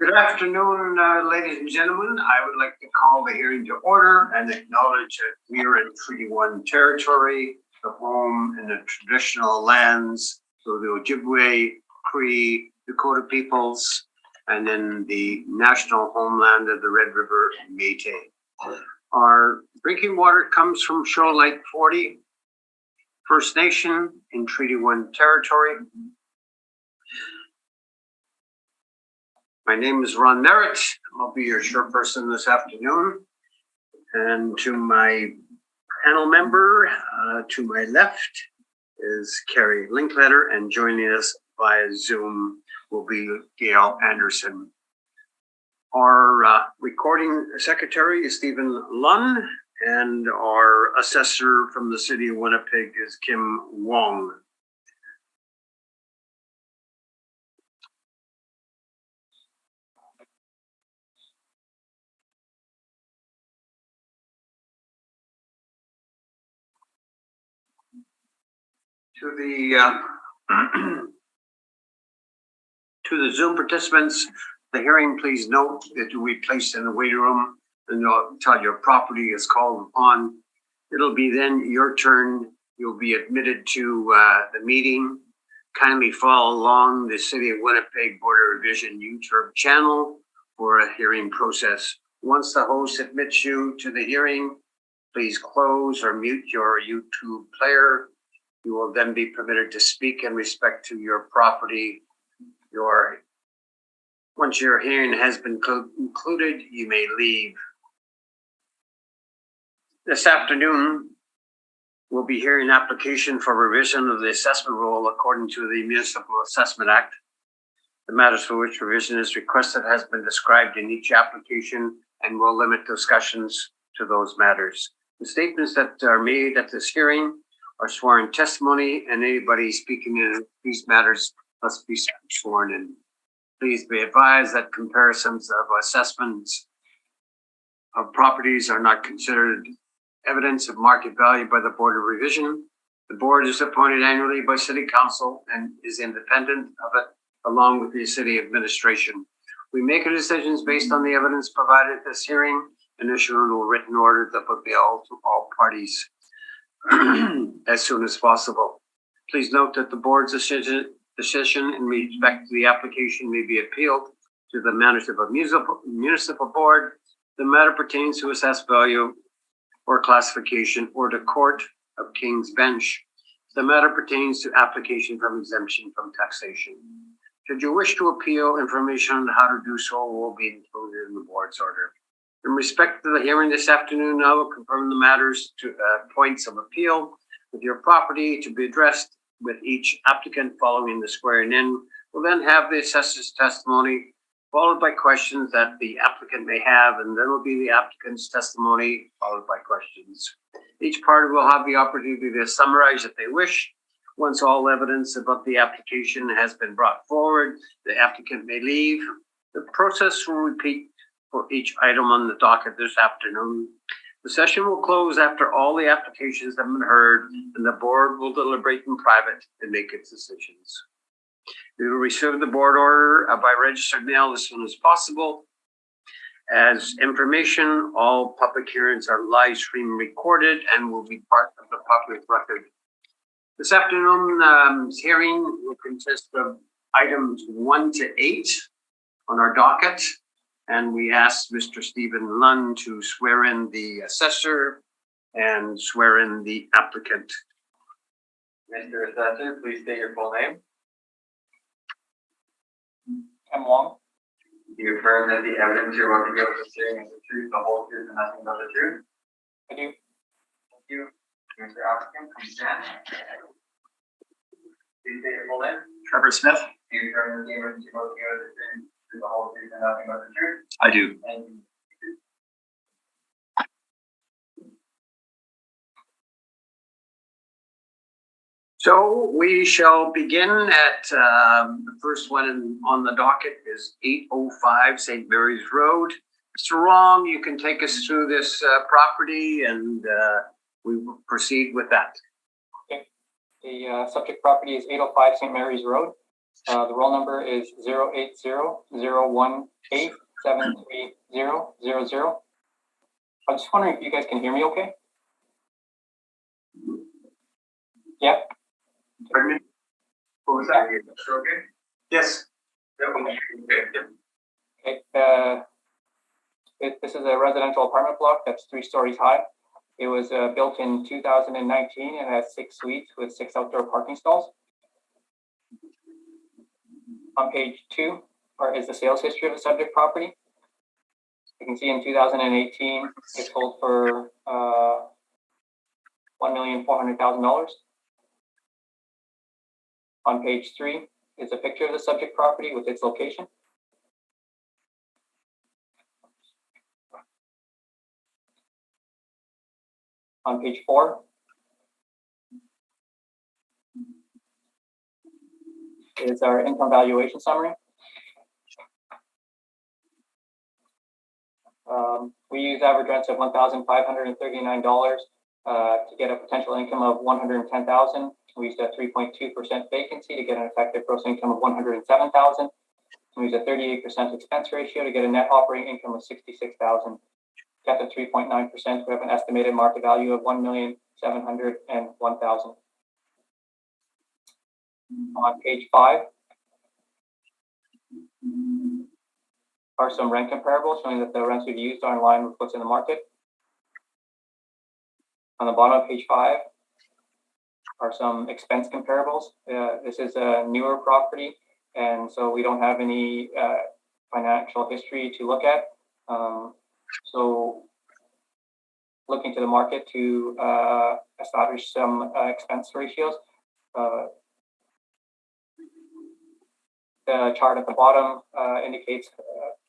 Good afternoon, ladies and gentlemen. I would like to call the hearing to order and acknowledge that we are in Treaty 1 territory, the home and the traditional lands of the Ojibwe, Cree, Dakota peoples, and then the national homeland of the Red River and Métis. Our drinking water comes from Shoalite 40, First Nation in Treaty 1 territory. My name is Ron Merritt. I'll be your chairperson this afternoon. And to my panel member, to my left is Carrie Linkletter, and joining us via Zoom will be Gail Anderson. Our recording secretary is Stephen Lunn, and our assessor from the city of Winnipeg is Kim Wong. To the Zoom participants, the hearing, please note that you'll be placed in the waiting room until your property is called upon. It'll be then your turn. You'll be admitted to the meeting. Kindly follow along the City of Winnipeg Board of Revision YouTube channel for a hearing process. Once the host admits you to the hearing, please close or mute your YouTube player. You will then be permitted to speak in respect to your property. Once your hearing has been concluded, you may leave. This afternoon, we'll be hearing an application for revision of the assessment rule according to the Municipal Assessment Act. The matters for which revision is requested has been described in each application, and will limit discussions to those matters. The statements that are made at this hearing are sworn testimony, and anybody speaking in these matters must be sworn in. Please be advised that comparisons of assessments of properties are not considered evidence of market value by the Board of Revision. The board is appointed annually by City Council and is independent of it, along with the City Administration. We make our decisions based on the evidence provided at this hearing and issue a written order that will be available to all parties as soon as possible. Please note that the board's decision in respect to the application may be appealed to the manager of a municipal board. The matter pertains to assessed value or classification, or to Court of King's Bench. The matter pertains to application from exemption from taxation. Should you wish to appeal, information on how to do so will be included in the board's order. In respect to the hearing this afternoon, I will confirm the matters to points of appeal with your property to be addressed with each applicant following the swearing in. We'll then have the assessor's testimony, followed by questions that the applicant may have, and then will be the applicant's testimony, followed by questions. Each party will have the opportunity to summarize if they wish. Once all evidence about the application has been brought forward, the applicant may leave. The process will repeat for each item on the docket this afternoon. The session will close after all the applications have been heard, and the board will deliberate in private and make its decisions. We will receive the board order by registered mail as soon as possible. As information, all public hearings are live stream recorded and will be part of the public record. This afternoon's hearing will consist of items 1 to 8 on our docket. And we asked Mr. Stephen Lunn to swear in the assessor and swear in the applicant. Mr. Assessor, please state your full name. Kim Wong. Do you affirm that the evidence you're about to give us hearing is the truth, the whole truth, and nothing but the truth? I do. Thank you. Mr. Applicant, come stand. Please state your full name. Trevor Smith. Do you affirm that the evidence you're about to give us is the whole truth and nothing but the truth? I do. Thank you. So we shall begin at the first one on the docket is 805 St. Mary's Road. Mr. Wong, you can take us through this property and we will proceed with that. Okay. The subject property is 805 St. Mary's Road. The roll number is 080-018-73000. I'm just wondering if you guys can hear me okay? Yeah? Pardon me? What was that? Okay? Yes. Okay. Okay. This is a residential apartment block that's 3 stories high. It was built in 2019 and has 6 suites with 6 outdoor parking stalls. On page 2 is the sales history of the subject property. You can see in 2018 it sold for $1,400,000. On page 3 is a picture of the subject property with its location. On page 4 is our income valuation summary. We use average rents of $1,539 to get a potential income of $110,000. We used a 3.2% vacancy to get an effective gross income of $107,000. We used a 38% expense ratio to get a net operating income of $66,000. Kept at 3.9%. We have an estimated market value of $1,701,000. On page 5 are some rent comparables showing that the rents we've used are in line with what's in the market. On the bottom of page 5 are some expense comparables. This is a newer property, and so we don't have any financial history to look at. So looking to the market to establish some expense ratios. The chart at the bottom indicates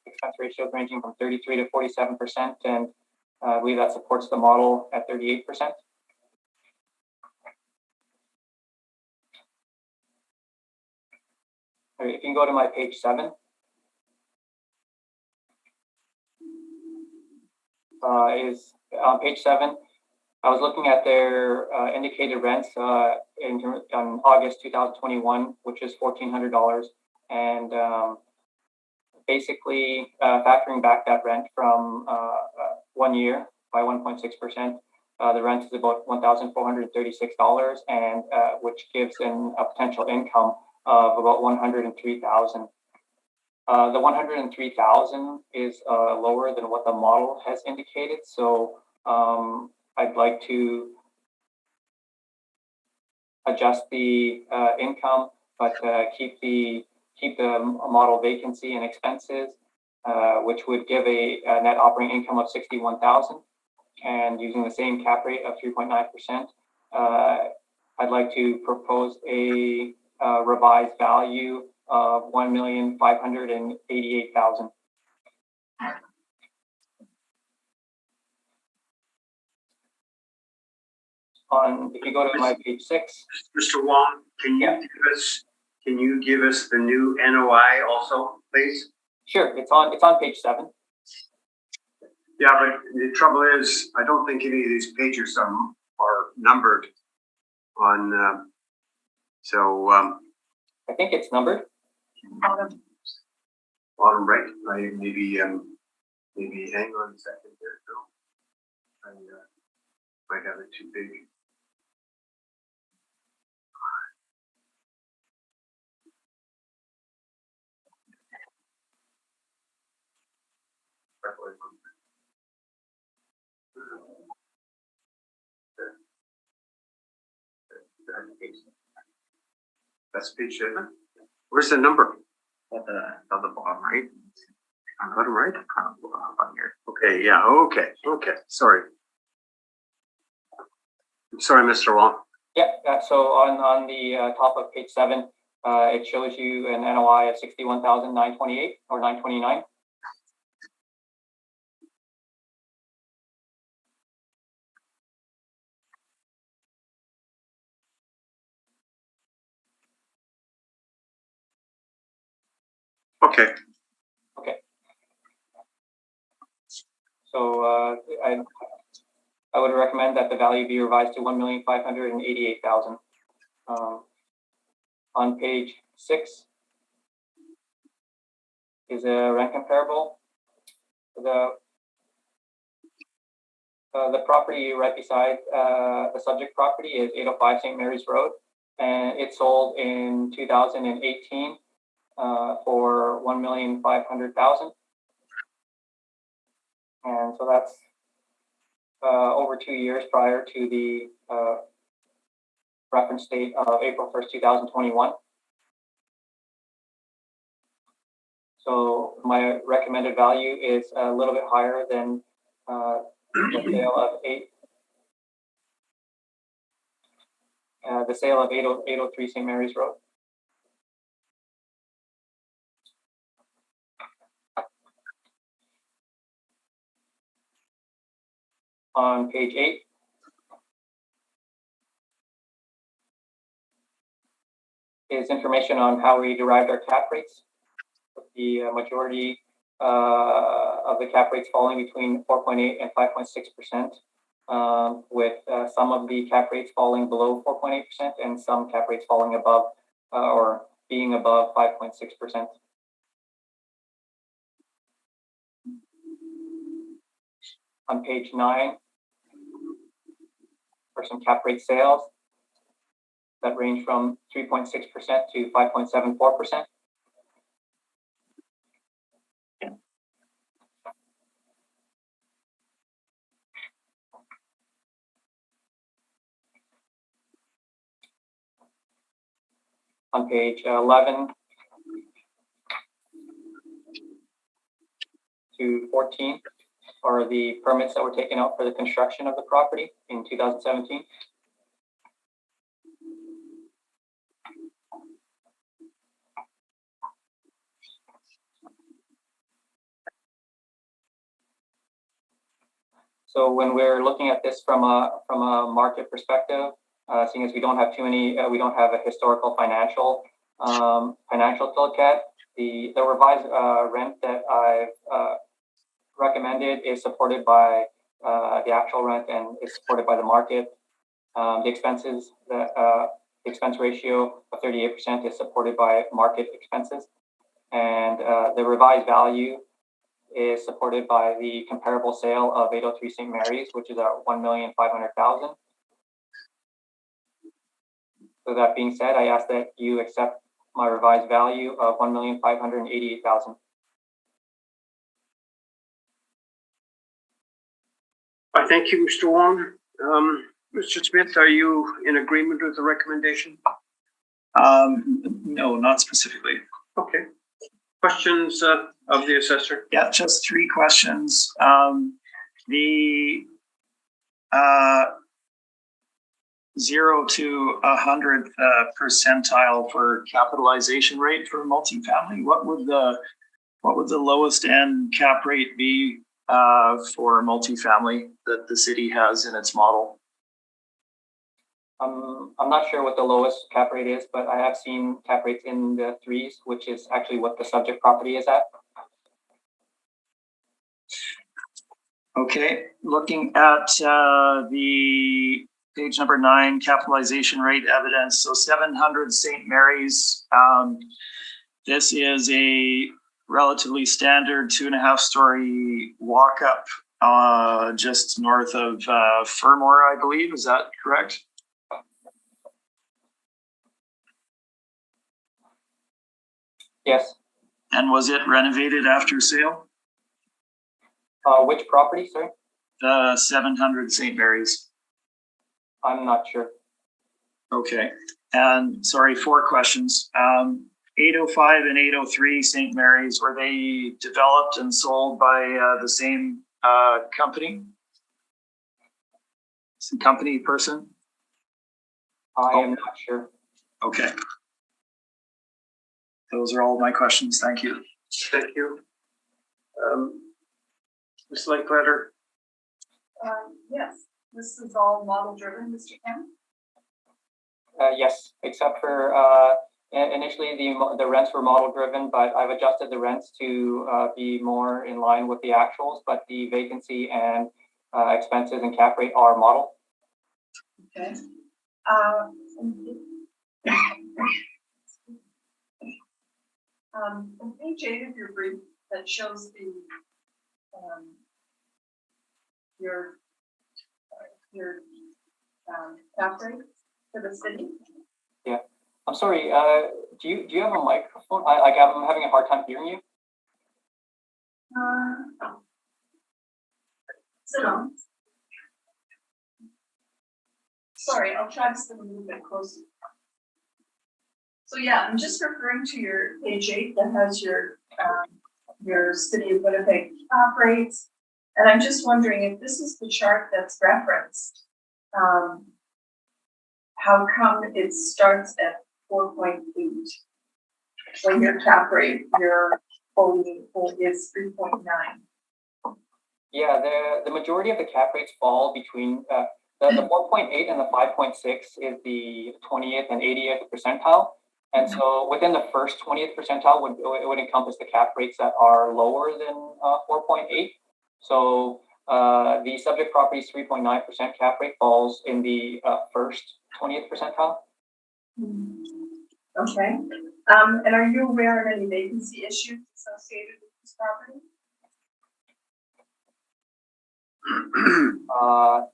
expense ratios ranging from 33 to 47%, and I believe that supports the model at 38%. All right, if you can go to my page 7. Is on page 7. I was looking at their indicated rents in August 2021, which is $1,400, and basically factoring back that rent from 1 year by 1.6%, the rent is about $1,436, and which gives a potential income of about $103,000. The 103,000 is lower than what the model has indicated, so I'd like to adjust the income, but keep the model vacancy and expenses, which would give a net operating income of $61,000, and using the same cap rate of 3.9%. I'd like to propose a revised value of $1,588,000. If you go to my page 6, Mr. Wong, can you give us the new NOI also, please? Sure, it's on page 7. Yeah, but the trouble is, I don't think any of these pages are numbered on. I think it's numbered. Bottom right. Maybe hang on a second here. No, I might have it too big. That's page 7. Where's the number? At the bottom right. Bottom right? On here. Okay, yeah, okay. Sorry. Sorry, Mr. Wong. Yeah, so on the top of page 7, it shows you an NOI of $61,928 or $929. Okay. So I would recommend that the value be revised to $1,588,000. On page 6 is a rent comparable. The property right beside the subject property is 805 St. Mary's Road, and it sold in 2018 for $1,500,000, and so that's over 2 years prior to the reference date of April 1st, 2021. So my recommended value is a little bit higher than the sale of 803 St. Mary's Road. On page 8, is information on how we derived our cap rates. The majority of the cap rates falling between 4.8 and 5.6%, with some of the cap rates falling below 4.8% and some cap rates falling above or being above 5.6%. On page 9, for some cap rate sales that range from 3.6% to 5.74%. On page 11 to 14 are the permits that were taken out for the construction of the property in 2017. So when we're looking at this from a market perspective, seeing as we don't have too many, we don't have a historical financial to look at. The revised rent that I've recommended is supported by the actual rent and is supported by the market. The expenses, the expense ratio of 38% is supported by market expenses, and the revised value is supported by the comparable sale of 803 St. Mary's, which is at $1,500,000. So that being said, I ask that you accept my revised value of $1,588,000. I thank you, Mr. Wong. Mr. Smith, are you in agreement with the recommendation? No, not specifically. Okay. Questions of the assessor? Yeah, just 3 questions. The 0 to 100th percentile for capitalization rate for multifamily. What would the lowest end cap rate be for multifamily that the city has in its model? I'm not sure what the lowest cap rate is, but I have seen cap rates in the 3s, which is actually what the subject property is at. Okay, looking at the page number 9, capitalization rate evidence. So 700 St. Mary's. This is a relatively standard 2.5-story walk up just north of Fermor, I believe. Is that correct? Yes. And was it renovated after sale? Which property, sorry? The 700 St. Mary's. I'm not sure. Okay. And sorry, 4 questions. 805 and 803 St. Mary's, were they developed and sold by the same company? Some company person? I am not sure. Okay. Those are all my questions. Thank you. Thank you. Ms. Linkletter? Yes, this is all model driven, Mr. Kim? Yes, except for initially the rents were model driven, but I've adjusted the rents to be more in line with the actuals, but the vacancy and expenses and cap rate are model. Okay. On page 8 of your brief that shows the, your cap rate for the city. Yeah, I'm sorry. Do you have a microphone? I'm having a hard time hearing you. Sit on. Sorry, I'll try to sit a little bit closer. So yeah, I'm just referring to your page 8 that has your city of Winnipeg cap rates. And I'm just wondering if this is the chart that's referenced, how come it starts at 4.8 when your cap rate, your holding is 3.9? Yeah, the majority of the cap rates fall between the 4.8 and the 5.6 is the 20th and 80th percentile. And so within the first 20th percentile would encompass the cap rates that are lower than 4.8. So the subject property's 3.9% cap rate falls in the first 20th percentile. Okay. And are you aware of any vacancy issues associated with this property?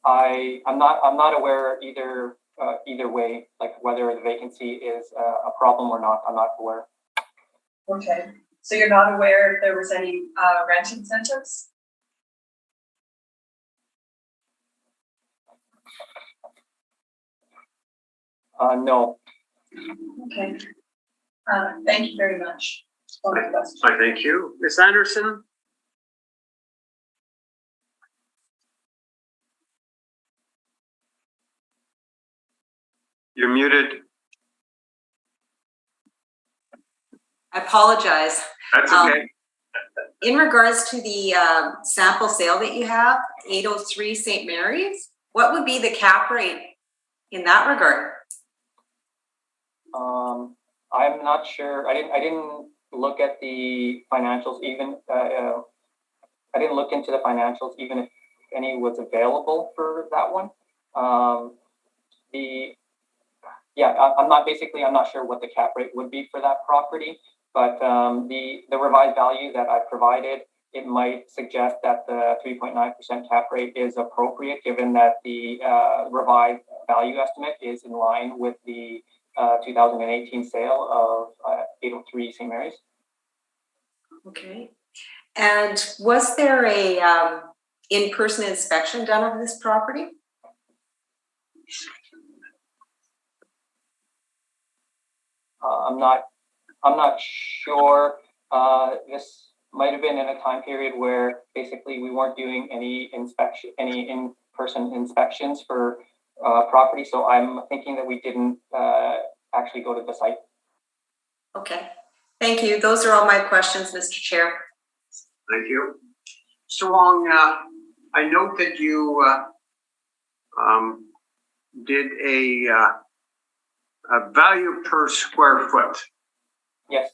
I'm not aware either way, like whether the vacancy is a problem or not. I'm not aware. Okay. So you're not aware if there was any rent incentives? No. Okay. Thank you very much. Thank you. Ms. Anderson? You're muted. I apologize. That's okay. In regards to the sample sale that you have, 803 St. Mary's, what would be the cap rate in that regard? I'm not sure. I didn't look at the financials even. I didn't look into the financials even if any was available for that one. I'm not sure what the cap rate would be for that property, but the revised value that I provided, it might suggest that the 3.9% cap rate is appropriate, given that the revised value estimate is in line with the 2018 sale of 803 St. Mary's. Okay. And was there a in-person inspection done of this property? I'm not sure. This might have been in a time period where basically we weren't doing any in-person inspections for property. So I'm thinking that we didn't actually go to the site. Okay. Thank you. Those are all my questions, Mr. Chair. Thank you. Mr. Wong, I note that you did a value per square foot. Yes.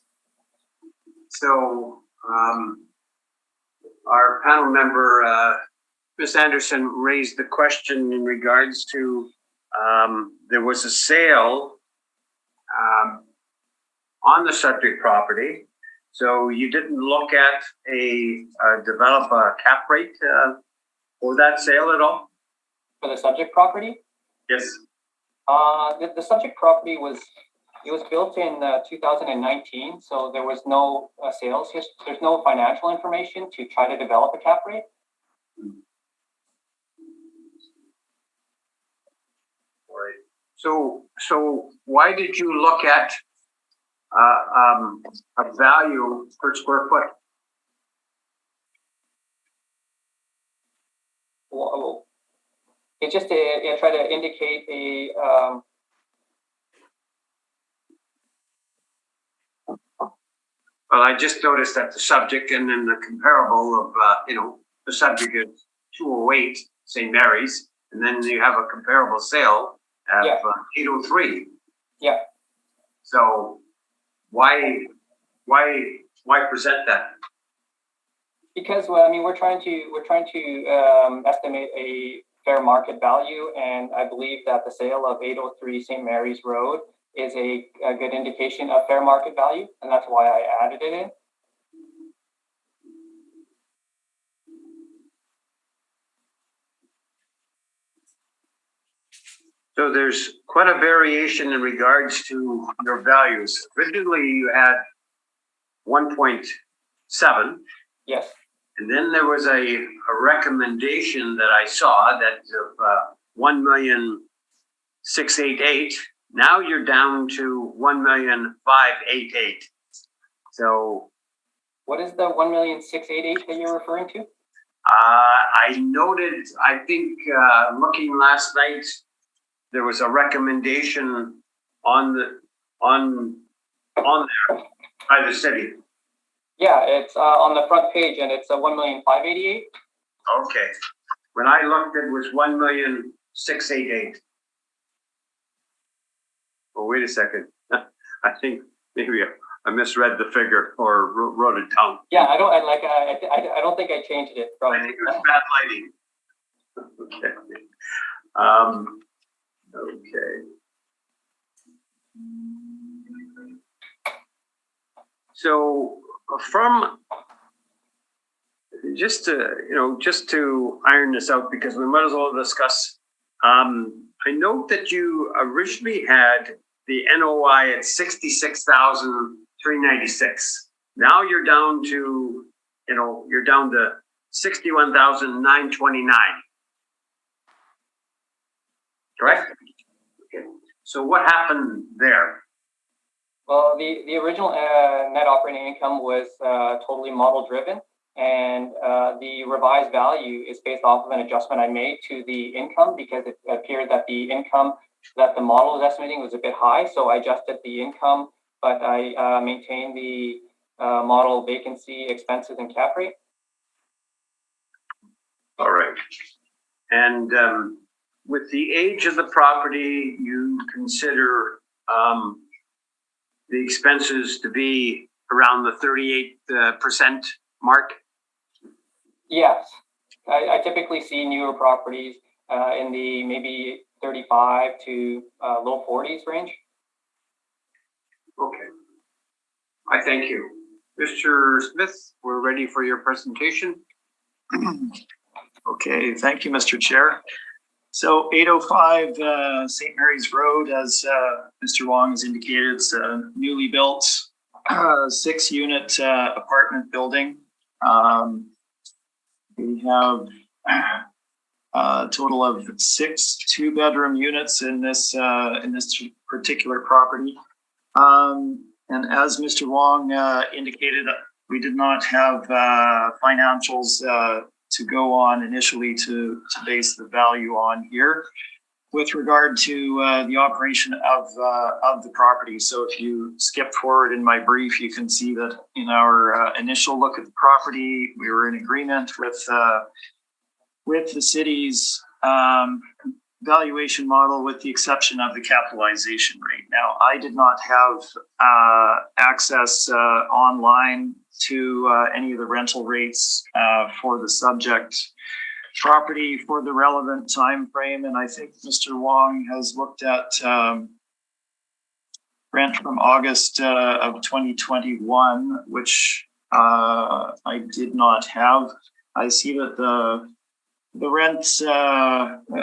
So our panel member, Ms. Anderson, raised the question in regards to there was a sale on the subject property. So you didn't look at develop a cap rate for that sale at all? For the subject property? Yes. The subject property was built in 2019, so there was no sales history. There's no financial information to try to develop a cap rate. Right. So why did you look at a value per square foot? Well, it's just to try to indicate a Well, I just noticed that the subject and then the comparable of, the subject is 208 St. Mary's, and then you have a comparable sale at 803. Yeah. So why present that? Because we're trying to estimate a fair market value, and I believe that the sale of 803 St. Mary's Road is a good indication of fair market value, and that's why I added it in. So there's quite a variation in regards to your values. Originally, you had 1.7. Yes. And then there was a recommendation that I saw that of 1,688,000. Now you're down to 1,588,000. So what is the 1,688,000 that you're referring to? I noted, I think looking last night, there was a recommendation on there by the city. Yeah, it's on the front page, and it's 1,588,000. Okay. When I looked, it was 1,688,000. Well, wait a second. I think maybe I misread the figure or wrote it down. Yeah, I don't think I changed it from. I think it was bad lighting. Okay. Okay. So from just to iron this out, because we might as well discuss. I note that you originally had the NOI at 66,396. Now you're down to 61,929. Correct? Okay. So what happened there? Well, the original net operating income was totally model driven, and the revised value is based off of an adjustment I made to the income because it appeared that the income that the model was estimating was a bit high. So I adjusted the income, but I maintained the model vacancy, expenses, and cap rate. All right. And with the age of the property, you consider the expenses to be around the 38% mark? Yes. I typically see newer properties in the maybe 35 to low 40s range. Okay. I thank you. Mr. Smith, we're ready for your presentation. Okay, thank you, Mr. Chair. So 805 St. Mary's Road, as Mr. Wong has indicated, it's a newly built 6-unit apartment building. We have a total of 6 2-bedroom units in this particular property. And as Mr. Wong indicated, we did not have financials to go on initially to base the value on here with regard to the operation of the property. So if you skip forward in my brief, you can see that in our initial look at the property, we were in agreement with the city's valuation model, with the exception of the capitalization rate. Now, I did not have access online to any of the rental rates for the subject property for the relevant time frame, and I think Mr. Wong has looked at rent from August of 2021, which I did not have. I see that the rents,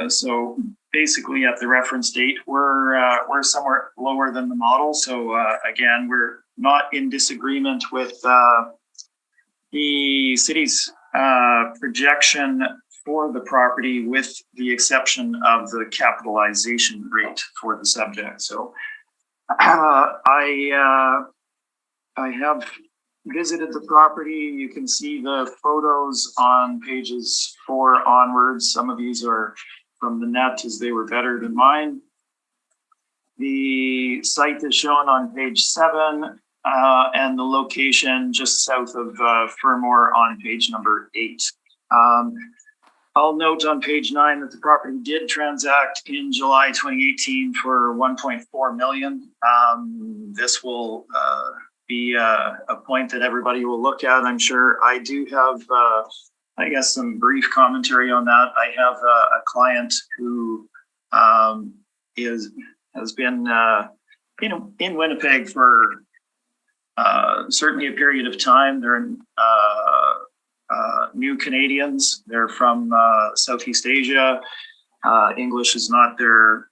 so basically at the reference date, we're somewhere lower than the model. So again, we're not in disagreement with the city's projection for the property, with the exception of the capitalization rate for the subject. So I have visited the property. You can see the photos on pages 4 onwards. Some of these are from the net, as they were better than mine. The site is shown on page 7, and the location just south of Fermor on page number 8. I'll note on page 9 that the property did transact in July 2018 for $1.4 million. This will be a point that everybody will look at, I'm sure. I do have, I guess, some brief commentary on that. I have a client who has been in Winnipeg for certainly a period of time. They're new Canadians. They're from Southeast Asia. English is not their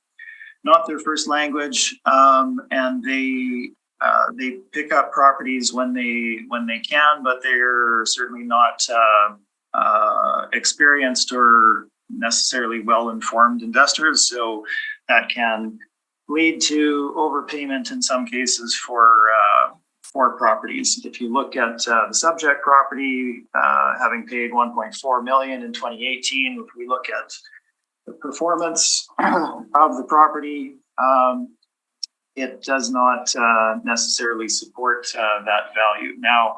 first language, and they pick up properties when they can, but they're certainly not experienced or necessarily well-informed investors. So that can lead to overpayment in some cases for properties. If you look at the subject property, having paid $1.4 million in 2018, if we look at the performance of the property, it does not necessarily support that value. Now,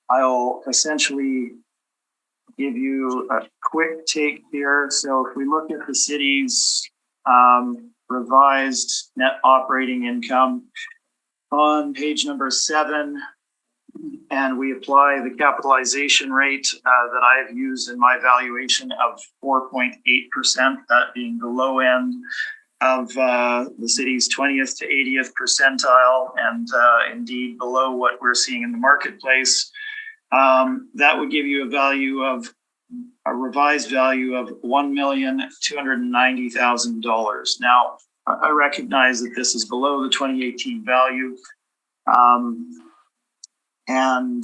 I'll essentially give you a quick take here. So if we look at the city's revised net operating income on page number 7, and we apply the capitalization rate that I've used in my valuation of 4.8%, that being the low end of the city's 20th to 80th percentile, and indeed below what we're seeing in the marketplace. That would give you a revised value of $1,290,000. Now, I recognize that this is below the 2018 value, and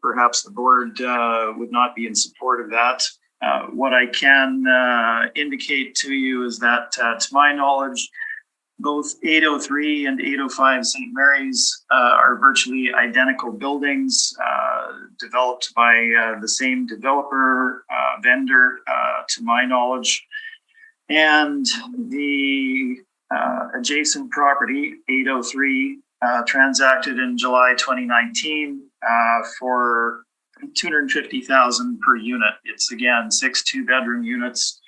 perhaps the board would not be in support of that. What I can indicate to you is that, to my knowledge, both 803 and 805 St. Mary's are virtually identical buildings developed by the same developer, vendor, to my knowledge. And the adjacent property, 803, transacted in July 2019 for $250,000 per unit. It's again 6 2-bedroom units,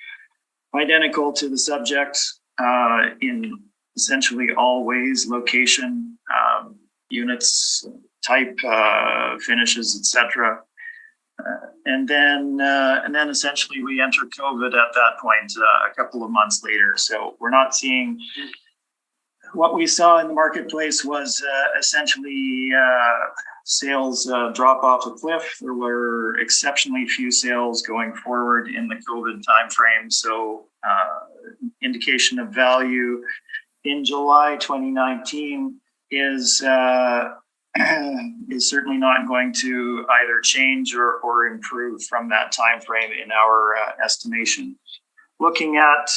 identical to the subject in essentially all ways: location, units, type, finishes, etc. And then essentially we enter COVID at that point a couple of months later. So we're not seeing what we saw in the marketplace was essentially sales drop off a cliff. There were exceptionally few sales going forward in the COVID timeframe. So indication of value in July 2019 is certainly not going to either change or improve from that time frame in our estimation. Looking at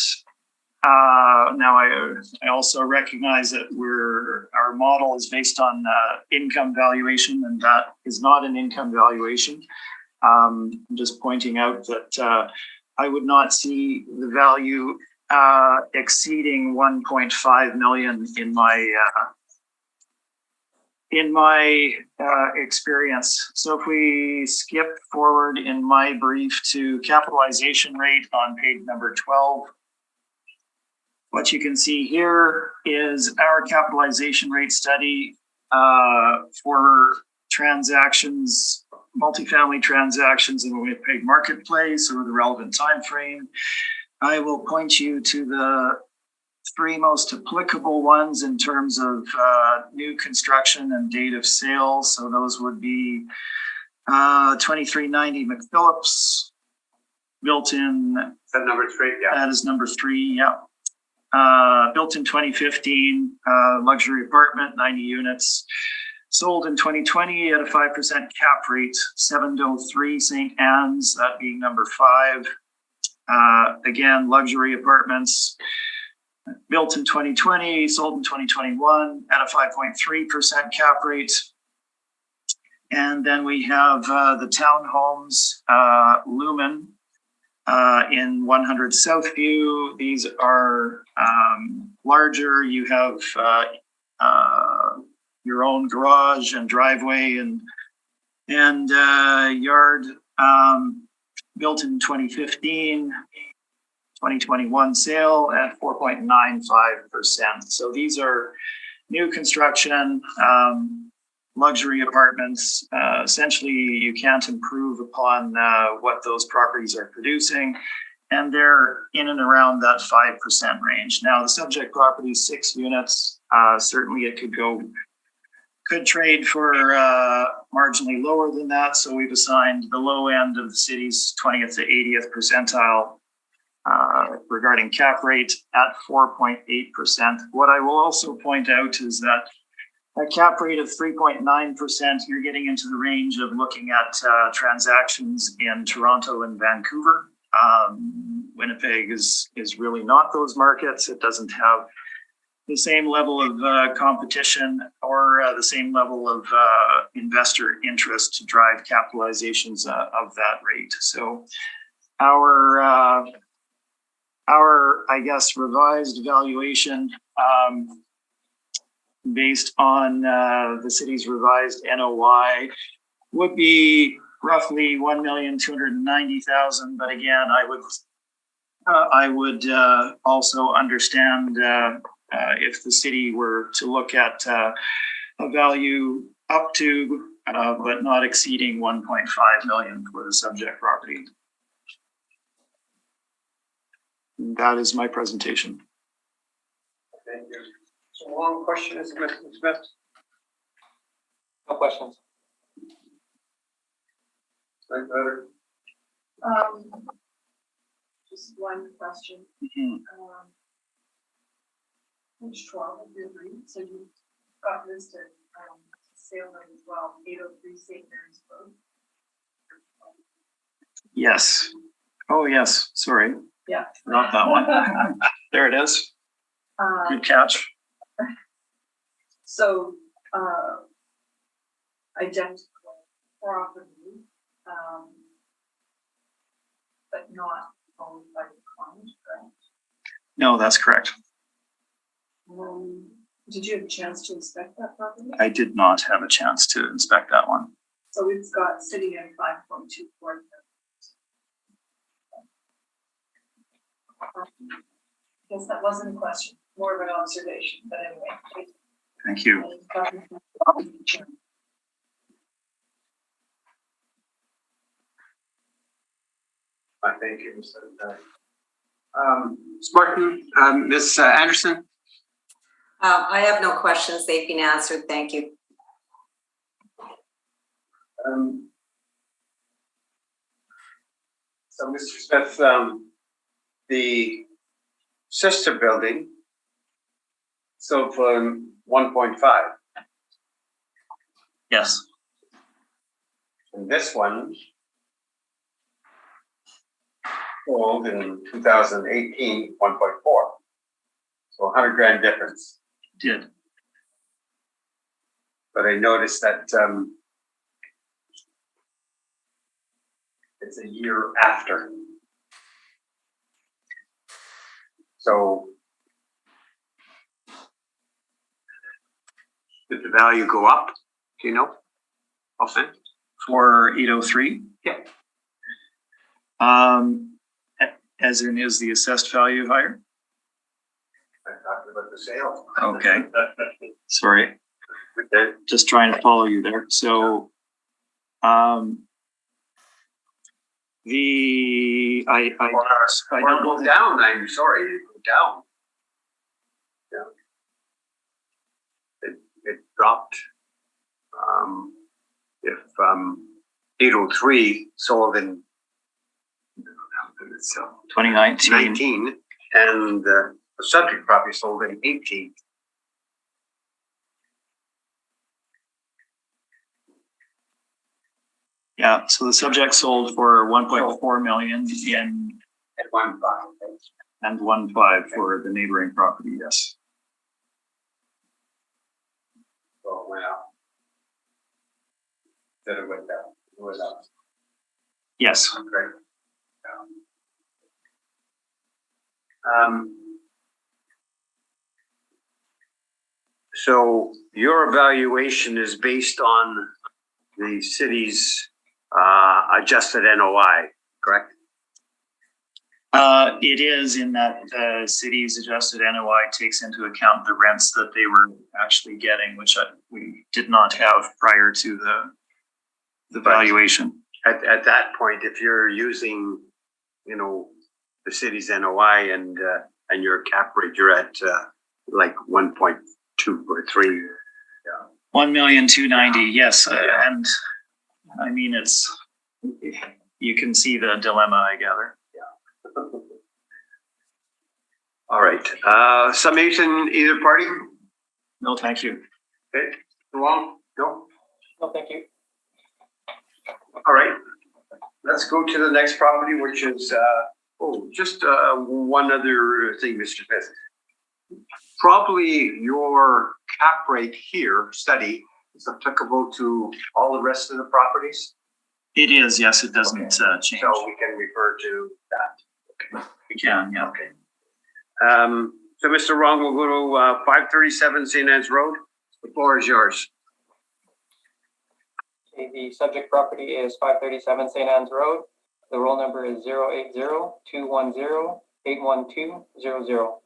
now, I also recognize that our model is based on income valuation, and that is not an income valuation. I'm just pointing out that I would not see the value exceeding 1.5 million in my experience. So if we skip forward in my brief to capitalization rate on page number 12, what you can see here is our capitalization rate study for transactions, multifamily transactions in the Winnipeg marketplace over the relevant time frame. I will point you to the 3 most applicable ones in terms of new construction and date of sale. So those would be 2390 McPhillips, built in. Is that number 3? Yeah. That is number 3. Yeah. Built in 2015, luxury apartment, 90 units. Sold in 2020 at a 5% cap rate, 703 St. Anne's, that being number 5. Again, luxury apartments, built in 2020, sold in 2021 at a 5.3% cap rate. And then we have the townhomes, Lumen, in 100 Southview. These are larger. You have your own garage and driveway and yard, built in 2015, 2021 sale at 4.95%. So these are new construction, luxury apartments. Essentially, you can't improve upon what those properties are producing. and they're in and around that 5% range. Now, the subject property is 6 units. Certainly it could trade for marginally lower than that. So we've assigned the low end of the city's 20th to 80th percentile regarding cap rate at 4.8%. What I will also point out is that a cap rate of 3.9%, you're getting into the range of looking at transactions in Toronto and Vancouver. Winnipeg is really not those markets. It doesn't have the same level of competition or the same level of investor interest to drive capitalizations of that rate. So our I guess revised valuation based on the city's revised NOI would be roughly 1,290,000. But again, I would also understand if the city were to look at a value up to but not exceeding 1.5 million for the subject property. That is my presentation. Thank you. So long question, is Mr. Smith? No questions. Just one question. Page 12 of your brief, so you've got listed sale rate as well, 803 St. Mary's Road. Yes. Oh, yes. Sorry. Yeah. Not that one. There it is. Good catch. So, identical property, but not owned by the client, correct? No, that's correct. Did you have a chance to inspect that property? I did not have a chance to inspect that one. So it's got sitting at 5.24. I guess that wasn't a question, more of an observation, but anyway. Thank you. Thank you, Mr. Spartan, Ms. Anderson? I have no questions. They've been answered. Thank you. So, Mr. Smith, the sister building sold for 1.5. Yes. And this one sold in 2018, 1.4. So 100 grand difference. Did. But I noticed that it's a year after. So did the value go up? Do you know? Offhand? For 803? Yeah. As in, is the assessed value higher? I talked about the sale. Okay. Sorry. Okay. Just trying to follow you there. So, I don't go down. I'm sorry, it go down. Yeah. It dropped. If 803 sold in 2019 and the subject property sold in 18. Yeah, so the subject sold for 1.4 million in At 1.5. and 1.5 for the neighboring property. Yes. So it went up. Then it went down. It went up. Yes. Great. So your evaluation is based on the city's adjusted NOI, correct? It is in that the city's adjusted NOI takes into account the rents that they were actually getting, which we did not have prior to the valuation. At that point, if you're using, the city's NOI and your cap rate, you're at like 1.2 or 3. 1,290,000, yes, and I mean, you can see the dilemma, I gather. All right. Summation, either party? No, thank you. Okay. Wrong? No? No, thank you. All right. Let's go to the next property, which is, just one other thing, Mr. Smith. Probably your cap rate here, study, is applicable to all the rest of the properties? It is, yes, it doesn't change. So we can refer to that. Okay. We can, yeah. Okay. So Mr. Wrong, we'll go to 537 St. Anne's Road. The floor is yours. Okay, the subject property is 537 St. Anne's Road. The roll number is 080-210-812-00.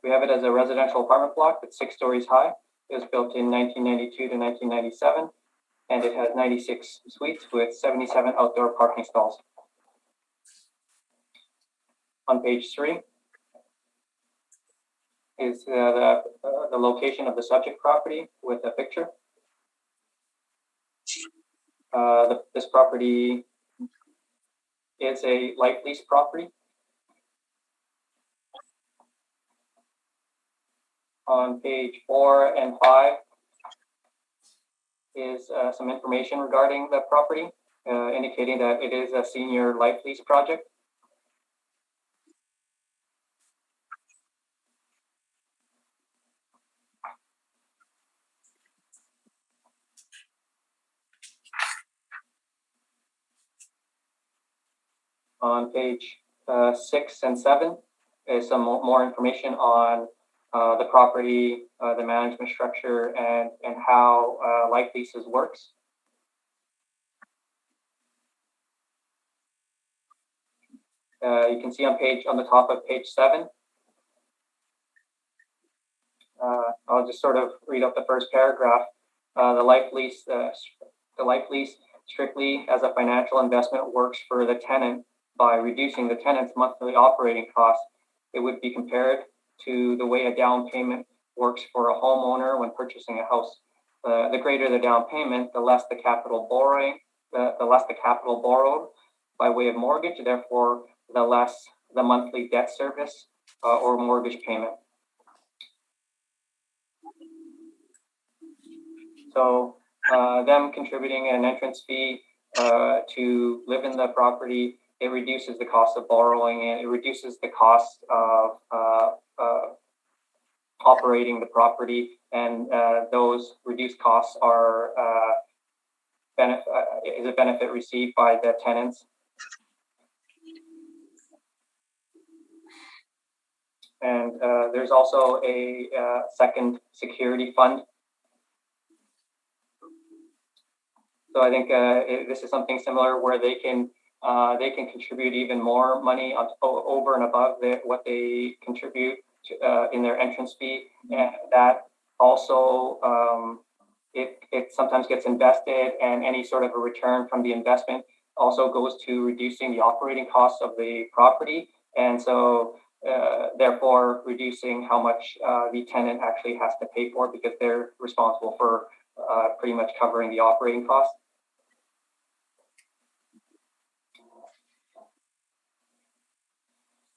We have it as a residential apartment block that's 6 stories high. It was built in 1992 to 1997, and it has 96 suites with 77 outdoor parking stalls. On page 3 is the location of the subject property with a picture. This property is a life lease property. On page 4 and 5 is some information regarding the property, indicating that it is a senior life lease project. On page 6 and 7 is some more information on the property, the management structure, and how life leases works. You can see on the top of page 7. I'll just sort of read out the first paragraph. The life lease strictly as a financial investment works for the tenant by reducing the tenant's monthly operating costs. It would be compared to the way a down payment works for a homeowner when purchasing a house. The greater the down payment, the less the capital borrowed by way of mortgage, therefore the less the monthly debt service or mortgage payment. So them contributing an entrance fee to live in the property, it reduces the cost of borrowing, and it reduces the cost of operating the property, and those reduced costs are is a benefit received by the tenants. And there's also a second security fund. So I think this is something similar where they can contribute even more money over and above what they contribute to, in their entrance fee, and that also it sometimes gets invested, and any sort of a return from the investment also goes to reducing the operating costs of the property, and so therefore reducing how much the tenant actually has to pay for it, because they're responsible for pretty much covering the operating costs.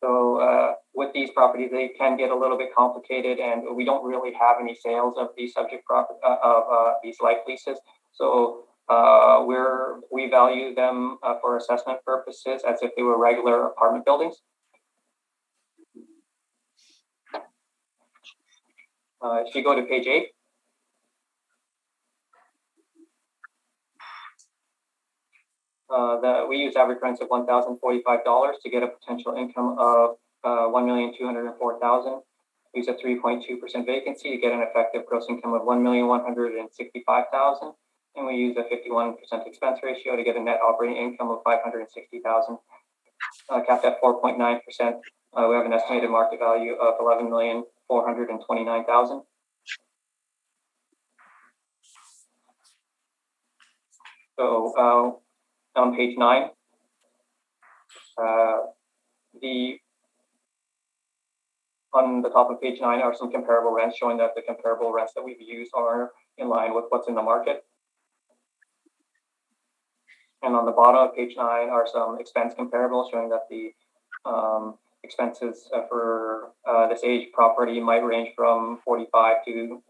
So with these properties, they can get a little bit complicated, and we don't really have any sales of these subject property these life leases. So we value them for assessment purposes as if they were regular apartment buildings. If you go to page 8. We use average rents of $1,045 to get a potential income of $1,204,000. We use a 3.2% vacancy to get an effective gross income of $1,165,000, and we use a 51% expense ratio to get a net operating income of $560,000. Capped at 4.9%, we have an estimated market value of $11,429,000. So on page 9, on the top of page 9 are some comparable rents showing that the comparable rents that we've used are in line with what's in the market. And on the bottom of page 9 are some expense comparables showing that the expenses for this age property might range from 45 to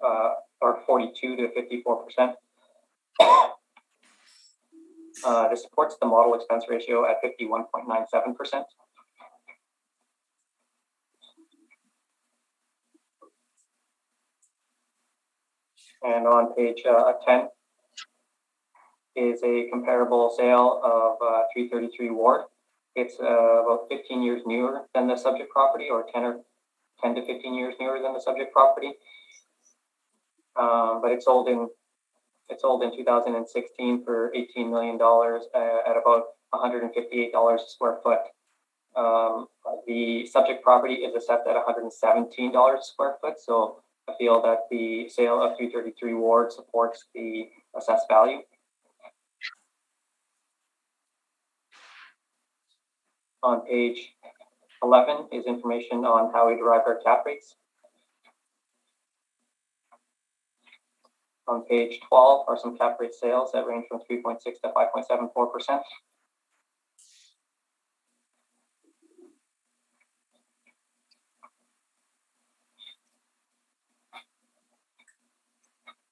or 42 to 54%. This supports the model expense ratio at 51.97%. And on page 10 is a comparable sale of 333 Ward. It's about 15 years newer than the subject property, or 10 to 15 years newer than the subject property. But it sold in 2016 for $18 million at about $158 a square foot. The subject property is assessed at $117 a square foot, so I feel that the sale of 333 Ward supports the assessed value. On page 11 is information on how we derive our cap rates. On page 12 are some cap rate sales that range from 3.6 to 5.74%.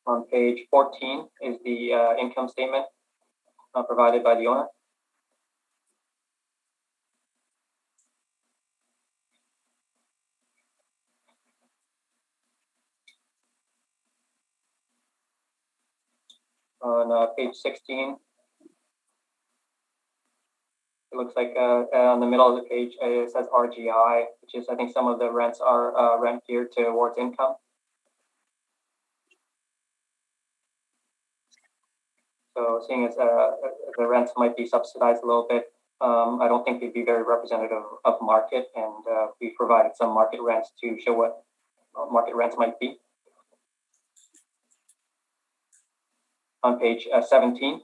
On page 14 is the income statement provided by the owner. On page 16, it looks like on the middle of the page it says RGI, which is, I think some of the rents are rent geared towards income. So seeing as the rents might be subsidized a little bit, I don't think they'd be very representative of market, and we provided some market rents to show what market rents might be. On page 17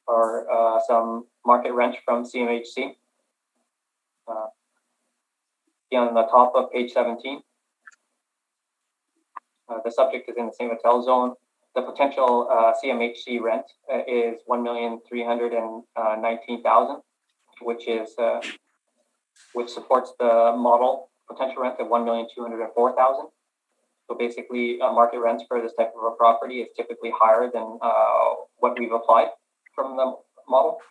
are some market rents from CMHC. On the top of page 17, the subject is in the same hotel zone. The potential CMHC rent is $1,319,000, which supports the model potential rent of $1,204,000. So basically, market rents for this type of a property is typically higher than what we've applied from the model.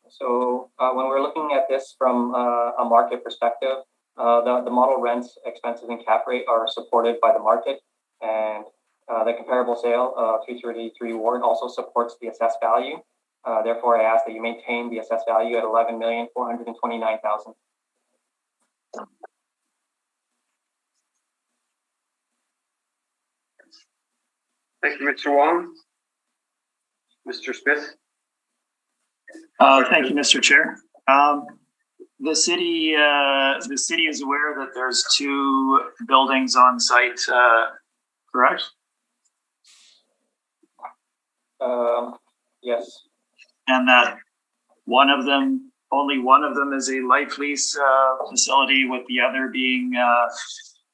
So when we're looking at this from a market perspective, the model rents, expenses, and cap rate are supported by the market, and the comparable sale of 333 Ward also supports the assessed value. Therefore, I ask that you maintain the assessed value at $11,429,000. Thank you, Mr. Wong. Mr. Smith. Thank you, Mr. Chair. The city is aware that there's 2 buildings on site, correct? Yes. And that only one of them is a life lease facility, with the other being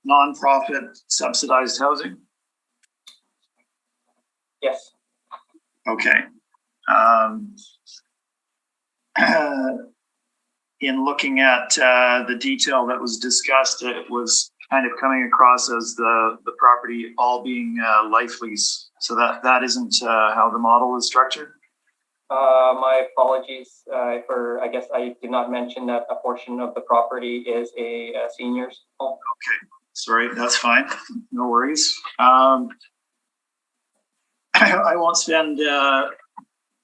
nonprofit subsidized housing? Yes. Okay. In looking at the detail that was discussed, it was kind of coming across as the property all being life lease. So that isn't how the model is structured? My apologies for, I guess I did not mention that a portion of the property is a senior's home. Okay, sorry, that's fine. No worries. I won't spend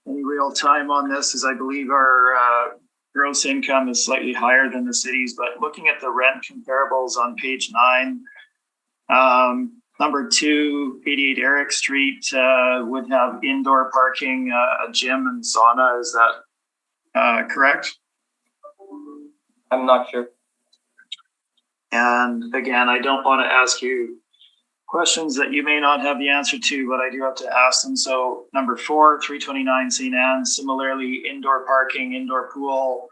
any real time on this, as I believe our gross income is slightly higher than the city's, but looking at the rent comparables on page 9, number 2, 88 Eric Street would have indoor parking, a gym and sauna. Is that correct? I'm not sure. And again, I don't want to ask you questions that you may not have the answer to, but I do have to ask them. So number 4, 329 St. Anne's, similarly, indoor parking, indoor pool,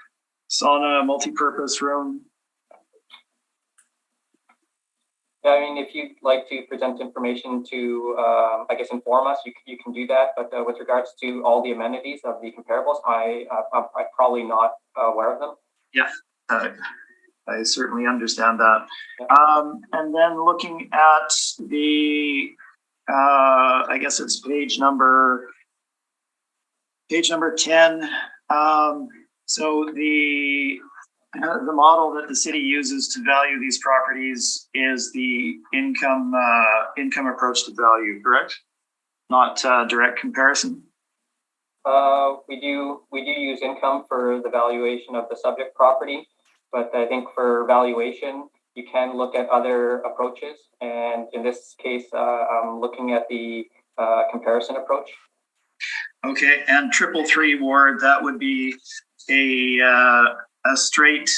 sauna, multi-purpose room. Yeah, I mean, if you'd like to present information to, I guess, inform us, you can do that. But with regards to all the amenities of the comparables, I'm probably not aware of them. Yeah, I certainly understand that. And then looking at the, I guess it's page number 10. So the model that the city uses to value these properties is the income approach to value, correct? Not direct comparison. We do use income for the valuation of the subject property, but I think for valuation, you can look at other approaches. And in this case, I'm looking at the comparison approach. Okay, and 333 Ward, that would be a straight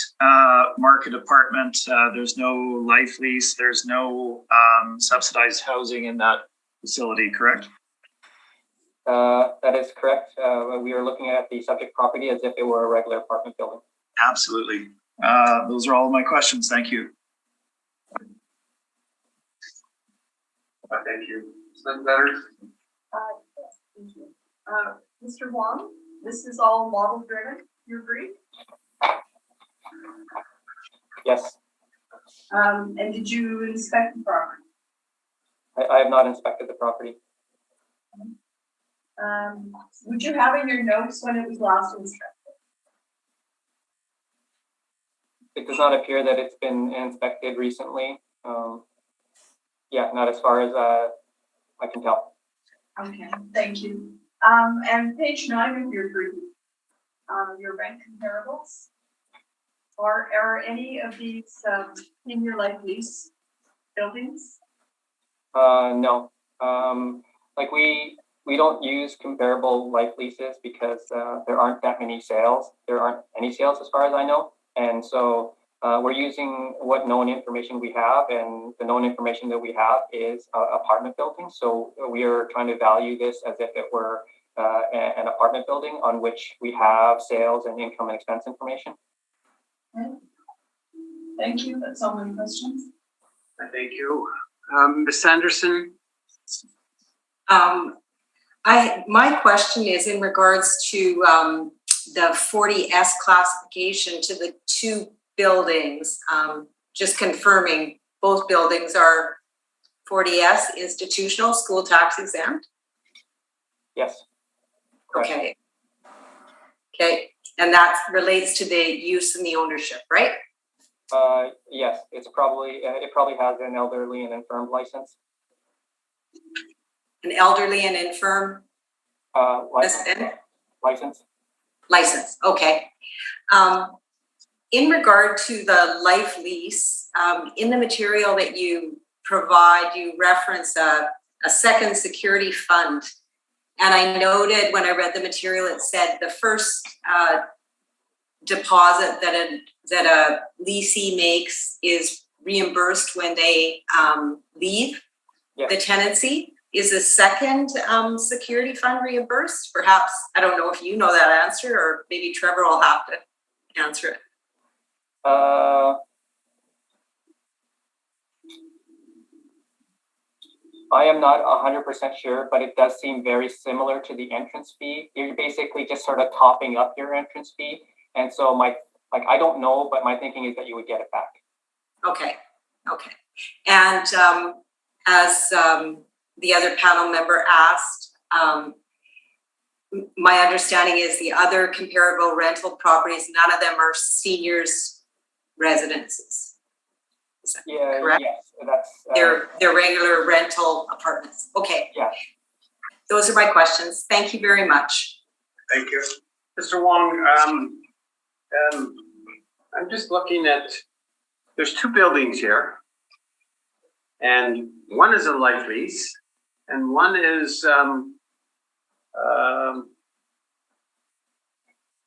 market apartment. There's no life lease. There's no subsidized housing in that facility, correct? That is correct. We are looking at the subject property as if it were a regular apartment building. Absolutely. Those are all of my questions. Thank you. Thank you. Ms. Betters? Yes, thank you. Mr. Wong, this is all model driven, you agree? Yes. And did you inspect the property? I have not inspected the property. Would you have in your notes when it was last inspected? It does not appear that it's been inspected recently. Yeah, not as far as I can tell. Okay, thank you. And page 9 of your brief, your rent comparables. Are any of these in your life lease buildings? No. Like we don't use comparable life leases because there aren't that many sales. There aren't any sales as far as I know. And so we're using what known information we have, and the known information that we have is apartment buildings. So we are trying to value this as if it were an apartment building on which we have sales and income and expense information. Okay. Thank you. That's all my questions. Thank you. Ms. Sanderson? My question is in regards to the 40S classification to the 2 buildings. Just confirming both buildings are 40S, institutional, school tax exempt? Yes. Correct. Okay. Okay, and that relates to the use and the ownership, right? Yes, it probably has an elderly and infirm license. An elderly and infirm License. License, okay. In regard to the life lease, in the material that you provide, you reference a second security fund. And I noted when I read the material, it said the first deposit that a leasee makes is reimbursed when they leave the tenancy. Is the second security fund reimbursed? Perhaps, I don't know if you know that answer, or maybe Trevor will have to answer it. I am not 100% sure, but it does seem very similar to the entrance fee. You're basically just sort of topping up your entrance fee. And so I don't know, but my thinking is that you would get it back. Okay. And as the other panel member asked, my understanding is the other comparable rental properties, none of them are seniors' residences. Is that correct? Yes, that's they're regular rental apartments. Okay. Yeah. Those are my questions. Thank you very much. Thank you. Mr. Wong, I'm just looking at, there's 2 buildings here. And one is a life lease and one is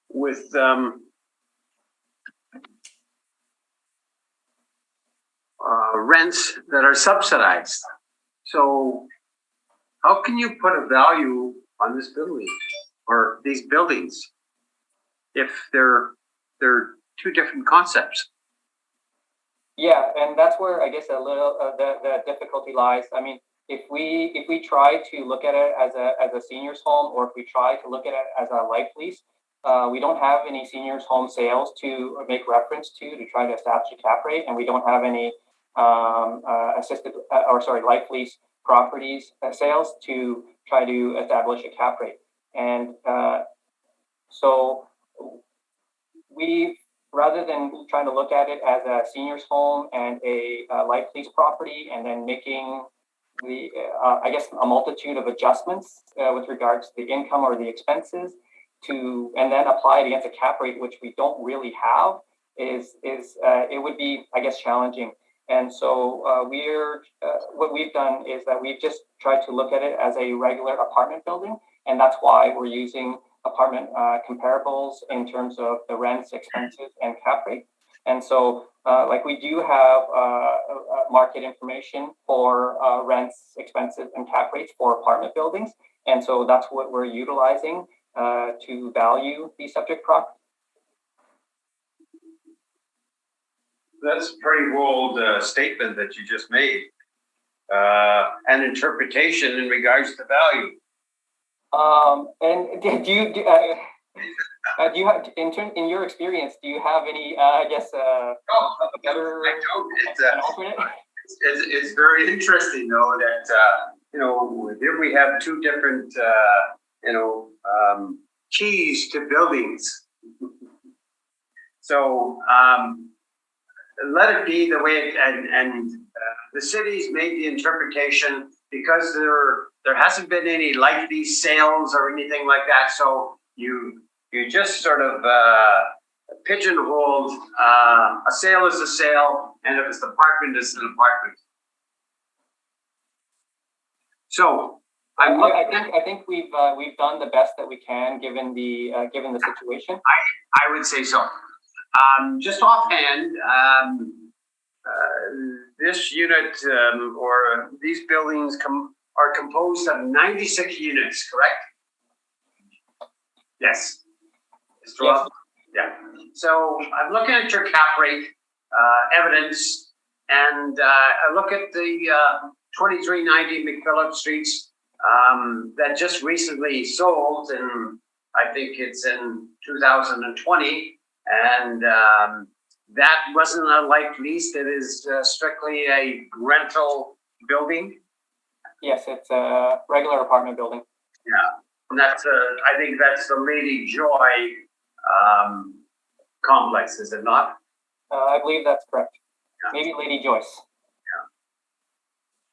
with rents that are subsidized. So how can you put a value on this building or these buildings if they're two different concepts? Yeah, and that's where I guess a little the difficulty lies. I mean, if we try to look at it as a seniors home, or if we try to look at it as a life lease, we don't have any seniors home sales to make reference to try to establish a cap rate, and we don't have any life lease properties sales to try to establish a cap rate. And so we, rather than trying to look at it as a seniors home and a life lease property, and then making the I guess a multitude of adjustments with regards to the income or the expenses, and then apply it against a cap rate, which we don't really have, it would be, I guess, challenging. And so what we've done is that we've just tried to look at it as a regular apartment building, and that's why we're using apartment comparables in terms of the rents, expenses, and cap rate. And so we do have market information for rents, expenses, and cap rates for apartment buildings. And so that's what we're utilizing to value the subject property. That's a pretty bold statement that you just made. An interpretation in regards to value. And do you have, in your experience, do you have any, I guess, a better an alternate? It's very interesting, though, that here we have two different keys to buildings. So let it be the way the city's made the interpretation, because there hasn't been any life lease sales or anything like that. So you just sort of pigeonholed a sale is a sale, and if it's an apartment, it's an apartment. So I think we've done the best that we can given the situation. I would say so. Just offhand, this unit or these buildings are composed of 96 units, correct? Yes. Yes. Yeah. So I'm looking at your cap rate evidence, and I look at the 2390 McPhillip Streets that just recently sold, and I think it's in 2020. And that wasn't a life lease. It is strictly a rental building. Yes, it's a regular apartment building. Yeah, and I think that's the Lady Joy complex, is it not? I believe that's correct. Yeah. Maybe Lady Joyce.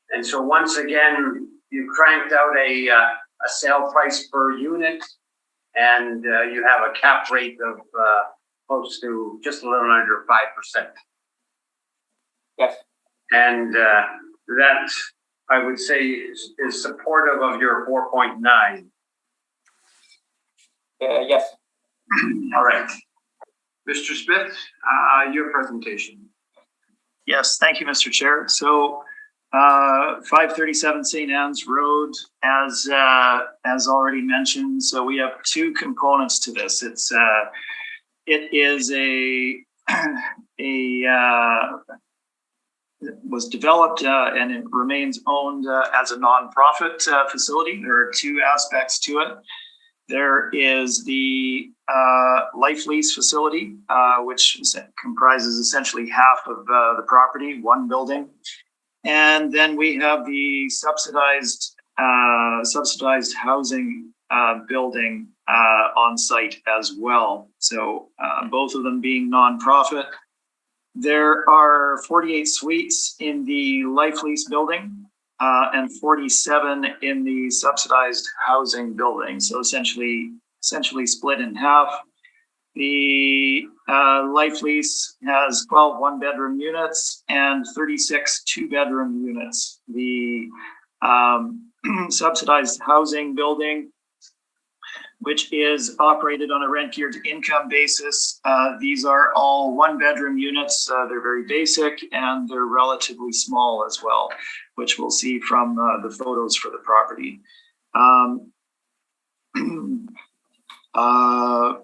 Yeah. And so once again, you cranked out a sale price per unit, and you have a cap rate of close to just a little under 5%. Yes. And that, I would say, is supportive of your 4.9. Yes. All right. Mr. Smith, your presentation. Yes, thank you, Mr. Chair. So 537 St. Anne's Road, as already mentioned. So we have two components to this. It is was developed and it remains owned as a nonprofit facility. There are two aspects to it. There is the life lease facility, which comprises essentially half of the property, one building. And then we have the subsidized housing building on site as well. So both of them being nonprofit. There are 48 suites in the life lease building and 47 in the subsidized housing building. So essentially split in half. The life lease has 12 one-bedroom units and 36 two-bedroom units. The subsidized housing building, which is operated on a rent geared income basis. These are all 1-bedroom units. They're very basic and they're relatively small as well, which we'll see from the photos for the property.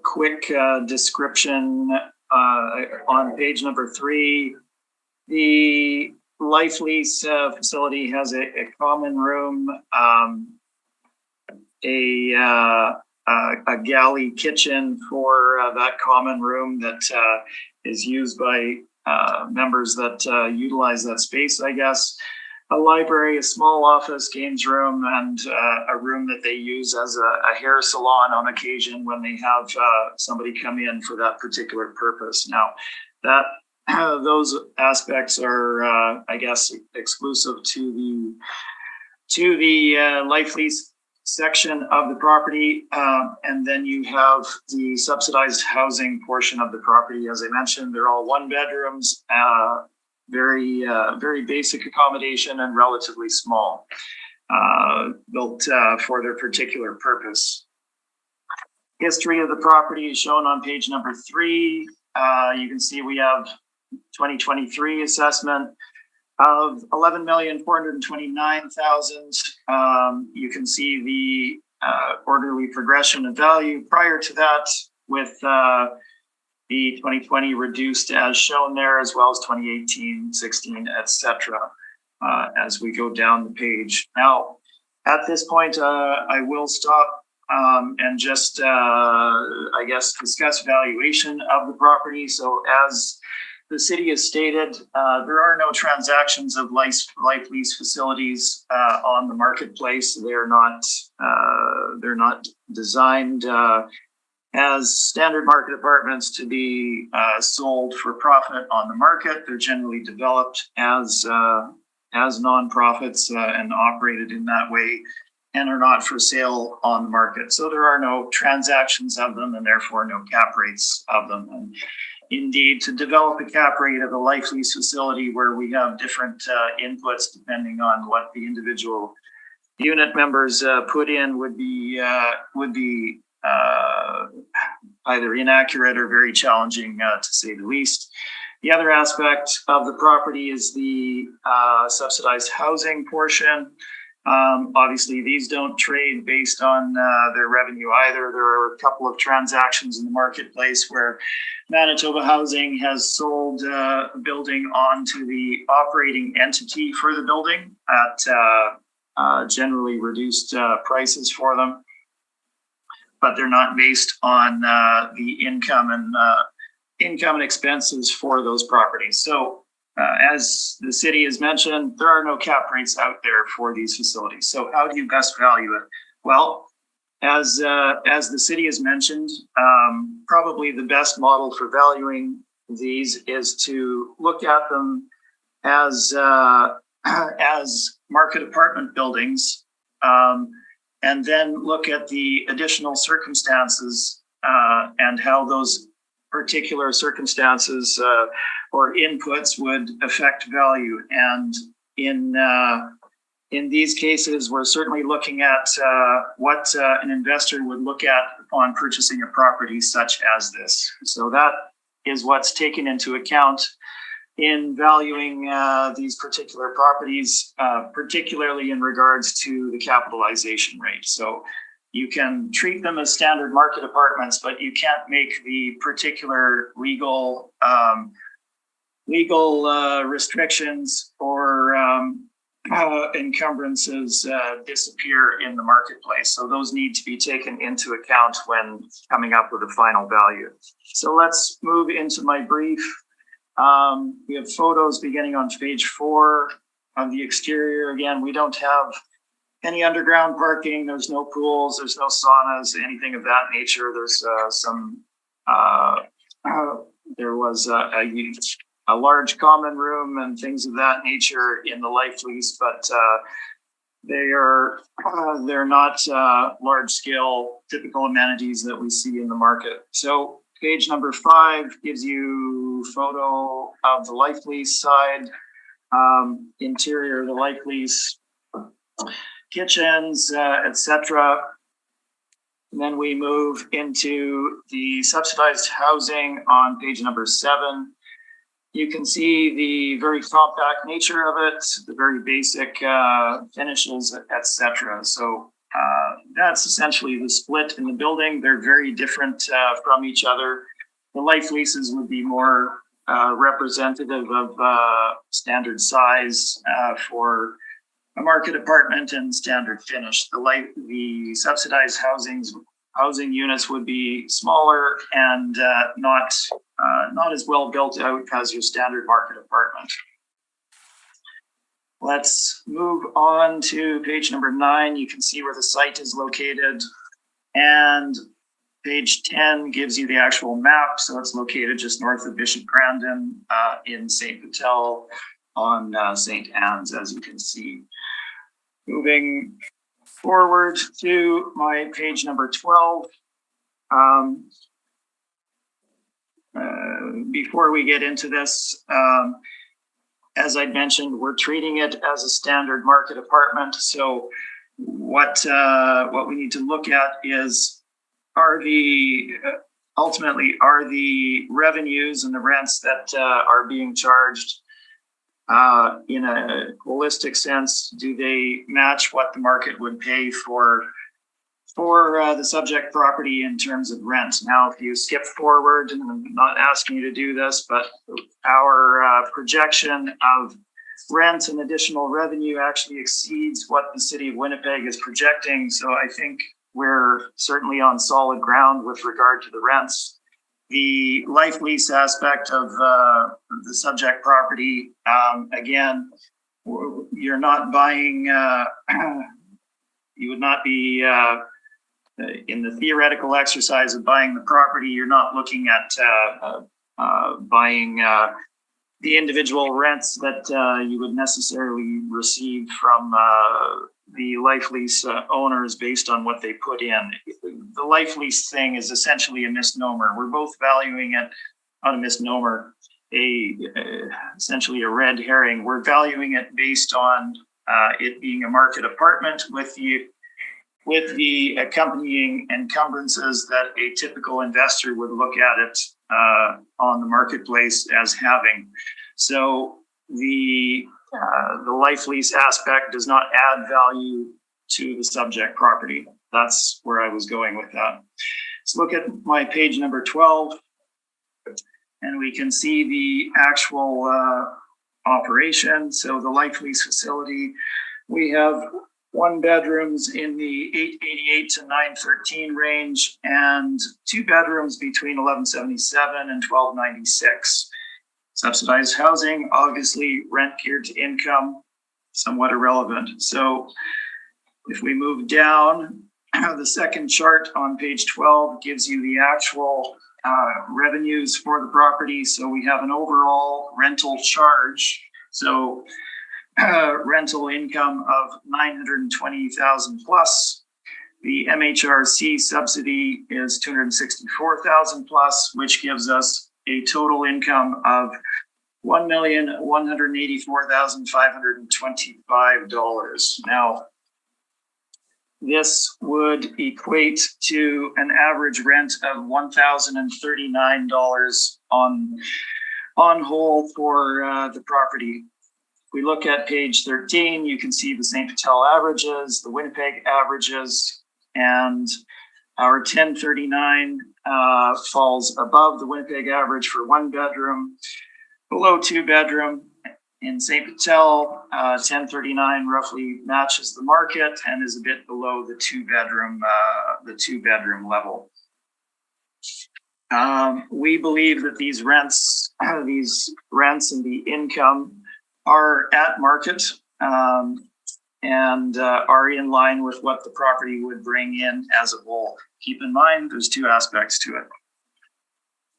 Quick description on page number 3. The life lease facility has a common room, a galley kitchen for that common room that is used by members that utilize that space, I guess. A library, a small office, games room, and a room that they use as a hair salon on occasion when they have somebody come in for that particular purpose. Now, that those aspects are, I guess, exclusive to the life lease section of the property, and then you have the subsidized housing portion of the property. As I mentioned, they're all 1 bedrooms. Very basic accommodation and relatively small, built for their particular purpose. History of the property is shown on page number 3. You can see we have 2023 assessment of $11,429,000. You can see the orderly progression of value prior to that, with the 2020 reduced as shown there, as well as 2018, 16, etc. As we go down the page. Now, at this point, I will stop and just, I guess, discuss valuation of the property. So as the city has stated, there are no transactions of life lease facilities on the marketplace. They're not designed as standard market apartments to be sold for profit on the market. They're generally developed as nonprofits and operated in that way, and are not for sale on the market. So there are no transactions of them, and therefore no cap rates of them. And indeed, to develop a cap rate of a life lease facility where we have different inputs depending on what the individual unit members put in would be either inaccurate or very challenging, to say the least. The other aspect of the property is the subsidized housing portion. Obviously, these don't trade based on their revenue either. There are a couple of transactions in the marketplace where Manitoba Housing has sold a building onto the operating entity for the building at generally reduced prices for them, but they're not based on the income and expenses for those properties. So as the city has mentioned, there are no cap rates out there for these facilities. So how do you best value it? Well, as the city has mentioned, probably the best model for valuing these is to look at them as market apartment buildings, and then look at the additional circumstances and how those particular circumstances or inputs would affect value. And in these cases, we're certainly looking at what an investor would look at upon purchasing a property such as this. So that is what's taken into account in valuing these particular properties, particularly in regards to the capitalization rate. So you can treat them as standard market apartments, but you can't make the particular legal restrictions or encumbrances disappear in the marketplace. So those need to be taken into account when coming up with a final value. So let's move into my brief. We have photos beginning on page 4 of the exterior. Again, we don't have any underground parking. There's no pools. There's no saunas, anything of that nature. There's there was a large common room and things of that nature in the life lease, but they're not large scale typical amenities that we see in the market. So page number 5 gives you photo of the life lease side, interior of the life lease, kitchens, etc. And then we move into the subsidized housing on page number 7. You can see the very compact nature of it, the very basic finishes, etc. So that's essentially the split in the building. They're very different from each other. The life leases would be more representative of standard size for a market apartment and standard finish. The subsidized housing units would be smaller and not as well built out as your standard market apartment. Let's move on to page number 9. You can see where the site is located, and page 10 gives you the actual map. So it's located just north of Bishop Grandin in St. Patel on St. Anne's, as you can see. Moving forward to my page number 12. Before we get into this, as I mentioned, we're treating it as a standard market apartment. So what we need to look at is ultimately are the revenues and the rents that are being charged in a holistic sense, do they match what the market would pay for the subject property in terms of rent? Now, if you skip forward, and I'm not asking you to do this, but our projection of rent and additional revenue actually exceeds what the city of Winnipeg is projecting. So I think we're certainly on solid ground with regard to the rents. The life lease aspect of the subject property, again, you're not buying, you would not be in the theoretical exercise of buying the property. You're not looking at buying the individual rents that you would necessarily receive from the life lease owners based on what they put in. The life lease thing is essentially a misnomer. We're both valuing it, not a misnomer, essentially a red herring. We're valuing it based on it being a market apartment with the accompanying encumbrances that a typical investor would look at it on the marketplace as having. So the life lease aspect does not add value to the subject property. That's where I was going with that. Let's look at my page number 12, and we can see the actual operation. So the life lease facility, we have 1 bedrooms in the 888 to 913 range and 2 bedrooms between 1177 and 1296. Subsidized housing, obviously rent geared to income, somewhat irrelevant. So if we move down, the second chart on page 12 gives you the actual revenues for the property. So we have an overall rental charge. So rental income of 920,000 plus. The MHRC subsidy is 264,000 plus, which gives us a total income of $1,184,525. Now, this would equate to an average rent of $1,039 on whole for the property. If we look at page 13, you can see the St. Patel averages, the Winnipeg averages, and our 1039 falls above the Winnipeg average for 1 bedroom, below 2 bedroom. In St. Patel, 1039 roughly matches the market and is a bit below the 2 bedroom level. We believe that these rents and the income are at market and are in line with what the property would bring in as a whole. Keep in mind, there's 2 aspects to it.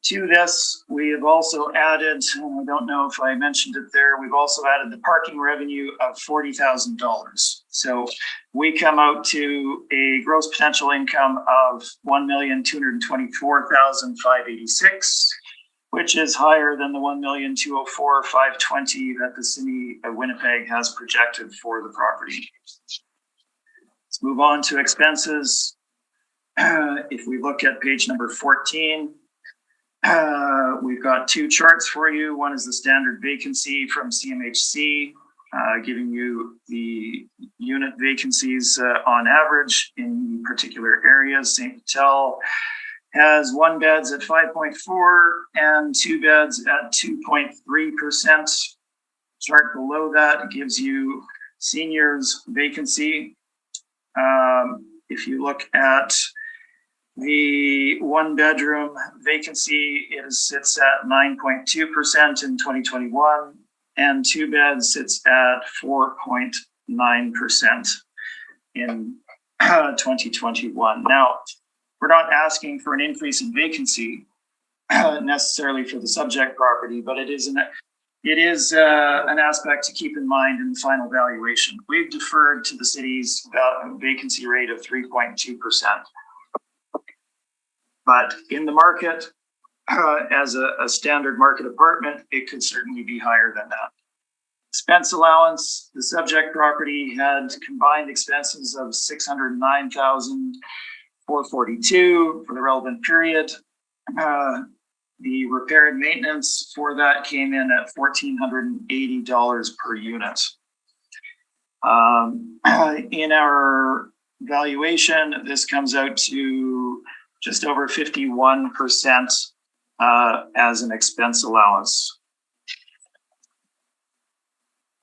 To this, we have also added, and I don't know if I mentioned it there, we've also added the parking revenue of $40,000. So we come out to a gross potential income of $1,224,586, which is higher than the $1,204,520 that the city of Winnipeg has projected for the property. Let's move on to expenses. If we look at page number 14, we've got two charts for you. One is the standard vacancy from CMHC, giving you the unit vacancies on average in particular areas. St. Vital has 1 beds at 5.4 and 2 beds at 2.3%. Chart below that gives you seniors vacancy. If you look at the 1 bedroom vacancy, it sits at 9.2% in 2021, and 2 beds sits at 4.9% in 2021. Now, we're not asking for an increase in vacancy necessarily for the subject property, but it is an aspect to keep in mind in the final valuation. We've deferred to the city's vacancy rate of 3.2%. But in the market, as a standard market apartment, it could certainly be higher than that. Expense allowance, the subject property had combined expenses of $609,442 for the relevant period. The repair and maintenance for that came in at $1,480 per unit. In our valuation, this comes out to just over 51% as an expense allowance.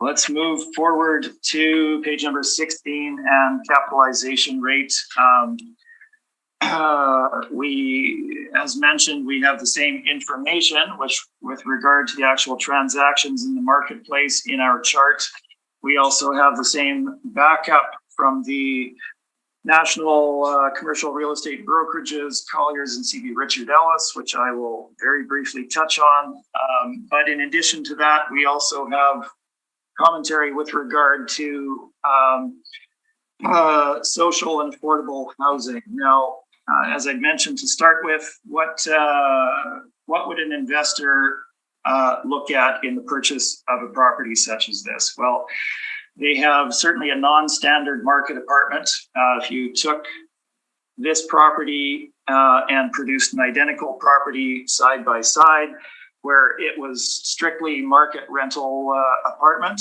Let's move forward to page number 16 and capitalization rate. As mentioned, we have the same information, which with regard to the actual transactions in the marketplace in our chart. We also have the same backup from the national commercial real estate brokerages, Colliers and CB Richard Ellis, which I will very briefly touch on. But in addition to that, we also have commentary with regard to social and affordable housing. Now, as I mentioned to start with, what would an investor look at in the purchase of a property such as this? Well, they have certainly a non-standard market apartment. If you took this property and produced an identical property side by side, where it was strictly market rental apartment,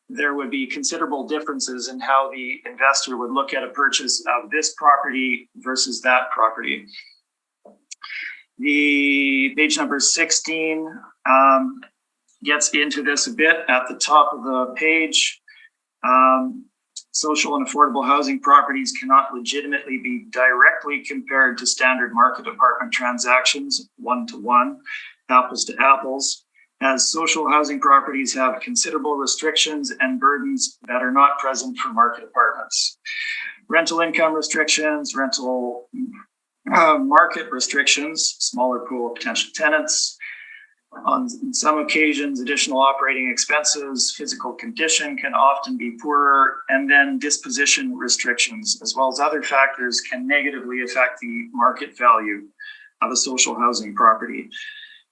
there would be considerable differences in how the investor would look at a purchase of this property versus that property. The page number 16 gets into this a bit at the top of the page. Social and affordable housing properties cannot legitimately be directly compared to standard market apartment transactions, one-to-one, apples to apples, as social housing properties have considerable restrictions and burdens that are not present for market apartments. Rental income restrictions, rental market restrictions, smaller pool of potential tenants. On some occasions, additional operating expenses, physical condition can often be poorer, and then disposition restrictions, as well as other factors, can negatively affect the market value of a social housing property.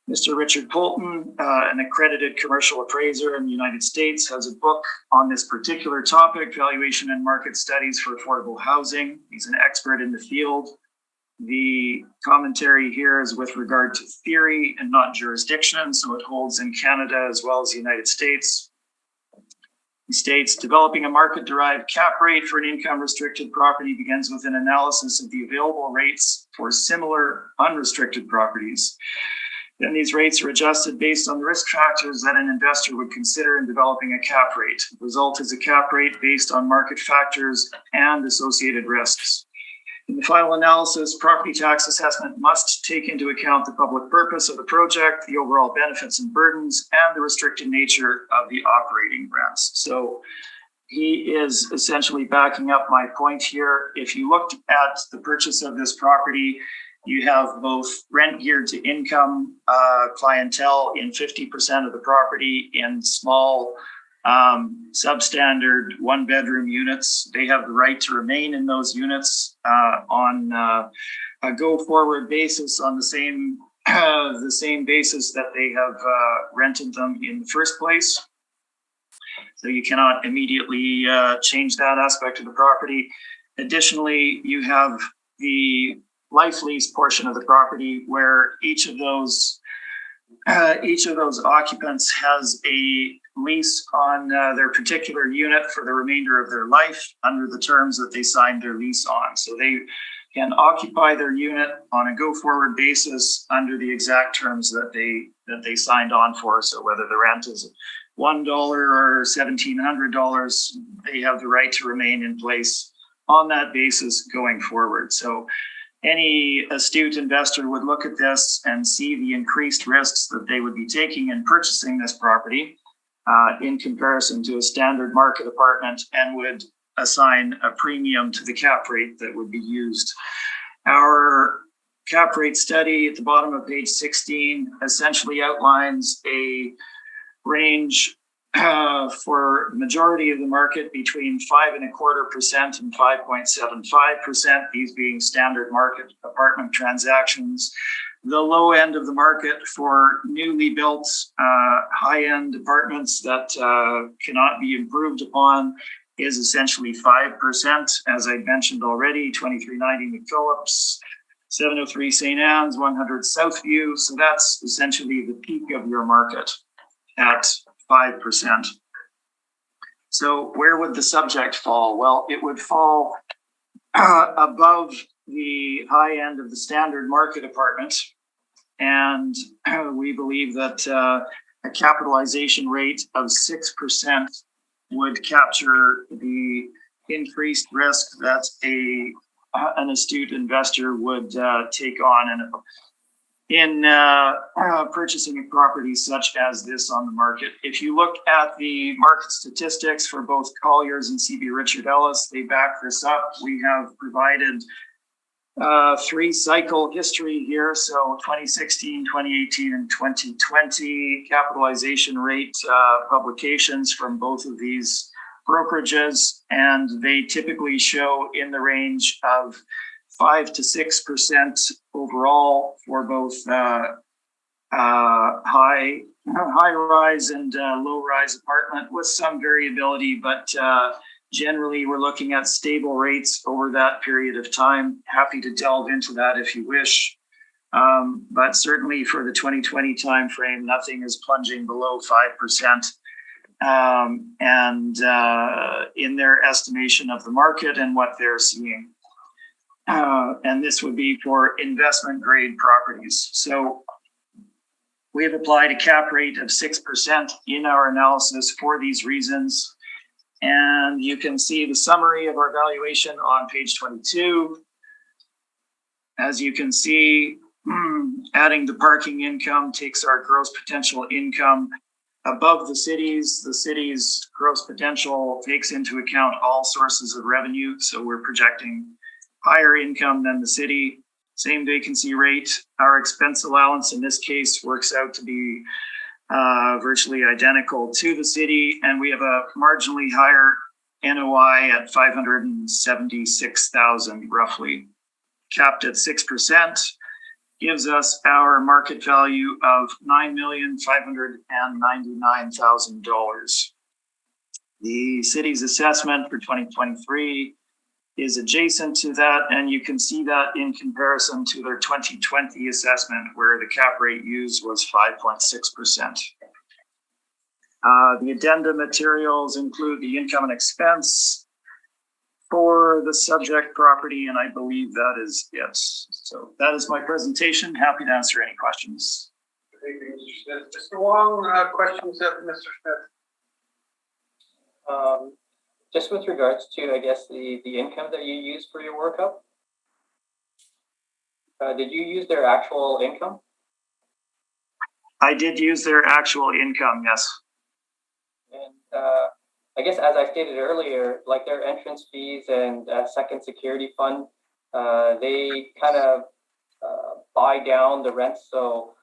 Mr. Richard Polton, an accredited commercial appraiser in the United States, has a book on this particular topic, Valuation and Market Studies for Affordable Housing. He's an expert in the field. The commentary here is with regard to theory and not jurisdiction, so it holds in Canada as well as the United States. He states, developing a market-derived cap rate for an income-restricted property begins with an analysis of the available rates for similar unrestricted properties. Then these rates are adjusted based on the risk factors that an investor would consider in developing a cap rate. The result is a cap rate based on market factors and associated risks. In the final analysis, property tax assessment must take into account the public purpose of the project, the overall benefits and burdens, and the restricted nature of the operating rents. So he is essentially backing up my point here. If you looked at the purchase of this property, you have both rent geared to income clientele in 50% of the property in small substandard 1-bedroom units. They have the right to remain in those units on a go-forward basis on the same basis that they have rented them in the first place. So you cannot immediately change that aspect of the property. Additionally, you have the life lease portion of the property where each of those occupants has a lease on their particular unit for the remainder of their life under the terms that they signed their lease on. So they can occupy their unit on a go-forward basis under the exact terms that they signed on for. So whether the rent is $1 or $1,700, they have the right to remain in place on that basis going forward. So any astute investor would look at this and see the increased risks that they would be taking in purchasing this property in comparison to a standard market apartment, and would assign a premium to the cap rate that would be used. Our cap rate study at the bottom of page 16 essentially outlines a range for the majority of the market between 5.25% and 5.75%, these being standard market apartment transactions. The low end of the market for newly built high-end apartments that cannot be improved upon is essentially 5%, as I mentioned already, 2390 McPhillips, 703 St. Anne's, 100 Southview. So that's essentially the peak of your market at 5%. So where would the subject fall? Well, it would fall above the high end of the standard market apartment. And we believe that a capitalization rate of 6% would capture the increased risk that an astute investor would take on in purchasing a property such as this on the market. If you look at the market statistics for both Colliers and CB Richard Ellis, they back this up. We have provided 3 cycle history here. So 2016, 2018, and 2020 capitalization rate publications from both of these brokerages. And they typically show in the range of 5 to 6% overall for both high rise and low rise apartment, with some variability, but generally we're looking at stable rates over that period of time. Happy to delve into that if you wish. But certainly for the 2020 timeframe, nothing is plunging below 5%. And in their estimation of the market and what they're seeing. And this would be for investment grade properties. So we have applied a cap rate of 6% in our analysis for these reasons. And you can see the summary of our valuation on page 22. As you can see, adding the parking income takes our gross potential income above the city's. The city's gross potential takes into account all sources of revenue. So we're projecting higher income than the city. Same vacancy rate. Our expense allowance in this case works out to be virtually identical to the city, and we have a marginally higher NOI at 576,000 roughly. Capped at 6% gives us our market value of $9,599,000. The city's assessment for 2023 is adjacent to that, and you can see that in comparison to their 2020 assessment, where the cap rate used was 5.6%. The addenda materials include the income and expense for the subject property, and I believe that is it. So that is my presentation. Happy to answer any questions. Thank you, Mr. Smith. Mr. Wong, questions of Mr. Smith? Just with regards to, I guess, the income that you use for your workup, did you use their actual income? I did use their actual income, yes. And I guess, as I stated earlier, like their entrance fees and second security fund, they kind of buy down the rents. So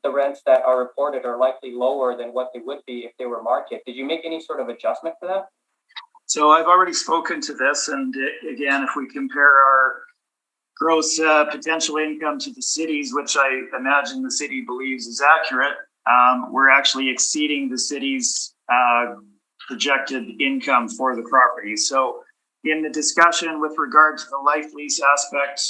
the rents that are reported are likely lower than what they would be if they were market. Did you make any sort of adjustment for that? So I've already spoken to this, and again, if we compare our gross potential income to the city's, which I imagine the city believes is accurate, we're actually exceeding the city's projected income for the property. So in the discussion with regard to the life lease aspect,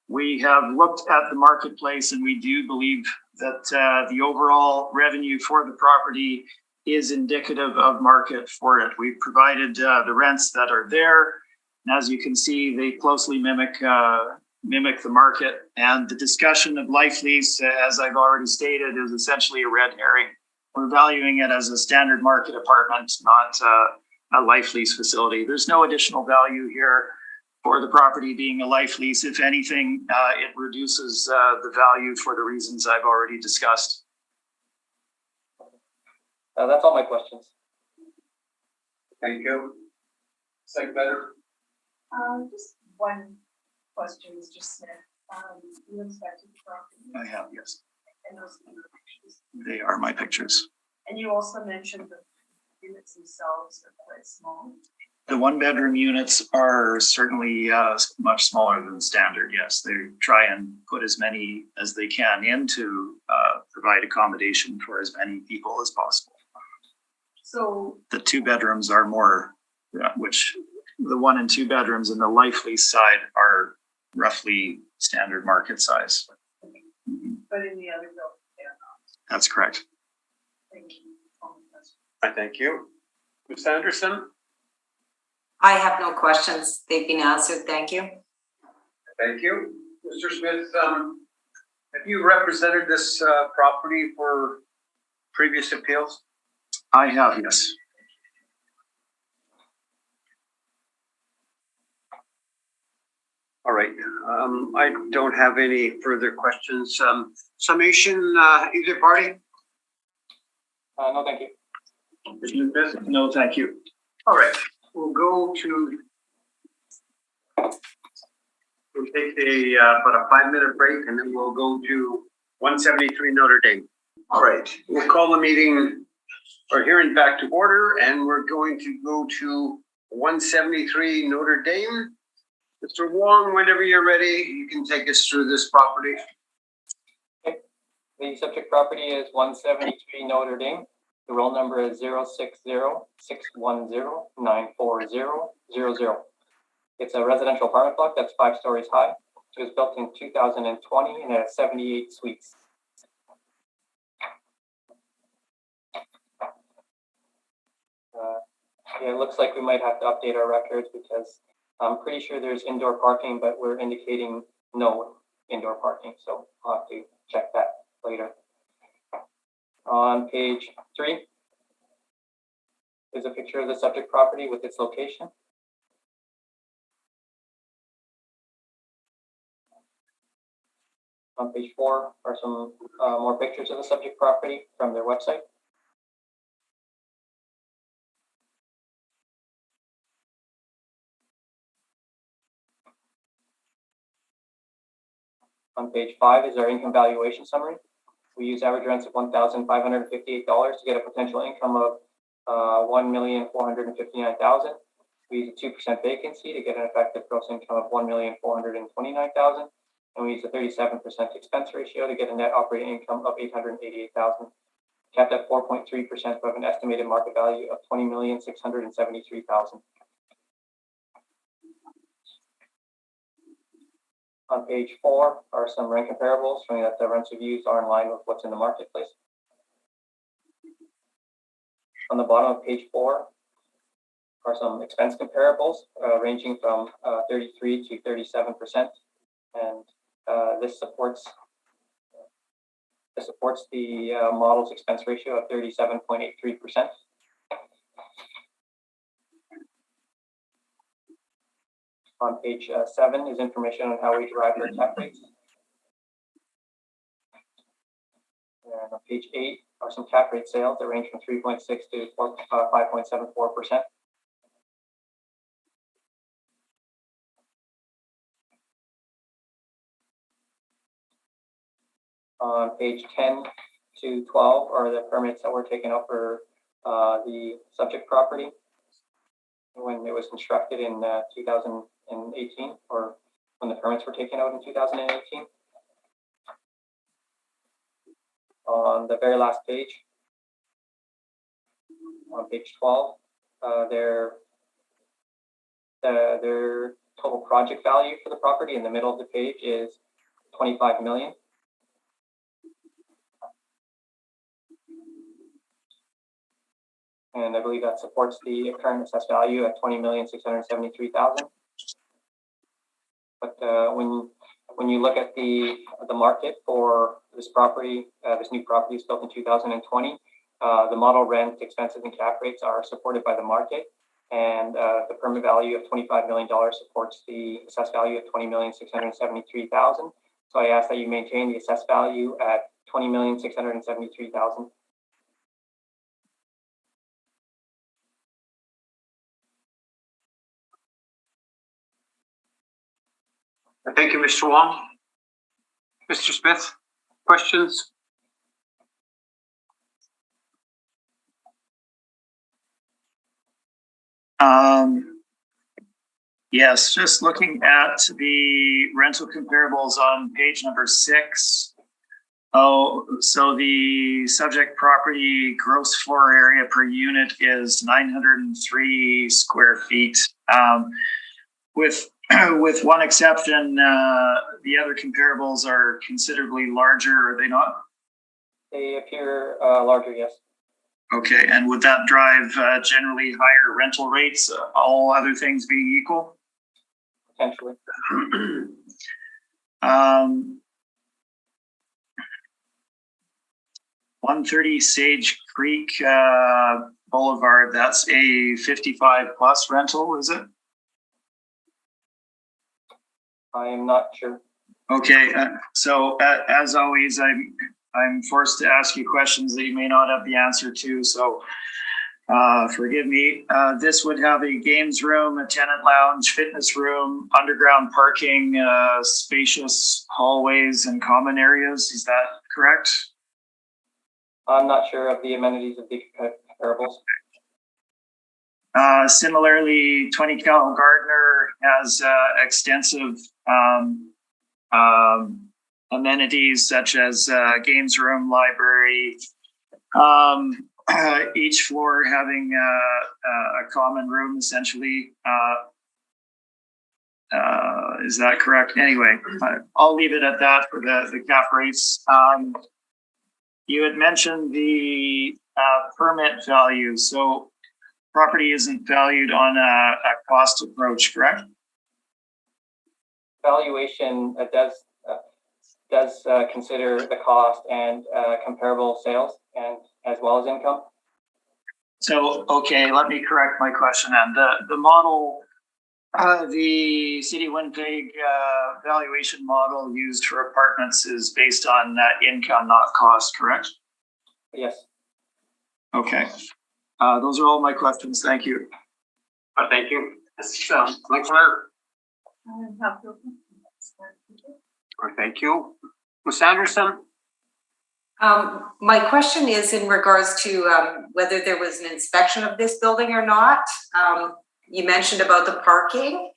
we have looked at the marketplace and we do believe that the overall revenue for the property is indicative of market for it. We've provided the rents that are there. And as you can see, they closely mimic the market. And the discussion of life lease, as I've already stated, is essentially a red herring. We're valuing it as a standard market apartment, not a life lease facility. There's no additional value here for the property being a life lease. If anything, it reduces the value for the reasons I've already discussed. That's all my questions. Thank you. Second better. Just one question, Mr. Smith. You inspected the property I have, yes. and those are your pictures. They are my pictures. And you also mentioned the units themselves are quite small. The one-bedroom units are certainly much smaller than standard, yes. They try and put as many as they can in to provide accommodation for as many people as possible. So The 2 bedrooms are more, which the 1 and 2 bedrooms in the life lease side are roughly standard market size. but in the other building, they're not. That's correct. Thank you. I thank you. Ms. Anderson? I have no questions. They've been answered. Thank you. Thank you. Mr. Smith, have you represented this property for previous appeals? I have, yes. All right. I don't have any further questions. Summation, either party? No, thank you. Mr. Smith? No, thank you. All right. We'll go to, we'll take about a 5-minute break and then we'll go to 173 Notre Dame. All right. We'll call the meeting or hearing back to order and we're going to go to 173 Notre Dame. Mr. Wong, whenever you're ready, you can take us through this property. The subject property is 173 Notre Dame. The roll number is 060-610-94000. It's a residential apartment block that's 5 stories high. It was built in 2020 and it has 78 suites. Yeah, it looks like we might have to update our records because I'm pretty sure there's indoor parking, but we're indicating no indoor parking. So I'll have to check that later. On page 3 is a picture of the subject property with its location. On page 4 are some more pictures of the subject property from their website. On page 5 is our income valuation summary. We use average rents of $1,558 to get a potential income of $1,459,000. We use a 2% vacancy to get an effective gross income of $1,429,000. And we use a 37% expense ratio to get a net operating income of $888,000. Capped at 4.3% of an estimated market value of $20,673,000. On page 4 are some rent comparables showing that the rents we've used are in line with what's in the marketplace. On the bottom of page 4 are some expense comparables ranging from 33 to 37%, and this supports the model's expense ratio of 37.83%. On page 7 is information on how we derive our cap rates. And on page 8 are some cap rate sales that range from 3.6 to 5.74%. On page 10 to 12 are the permits that were taken up for the subject property when it was constructed in 2018, or when the permits were taken out in 2018. On the very last page, on page 12, there their total project value for the property in the middle of the page is 25 million. And I believe that supports the current assessed value at 20,673,000. But when you look at the market for this property, this new property is built in 2020. The model rent, expenses, and cap rates are supported by the market, and the permit value of $25 million supports the assessed value of 20,673,000. So I ask that you maintain the assessed value at 20,673,000. Thank you, Mr. Wong. Mr. Smith, questions? Yes, just looking at the rental comparables on page number 6. Oh, so the subject property gross floor area per unit is 903 square feet. With one exception, the other comparables are considerably larger, are they not? They appear larger, yes. Okay, and would that drive generally higher rental rates, all other things being equal? Potentially. 130 Sage Creek Boulevard, that's a 55 plus rental, is it? I am not sure. Okay, so as always, I'm forced to ask you questions that you may not have the answer to, so forgive me. This would have a games room, a tenant lounge, fitness room, underground parking, spacious hallways and common areas. Is that correct? I'm not sure of the amenities of the comparables. Similarly, 20 Cal Gardner has extensive amenities such as games room, library, each floor having a common room essentially. Is that correct? Anyway, I'll leave it at that for the cap rates. You had mentioned the permit value. So property isn't valued on a cost approach, correct? Valuation does consider the cost and comparable sales and as well as income. So, okay, let me correct my question then. The model, the City of Winnipeg valuation model used for apartments is based on income, not cost, correct? Yes. Okay. Those are all my questions. Thank you. Thank you. Commissioner. Thank you. Ms. Anderson? My question is in regards to whether there was an inspection of this building or not. You mentioned about the parking.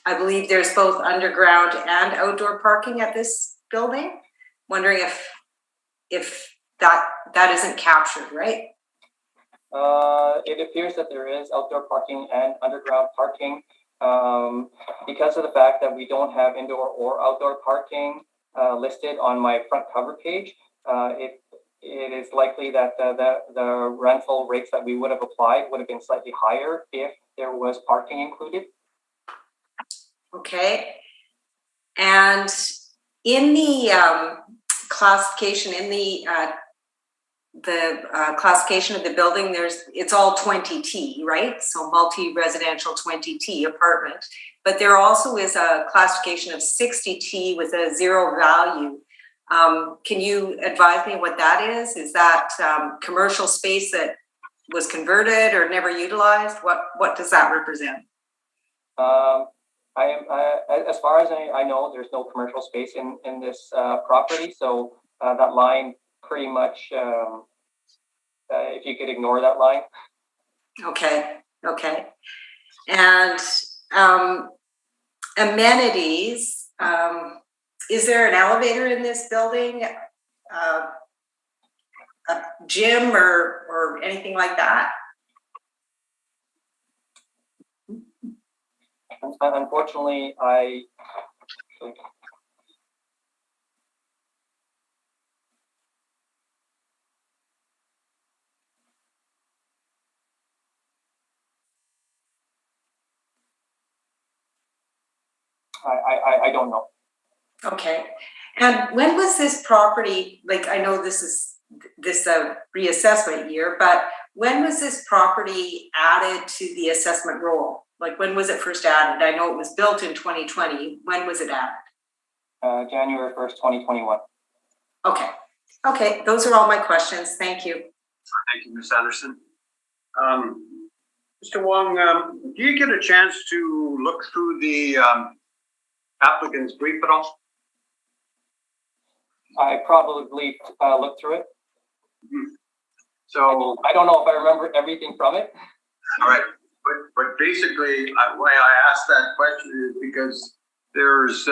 I believe there's both underground and outdoor parking at this building. Wondering if that isn't captured, right? It appears that there is outdoor parking and underground parking. Because of the fact that we don't have indoor or outdoor parking listed on my front cover page, it is likely that the rental rates that we would have applied would have been slightly higher if there was parking included. Okay. And in the classification, in the classification of the building, it's all 20T, right? So multi-residential 20T apartment. But there also is a classification of 60T with a zero value. Can you advise me what that is? Is that commercial space that was converted or never utilized? What does that represent? As far as I know, there's no commercial space in this property. So that line pretty much, if you could ignore that line. Okay. And amenities, is there an elevator in this building? A gym or anything like that? Unfortunately, I don't know. Okay. And when was this property, like, I know this is this reassessment year, but when was this property added to the assessment roll? Like, when was it first added? I know it was built in 2020. When was it added? January 1st, 2021. Okay. Okay. Those are all my questions. Thank you. Thank you, Ms. Anderson. Mr. Wong, do you get a chance to look through the applicant's brief at all? I probably looked through it. So I don't know if I remember everything from it. all right, but basically, why I asked that question is because there's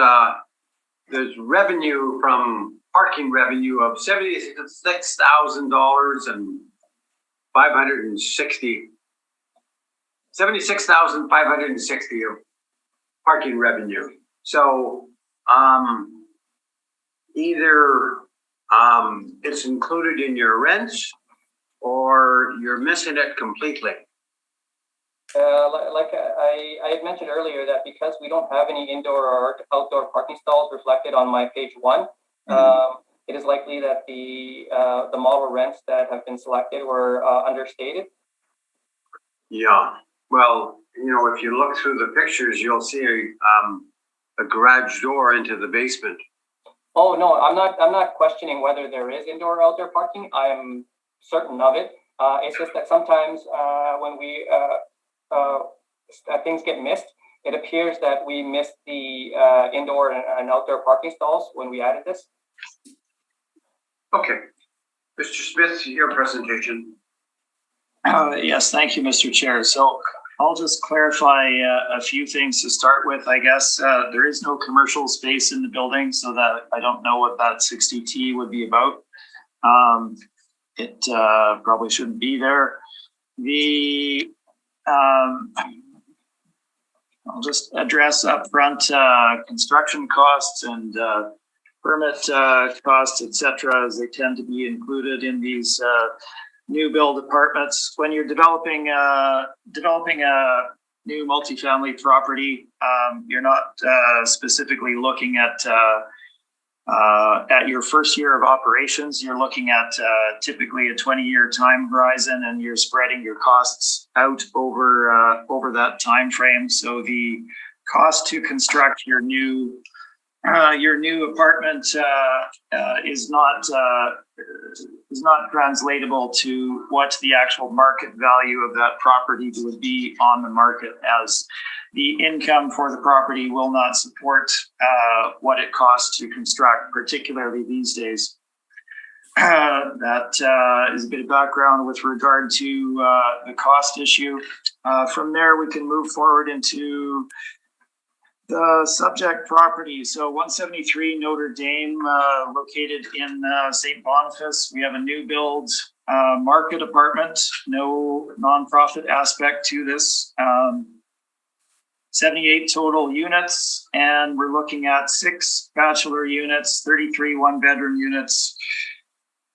revenue from parking revenue of $76,560 of parking revenue. So either it's included in your rents or you're missing it completely. Like I had mentioned earlier, that because we don't have any indoor or outdoor parking stalls reflected on my page 1, it is likely that the model rents that have been selected were understated. Yeah, well, you know, if you look through the pictures, you'll see a garage door into the basement. Oh no, I'm not questioning whether there is indoor or outdoor parking. I am certain of it. It's just that sometimes when we things get missed, it appears that we missed the indoor and outdoor parking stalls when we added this. Okay, Mr. Smith, your presentation. Yes, thank you, Mr. Chair. So I'll just clarify a few things to start with. I guess there is no commercial space in the building, so that I don't know what that 60T would be about. It probably shouldn't be there. I'll just address up front construction costs and permit costs, etc., as they tend to be included in these new build apartments. When you're developing a new multifamily property, you're not specifically looking at your first year of operations. You're looking at typically a 20-year time horizon, and you're spreading your costs out over that time frame. So the cost to construct your new apartment is not translatable to what the actual market value of that property would be on the market, as the income for the property will not support what it costs to construct, particularly these days. That is a bit of background with regard to the cost issue. From there, we can move forward into the subject property. So 173 Notre Dame, located in St. Boniface. We have a new build market apartment, no nonprofit aspect to this. 78 total units, and we're looking at 6 bachelor units, 33 one-bedroom units,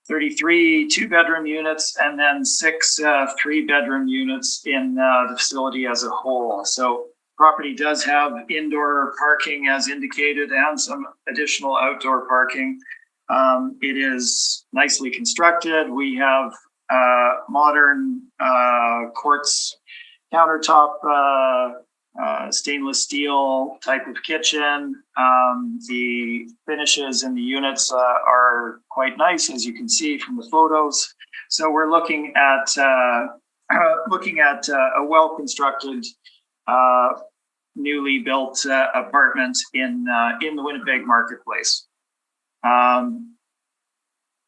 33 two-bedroom units, and then 6 three-bedroom units in the facility as a whole. So property does have indoor parking as indicated and some additional outdoor parking. It is nicely constructed. We have modern quartz countertop, stainless steel type of kitchen. The finishes in the units are quite nice, as you can see from the photos. So we're looking at a well-constructed, newly built apartment in the Winnipeg marketplace.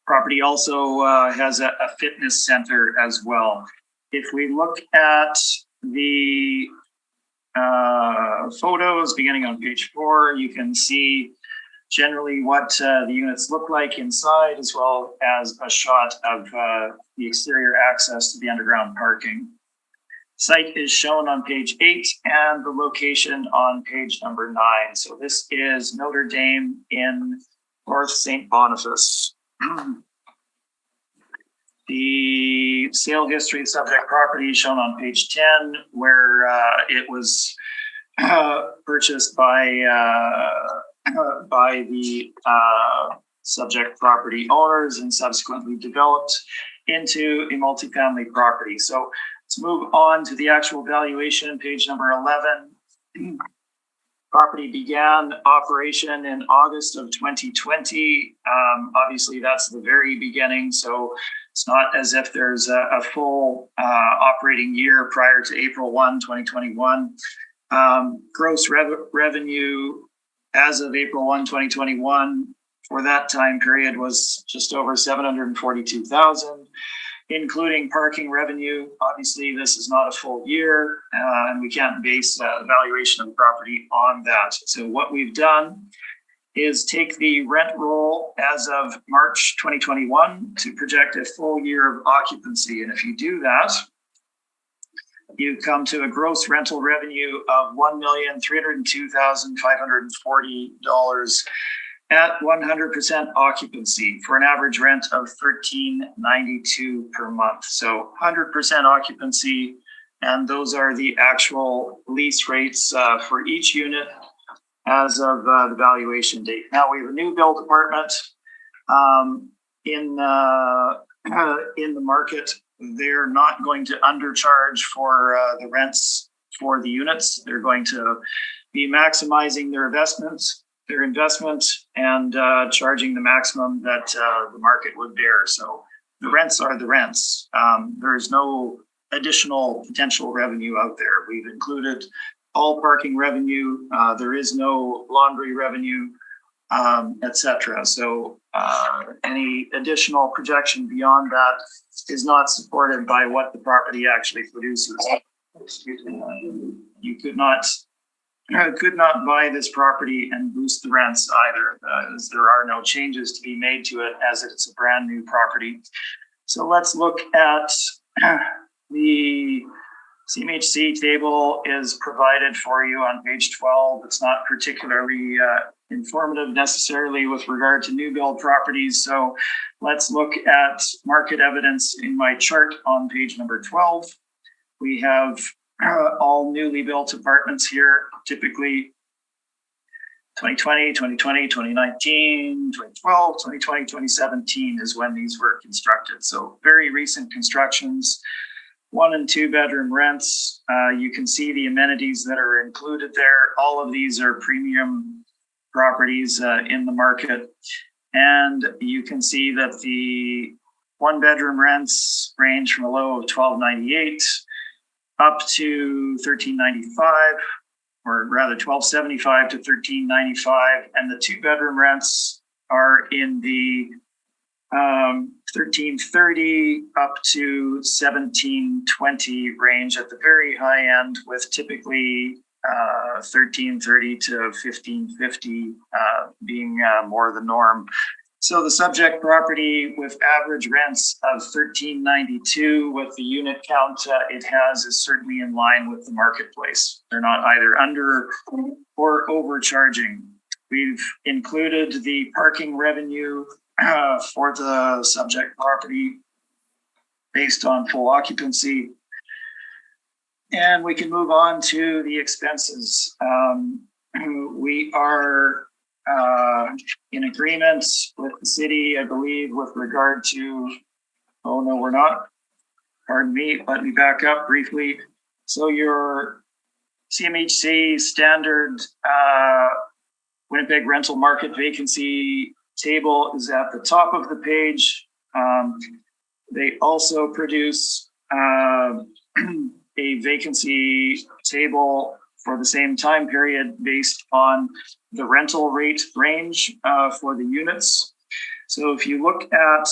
Property also has a fitness center as well. If we look at the photos beginning on page 4, you can see generally what the units look like inside, as well as a shot of the exterior access to the underground parking. Site is shown on page 8 and the location on page number 9. So this is Notre Dame in North St. Boniface. The sale history of subject property is shown on page 10, where it was purchased by the subject property owners and subsequently developed into a multifamily property. So let's move on to the actual valuation, page number 11. Property began operation in August of 2020. Obviously, that's the very beginning, so it's not as if there's a full operating year prior to April 1, 2021. Gross revenue as of April 1, 2021 for that time period was just over $742,000, including parking revenue. Obviously, this is not a full year, and we can't base the valuation of the property on that. So what we've done is take the rent roll as of March 2021 to project a full year of occupancy. And if you do that, you come to a gross rental revenue of $1,302,540 at 100% occupancy for an average rent of $13.92 per month. So 100% occupancy, and those are the actual lease rates for each unit as of the valuation date. Now we have a new build apartment in the market. They're not going to undercharge for the rents for the units. They're going to be maximizing their investment and charging the maximum that the market would bear. So the rents are the rents. There is no additional potential revenue out there. We've included all parking revenue. There is no laundry revenue, etc. So any additional projection beyond that is not supported by what the property actually produces. Excuse me. You could not buy this property and boost the rents either, as there are no changes to be made to it as it's a brand new property. So let's look at the CMHC table is provided for you on page 12. It's not particularly informative necessarily with regard to new build properties. So let's look at market evidence in my chart on page number 12. We have all newly built apartments here, typically 2020, 2020, 2019, 2012, 2020, 2017 is when these were constructed. So very recent constructions, 1 and 2 bedroom rents. You can see the amenities that are included there. All of these are premium properties in the market. And you can see that the 1 bedroom rents range from a low of $1,298 up to $1,395, or rather $1,275 to $1,395, and the 2 bedroom rents are in the $1,330 up to $1,720 range at the very high end, with typically $1,330 to $1,550 being more the norm. So the subject property with average rents of $1,392 with the unit count it has is certainly in line with the marketplace. They're not either under or overcharging. We've included the parking revenue for the subject property based on full occupancy. And we can move on to the expenses. We are in agreement with the city, I believe, with regard to, oh no, we're not. Pardon me, let me back up briefly. So your CMHC standard Winnipeg rental market vacancy table is at the top of the page. They also produce a vacancy table for the same time period based on the rental rate range for the units. So if you look at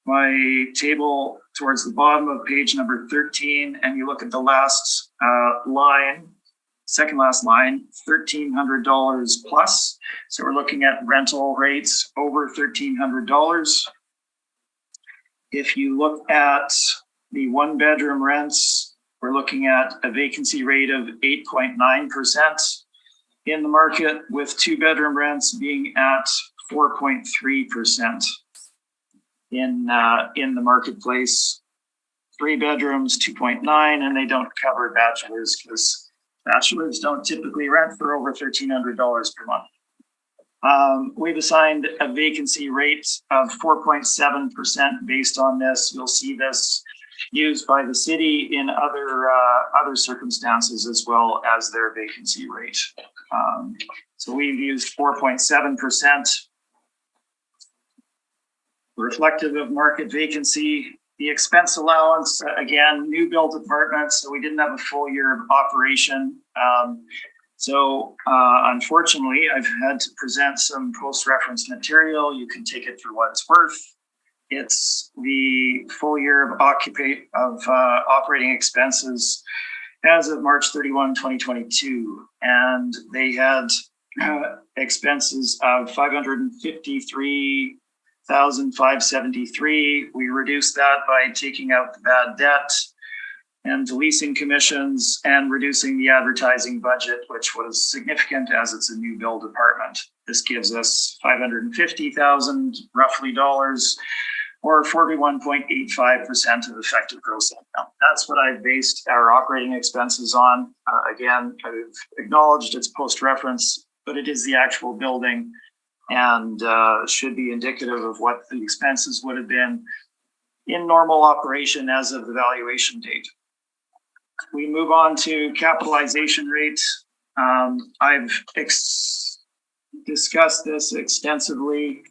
my table towards the bottom of page number 13, and you look at the last line, second last line, $1,300 plus. So we're looking at rental rates over $1,300. If you look at the 1 bedroom rents we're looking at a vacancy rate of 8.9% in the market, with 2-bedroom rents being at 4.3% in the marketplace. 3 bedrooms, 2.9, and they don't cover bachelors because bachelors don't typically rent for over $1,300 per month. We've assigned a vacancy rate of 4.7% based on this. You'll see this used by the city in other circumstances as well as their vacancy rate. So we've used 4.7%, reflective of market vacancy. The expense allowance, again, new build apartments, so we didn't have a full year of operation. Unfortunately, I've had to present some post-reference material. You can take it for what it's worth. It's the full year of operating expenses as of March 31, 2022. And they had expenses of $553,573. We reduced that by taking out the bad debt and leasing commissions and reducing the advertising budget, which was significant as it's a new build apartment. This gives us $550,000 roughly dollars, or 41.85% of effective gross income. That's what I've based our operating expenses on. Again, I've acknowledged it's post-reference, but it is the actual building and should be indicative of what the expenses would have been in normal operation as of the valuation date. We move on to capitalization rates. I've discussed this extensively.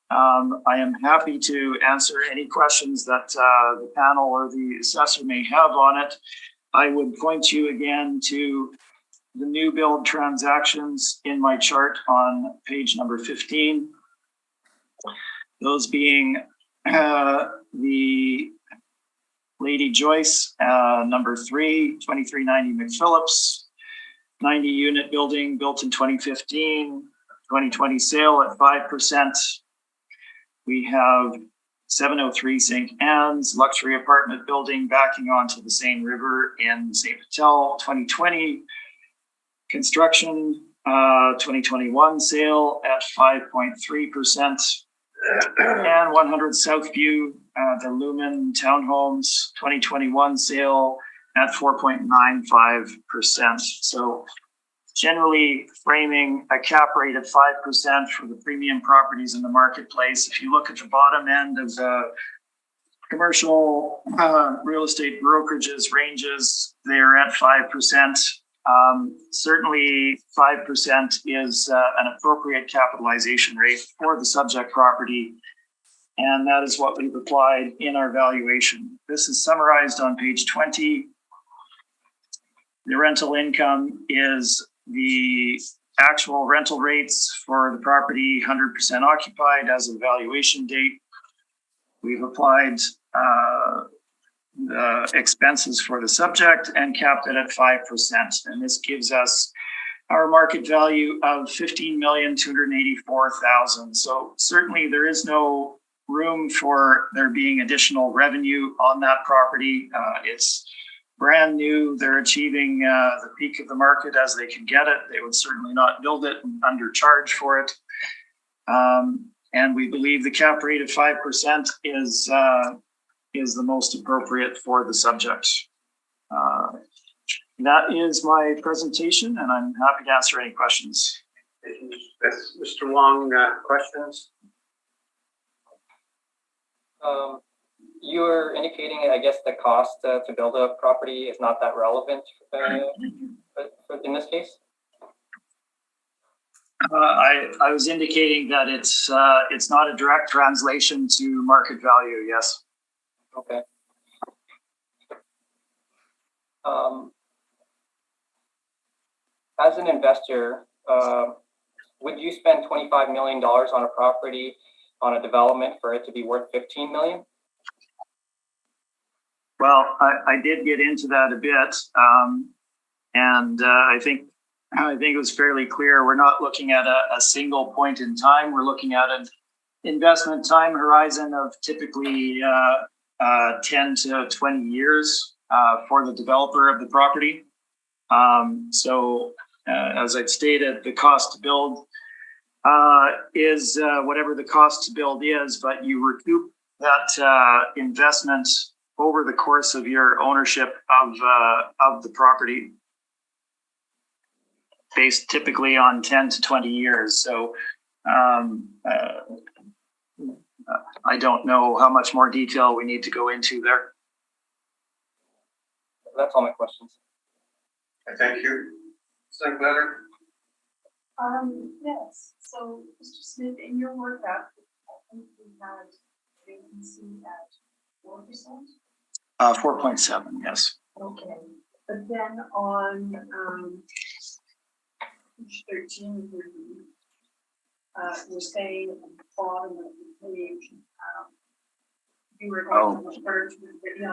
I am happy to answer any questions that the panel or the assessor may have on it. I would point you again to the new build transactions in my chart on page number 15. Those being the Lady Joyce, number 3, 2390 McPhillips, 90 unit building built in 2015, 2020 sale at 5%. We have 703 St. Anne's luxury apartment building backing onto the Seine River in St. Patel, 2020 construction, 2021 sale at 5.3%, and 100 Southview, the Lumen Townhomes, 2021 sale at 4.95%. So generally framing a cap rate of 5% for the premium properties in the marketplace. If you look at the bottom end of the commercial real estate brokerages ranges, they're at 5%. Certainly 5% is an appropriate capitalization rate for the subject property, and that is what we've applied in our valuation. This is summarized on page 20. The rental income is the actual rental rates for the property 100% occupied as of valuation date. We've applied the expenses for the subject and capped it at 5%. And this gives us our market value of $15,284,000. So certainly there is no room for there being additional revenue on that property. It's brand new. They're achieving the peak of the market as they can get it. They would certainly not build it and undercharge for it. And we believe the cap rate of 5% is the most appropriate for the subject. That is my presentation, and I'm happy to answer any questions. Yes, Mr. Wong, questions? You're indicating, I guess, the cost to build a property is not that relevant in this case? I was indicating that it's not a direct translation to market value, yes. Okay. As an investor, would you spend $25 million on a property, on a development, for it to be worth $15 million? Well, I did get into that a bit, and I think it was fairly clear. We're not looking at a single point in time. We're looking at an investment time horizon of typically 10 to 20 years. for the developer of the property. As I've stated, the cost to build is whatever the cost to build is, but you recoup that investment over the course of your ownership of the property, based typically on 10 to 20 years. So I don't know how much more detail we need to go into there. That's all my questions. Thank you. Second letter. Yes, so Mr. Smith, in your workup, I think we had vacancy at 4%. 4.7, yes. Okay, but then on page 13, we're saying at the bottom of the page, you were going to refer to the video.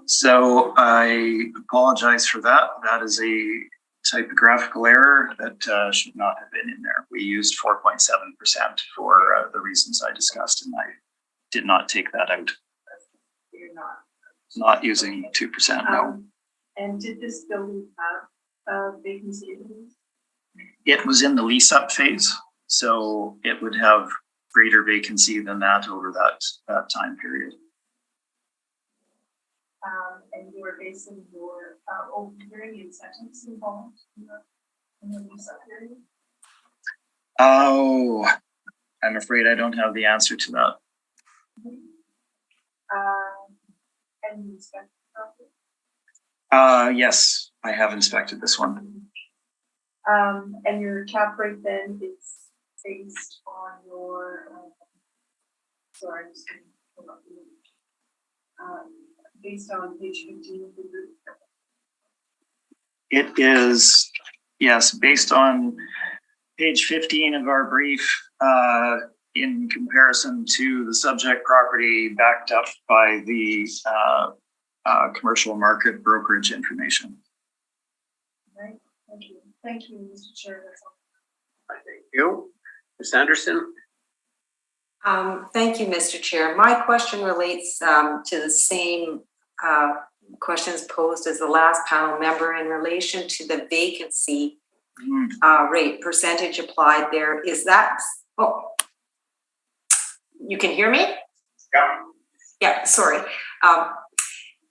So I apologize for that. That is a typographical error that should not have been in there. We used 4.7% for the reasons I discussed, and I did not take that out. You're not using 2%, no. And did this building have vacancy? It was in the lease up phase, so it would have greater vacancy than that over that time period. And you were basing your open hearing incentives involved in the lease up period? Oh, I'm afraid I don't have the answer to that. And you inspected the property? Yes, I have inspected this one. And your cap rate then is based on your, sorry, I'm just going to pull up the based on page 15 of the group. It is, yes, based on page 15 of our brief, in comparison to the subject property backed up by the commercial market brokerage information. Right, thank you. Thank you, Mr. Chair. That's all. Thank you. Ms. Anderson? Thank you, Mr. Chair. My question relates to the same questions posed as the last panel member in relation to the vacancy rate percentage applied there. Is that, you can hear me? Yeah. Yeah, sorry.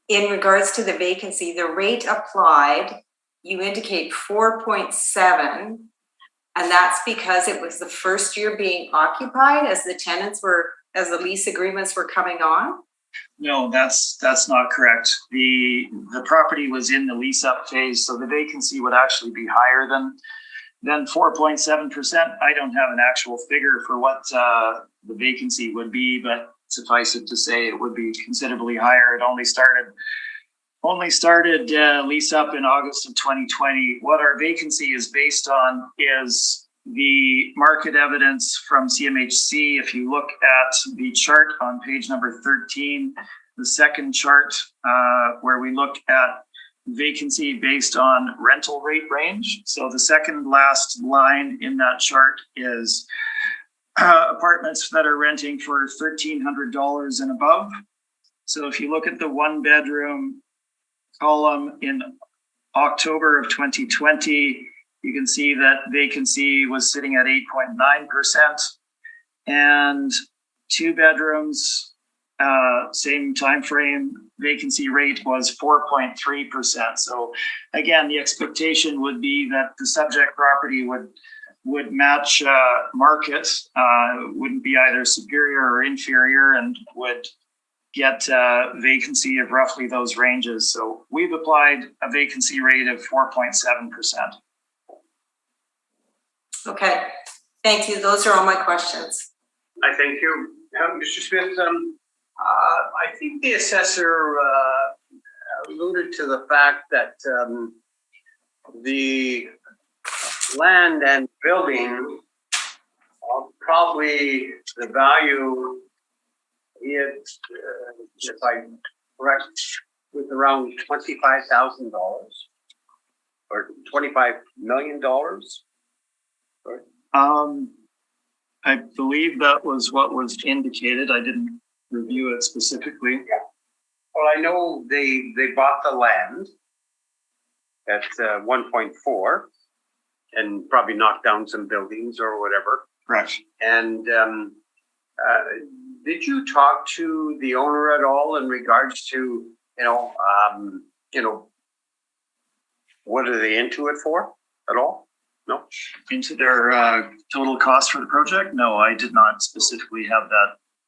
In regards to the vacancy, the rate applied, you indicate 4.7, and that's because it was the first year being occupied as the tenants were, as the lease agreements were coming on? No, that's not correct. The property was in the lease up phase, so the vacancy would actually be higher than 4.7%. I don't have an actual figure for what the vacancy would be, but suffice it to say it would be considerably higher. It only started lease up in August of 2020. What our vacancy is based on is the market evidence from CMHC. If you look at the chart on page number 13, the second chart where we look at vacancy based on rental rate range. So the second last line in that chart is apartments that are renting for $1,300 and above. So if you look at the one bedroom column in October of 2020, you can see that vacancy was sitting at 8.9%, and two bedrooms, same time frame, vacancy rate was 4.3%. So again, the expectation would be that the subject property would match market, wouldn't be either superior or inferior, and would get vacancy of roughly those ranges. So we've applied a vacancy rate of 4.7%. Okay, thank you. Those are all my questions. I thank you. Mr. Smith, I think the assessor alluded to the fact that the land and building, probably the value, if I'm correct, was around $25,000 or $25 million. I believe that was what was indicated. I didn't review it specifically. Well, I know they bought the land at 1.4 and probably knocked down some buildings or whatever. Correct. And did you talk to the owner at all in regards to, what are they into it for at all? No? Into their total cost for the project? No, I did not specifically have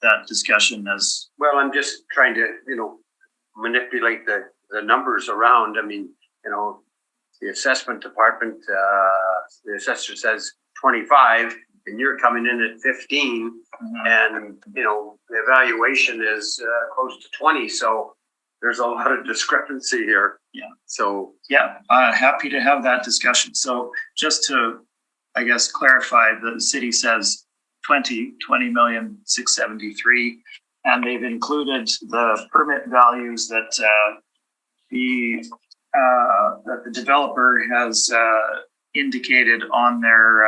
that discussion as. Well, I'm just trying to, manipulate the numbers around. I mean, the assessment department, the assessor says 25 and you're coming in at 15 and, the evaluation is close to 20. So there's a lot of discrepancy here. Yeah. So. Yeah, happy to have that discussion. So just to, I guess, clarify, the city says 20,673,000, and they've included the permit values that the developer has indicated on their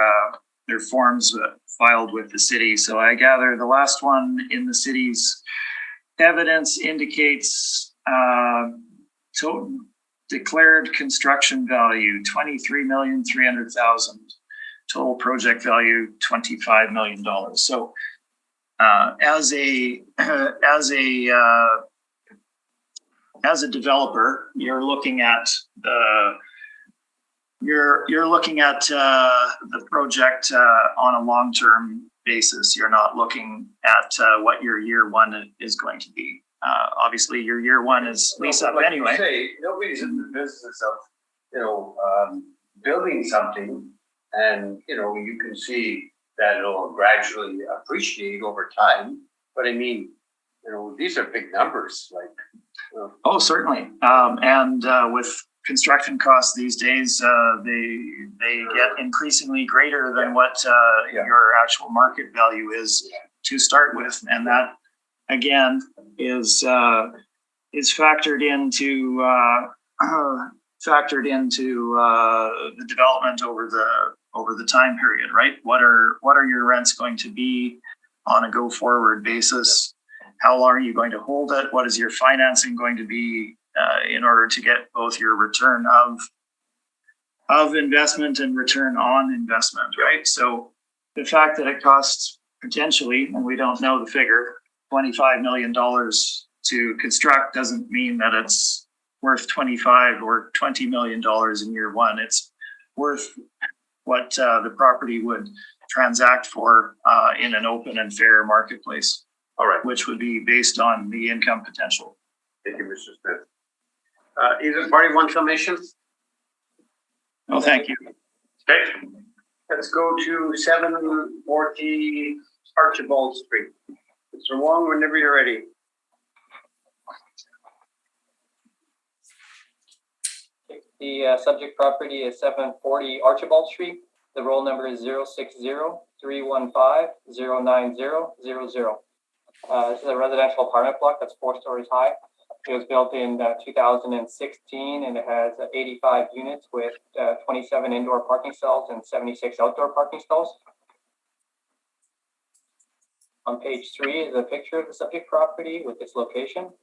forms filed with the city. So I gather the last one in the city's evidence indicates total declared construction value $23,300,000, total project value $25 million. So as a developer, you're looking at the project on a long-term basis. You're not looking at what your year one is going to be. Obviously, your year one is lease up anyway. You say, nobody's in the business of building something, and you can see that it'll gradually appreciate over time. But I mean, these are big numbers. Like, oh, certainly. And with construction costs these days, they get increasingly greater than what your actual market value is to start with, and that again is factored into the development over the time period, right? What are your rents going to be on a go forward basis? How long are you going to hold it? What is your financing going to be in order to get both your return of investment and return on investment, right? So the fact that it costs potentially, and we don't know the figure, $25 million to construct doesn't mean that it's worth $25 or $20 million in year one. It's worth what the property would transact for in an open and fair marketplace. All right. Which would be based on the income potential. Thank you, Mr. Smith. Either party want summation? No, thank you. Okay. Let's go to 740 Archibald Street. Mr. Wong, whenever you're ready. The subject property is 740 Archibald Street. The roll number is 060-315-09000. This is a residential apartment block that's 4 stories high. It was built in 2016 and it has 85 units with 27 indoor parking stalls and 76 outdoor parking stalls. On page 3 is a picture of the subject property with its location.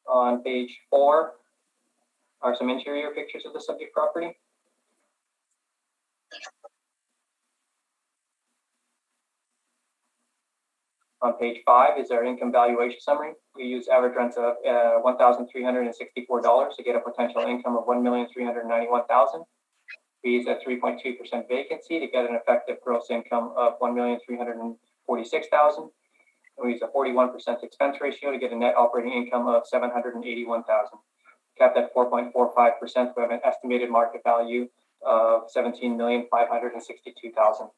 On page 4 are some interior pictures of the subject property. On page 5 is our income valuation summary. We use average rents of $1,364 to get a potential income of $1,391,000. We use a 3.2% vacancy to get an effective gross income of $1,346,000. We use a 41% expense ratio to get a net operating income of $781,000. Capped at 4.45%, we have an estimated market value of $17,562,000.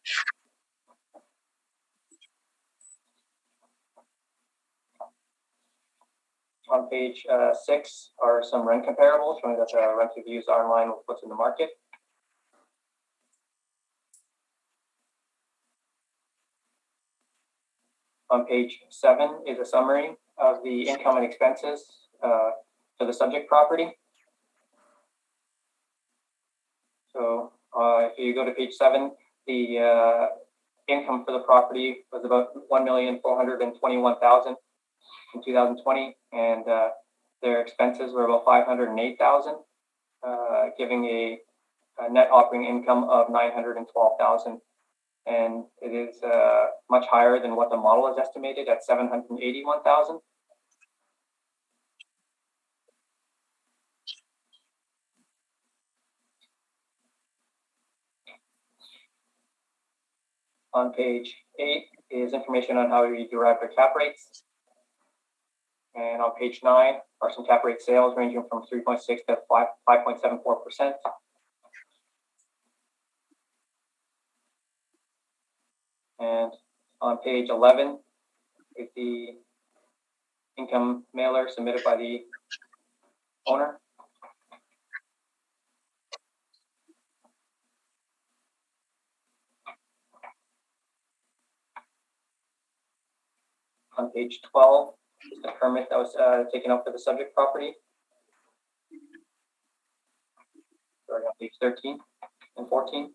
On page 6 are some rent comparables showing that the rent reviews are in line with what's in the market. On page 7 is a summary of the income and expenses for the subject property. So if you go to page 7, the income for the property was about $1,421,000 in 2020, and their expenses were about $508,000, giving a net operating income of $912,000. And it is much higher than what the model is estimated at $781,000. On page 8 is information on how we derive their cap rates. And on page 9 are some cap rate sales ranging from 3.6 to 5.74%. And on page 11 is the income mailer submitted by the owner. On page 12 is the permit that was taken up for the subject property. Sorry, on page 13 and 14.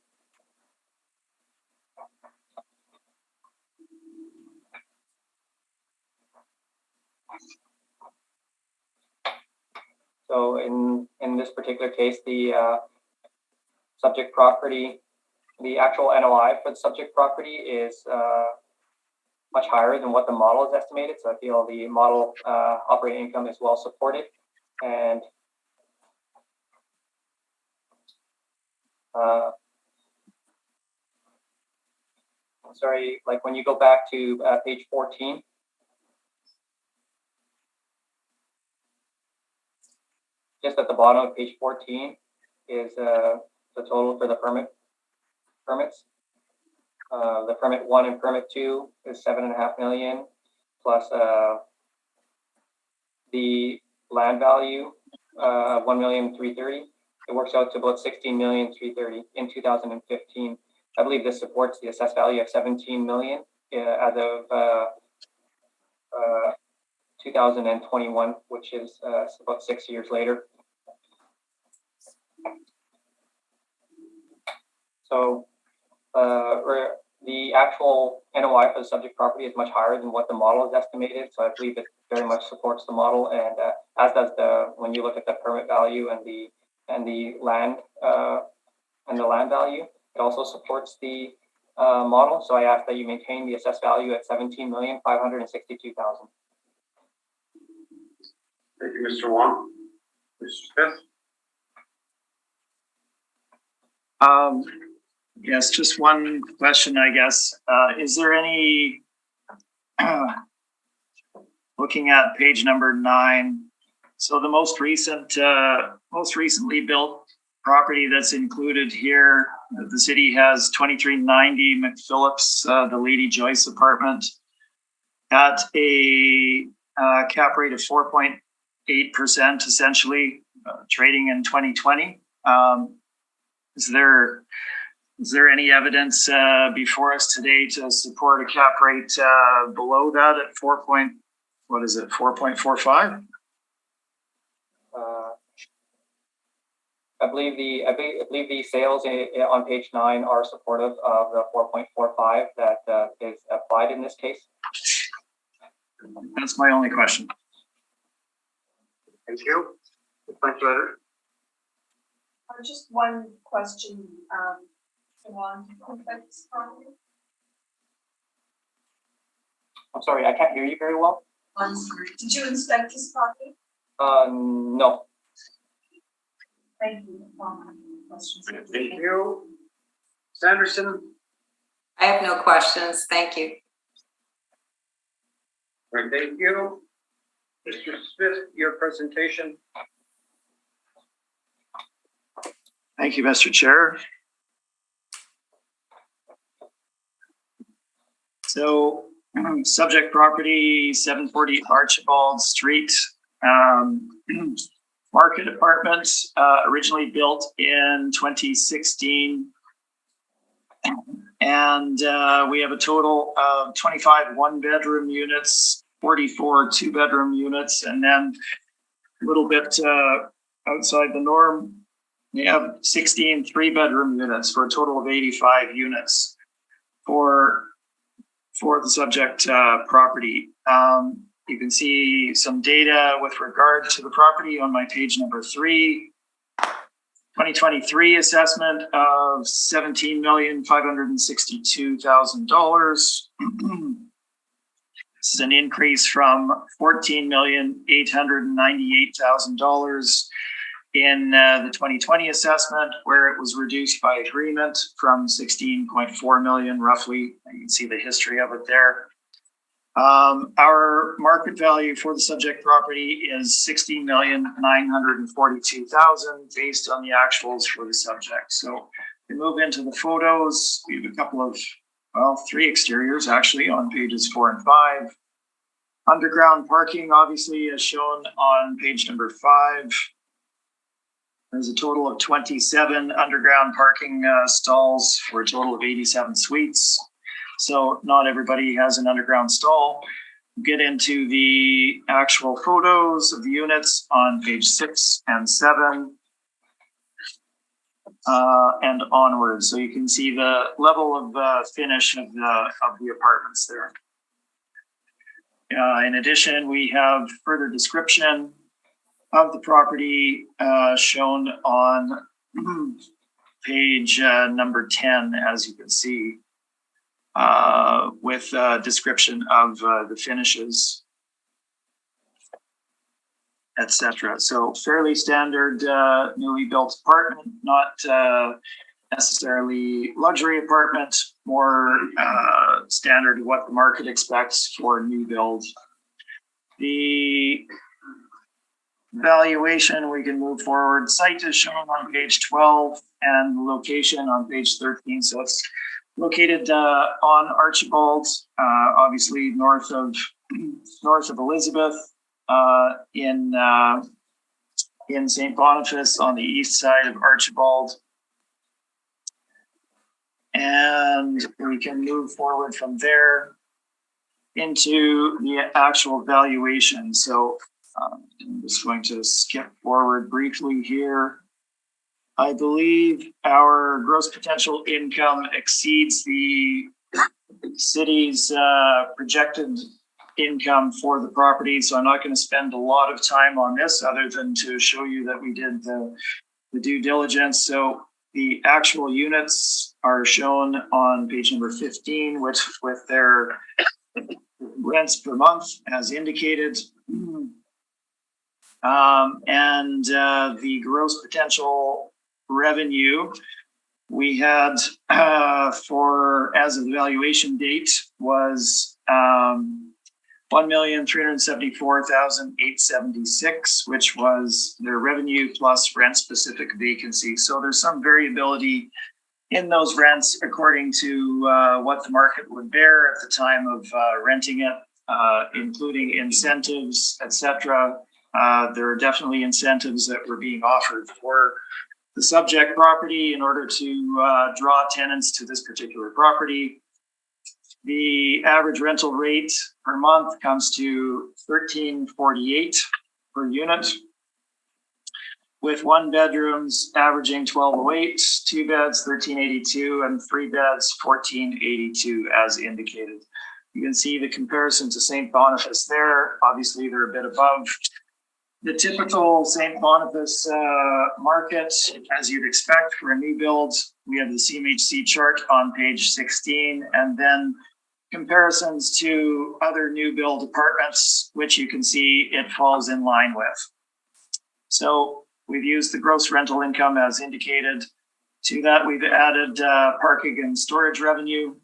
So in this particular case, the subject property, the actual NOI for the subject property is much higher than what the model is estimated. So I feel the model operating income is well supported. And sorry, like when you go back to page 14, just at the bottom of page 14 is the total for the permits. The permit 1 and permit 2 is $7.5 million, plus the land value of $1,330,000. It works out to about $16,330,000 in 2015. I believe this supports the assessed value of $17 million as of 2021, which is about 6 years later. So the actual NOI for the subject property is much higher than what the model is estimated. So I believe it very much supports the model, and as does when you look at the permit value and the land value, it also supports the model. So I ask that you maintain the assessed value at $17,562,000. Thank you, Mr. Wong. Mr. Smith? Yes, just one question, I guess. Is there any, looking at page number 9, so the most recently built property that's included here, the city has 2390 McPhillips, the Lady Joyce apartment, at a cap rate of 4.8%, essentially, trading in 2020. Is there any evidence before us today to support a cap rate below that at 4.45? I believe the sales on page 9 are supportive of the 4.45 that is applied in this case. That's my only question. Thank you. Thank you, Edward. Just one question. I'm sorry, I can't hear you very well. I'm sorry. Did you inspect this property? No. Thank you. Questions. Thank you. Sanderson? I have no questions. Thank you. All right, thank you. Mr. Smith, your presentation. Thank you, Mr. Chair. So, subject property, 740 Archibald Street, market apartment, originally built in 2016. And we have a total of 25 one-bedroom units, 44 two-bedroom units, and then a little bit outside the norm, we have 16 three-bedroom units for a total of 85 units. for the subject property. You can see some data with regard to the property on my page number 3. 2023 assessment of $17,562,000. This is an increase from $14,898,000 in the 2020 assessment, where it was reduced by agreement from 16.4 million roughly. You can see the history of it there. Our market value for the subject property is $60,942,000 based on the actuals for the subject. So we move into the photos. We have a couple of, 3 exteriors actually on pages 4 and 5. Underground parking, obviously, as shown on page number 5. There's a total of 27 underground parking stalls for a total of 87 suites. So not everybody has an underground stall. Get into the actual photos of the units on page 6 and 7 and onwards. So you can see the level of finish of the apartments there. In addition, we have further description of the property shown on page number 10, as you can see. With a description of the finishes, etc. So fairly standard newly built apartment, not necessarily luxury apartment, more standard what the market expects for new build. The valuation, we can move forward. Site is shown on page 12 and location on page 13. So it's located on Archibald, obviously north of Elizabeth, in St. Boniface on the east side of Archibald. And we can move forward from there into the actual valuation. So I'm just going to skip forward briefly here. I believe our gross potential income exceeds the city's projected income for the property. So I'm not going to spend a lot of time on this other than to show you that we did the due diligence. So the actual units are shown on page number 15, which with their rents per month as indicated. And the gross potential revenue we had for as of the valuation date was $1,374,876, which was their revenue plus rent specific vacancy. So there's some variability in those rents according to what the market would bear at the time of renting it, including incentives, etc. There are definitely incentives that were being offered for the subject property in order to draw tenants to this particular property. The average rental rate per month comes to $13.48 per unit, with 1 bedrooms averaging $12.08, 2 beds $13.82, and 3 beds $14.82 as indicated. You can see the comparison to St. Boniface there. Obviously, they're a bit above the typical St. Boniface market, as you'd expect for a new build. We have the CMHC chart on page 16, and then comparisons to other new build apartments, which you can see it falls in line with. So we've used the gross rental income as indicated. To that, we've added parking and storage revenue.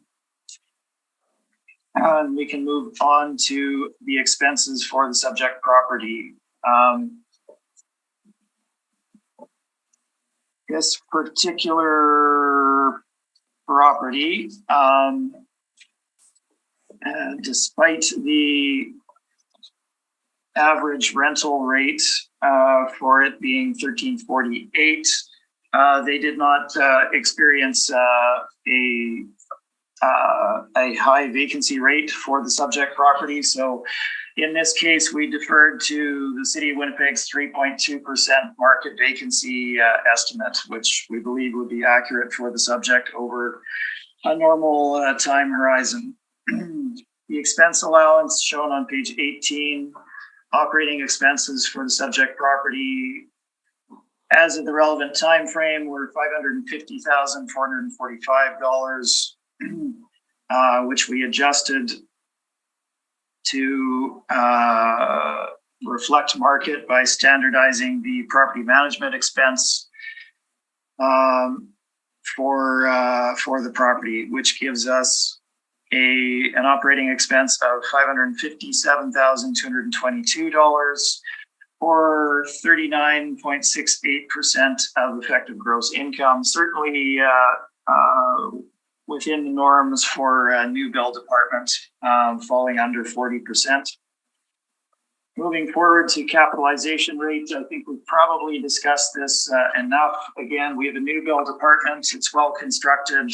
And we can move on to the expenses for the subject property. This particular property, despite the average rental rate for it being $13.48, they did not experience a high vacancy rate for the subject property. So in this case, we deferred to the City of Winnipeg's 3.2% market vacancy estimate, which we believe would be accurate for the subject over a normal time horizon. The expense allowance shown on page 18, operating expenses for the subject property as of the relevant time frame were $550,445, which we adjusted to reflect market by standardizing the property management expense for the property, which gives us an operating expense of $557,222, or 39.68% of effective gross income. Certainly within the norms for a new build apartment, falling under 40%. Moving forward to capitalization rates, I think we've probably discussed this enough. Again, we have a new build apartment. It's well constructed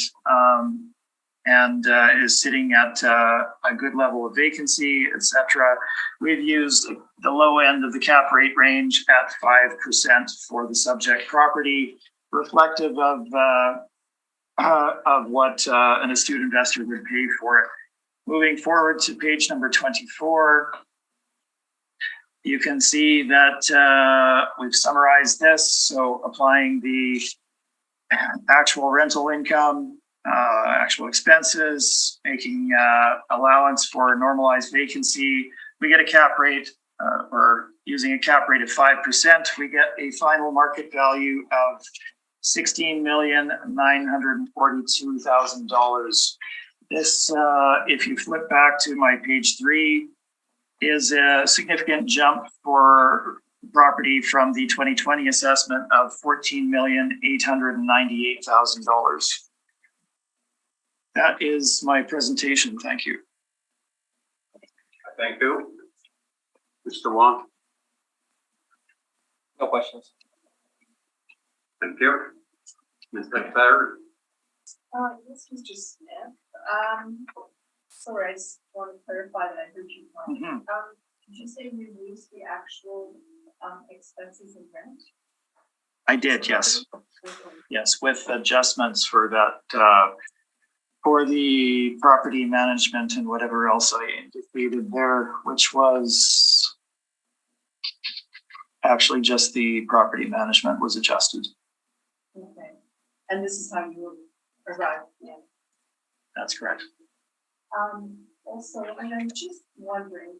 and is sitting at a good level of vacancy, etc. We've used the low end of the cap rate range at 5% for the subject property, reflective of what an astute investor would pay for it. Moving forward to page number 24, you can see that we've summarized this. So applying the actual rental income, actual expenses, making allowance for normalized vacancy, we get a cap rate, or using a cap rate of 5%, we get a final market value of $16,942,000. This, if you flip back to my page 3, is a significant jump for property from the 2020 assessment of $14,898,000. That is my presentation. Thank you. Thank you. Mr. Wong. No questions. Thank you. Mr. Clare. This was just Smith. Sorry, I just want to clarify that I heard you wrong. Did you say you used the actual expenses and rent? I did, yes. Yes, with adjustments for that, for the property management and whatever else I indicated there, which was actually just the property management was adjusted. Okay. And this is how you arrived in? That's correct. Also, and I'm just wondering,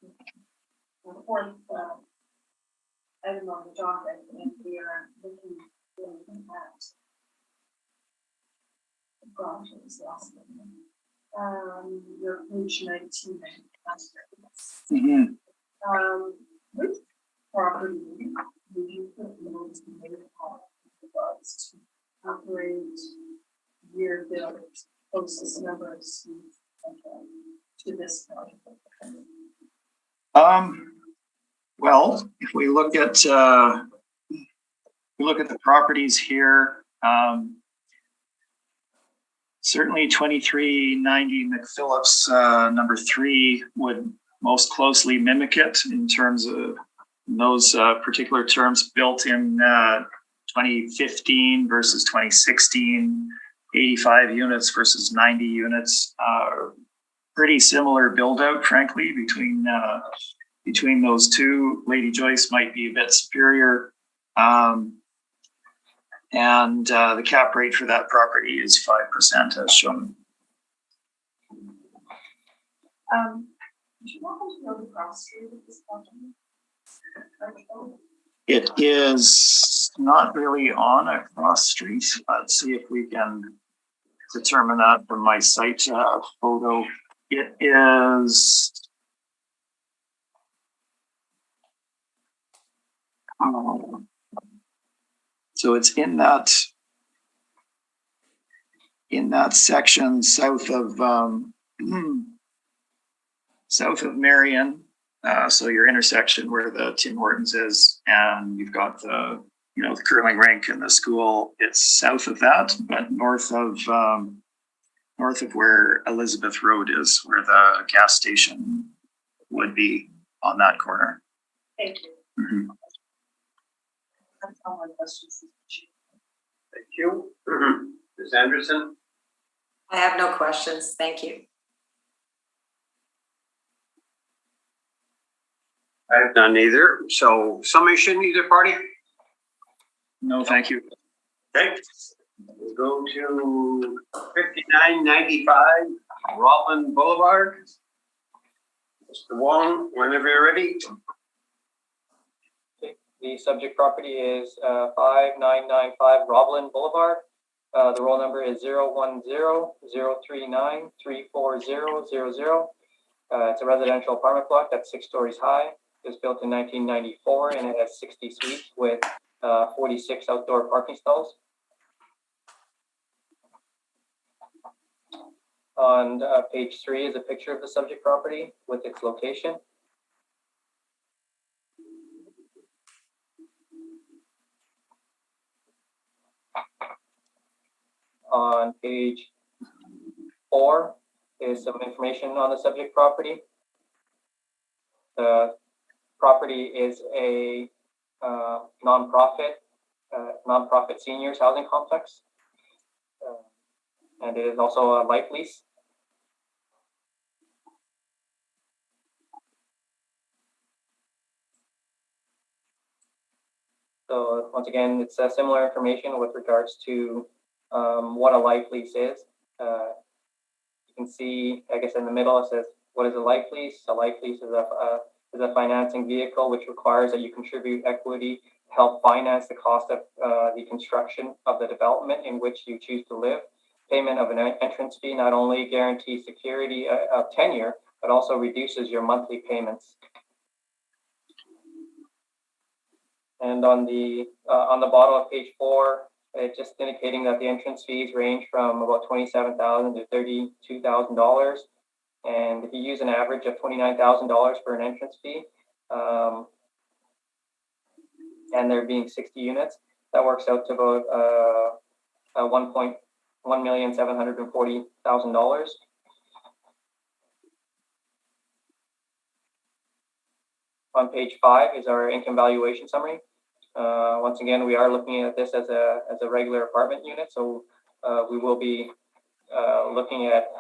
the fourth item on the docket, and we are looking at gosh, it was last one. Your page 19. Which property would you put most made on regards to operate year bill closest number of suites to this project? Well, if we look at the properties here, certainly 2390 McPhillips number 3 would most closely mimic it in terms of those particular terms, built in 2015 versus 2016, 85 units versus 90 units. Pretty similar build out, frankly, between those two. Lady Joyce might be a bit superior. And the cap rate for that property is 5% as shown. Do you want to know the cross street of this property? It is not really on a cross street. Let's see if we can determine that from my site photo. It is so it's in that section south of Marion. So your intersection where the Tim Hortons is, and you've got the curling rink and the school. It's south of that, but north of where Elizabeth Road is, where the gas station would be on that corner. Thank you. Mm-hmm. That's all my questions. Thank you. Ms. Anderson? I have no questions. Thank you. I have none either. So summation, either party? No, thank you. Okay. We'll go to 5995 Roblin Boulevard. Mr. Wong, whenever you're ready. The subject property is 5995 Roblin Boulevard. The roll number is 010-039-34000. It's a residential apartment block that's 6 stories high. It was built in 1994 and it has 60 suites with 46 outdoor parking stalls. On page 3 is a picture of the subject property with its location. On page 4 is some information on the subject property. The property is a nonprofit seniors housing complex, and it is also a life lease. So once again, it's similar information with regards to what a life lease is. You can see, I guess in the middle it says, what is a life lease? A life lease is a financing vehicle which requires that you contribute equity to help finance the cost of the construction of the development in which you choose to live. Payment of an entrance fee not only guarantees security of tenure, but also reduces your monthly payments. And on the bottom of page 4, it's just indicating that the entrance fees range from about $27,000 to $32,000. And if you use an average of $29,000 for an entrance fee, and there being 60 units, that works out to about $1,740,000. On page 5 is our income valuation summary. Once again, we are looking at this as a regular apartment unit, so we will be looking at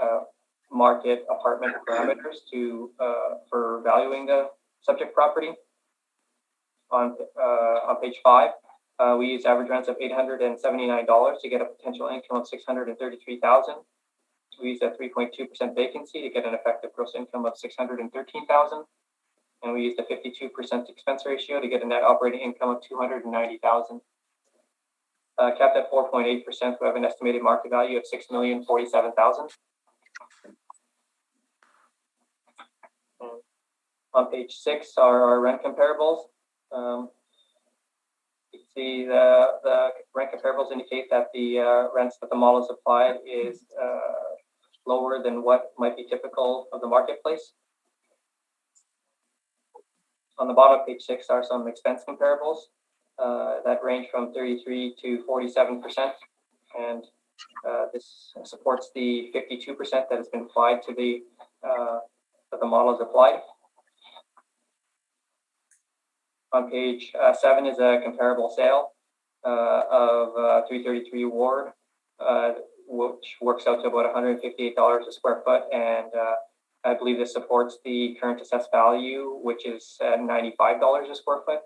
market apartment parameters for valuing the subject property. On page 5, we use average rents of $879 to get a potential income of $633,000. We use a 3.2% vacancy to get an effective gross income of $613,000. And we used a 52% expense ratio to get a net operating income of $290,000. Capped at 4.8%, we have an estimated market value of $6,047,000. On page 6 are our rent comparables. You can see the rent comparables indicate that the rents that the model has applied is lower than what might be typical of the marketplace. On the bottom of page 6 are some expense comparables that range from 33 to 47%, and this supports the 52% that has been applied to that the model is applied. On page 7 is a comparable sale of 333 Ward, which works out to about $158 a square foot, and I believe this supports the current assessed value, which is $95 a square foot.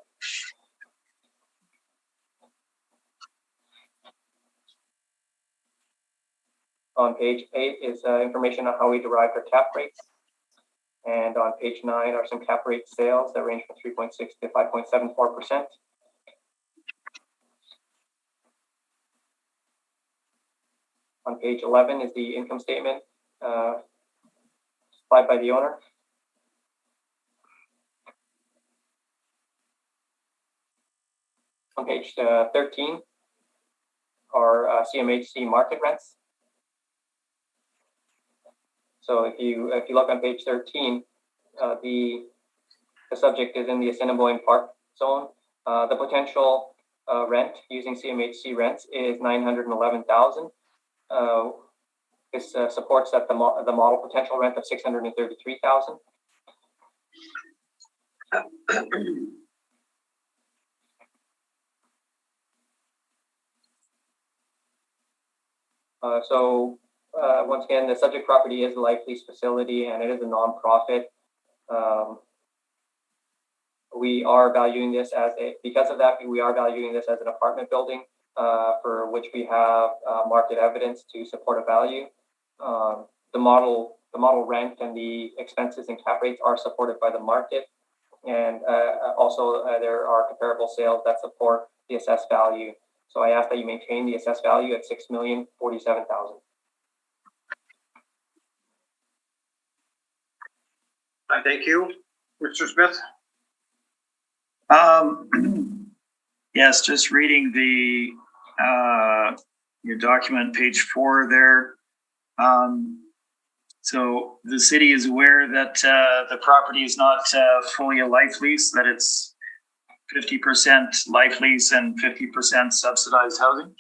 On page 8 is information on how we derived our cap rates. And on page 9 are some cap rate sales that range from 3.6 to 5.74%. On page 11 is the income statement supplied by the owner. On page 13 are CMHC market rents. So if you look on page 13, the subject is in the Assiniboine Park zone. The potential rent using CMHC rents is $911,000. This supports that the model potential rent of $633,000. Once again, the subject property is a life lease facility and it is a nonprofit. We are valuing this because of that, we are valuing this as an apartment building, for which we have market evidence to support a value. The model rent and the expenses and cap rates are supported by the market. And also there are comparable sales that support the assessed value. So I ask that you maintain the assessed value at $6,047,000. Thank you. Mr. Smith? Yes, just reading your document, page 4 there. So the city is aware that the property is not fully a life lease, that it's 50% life lease and 50% subsidized housing?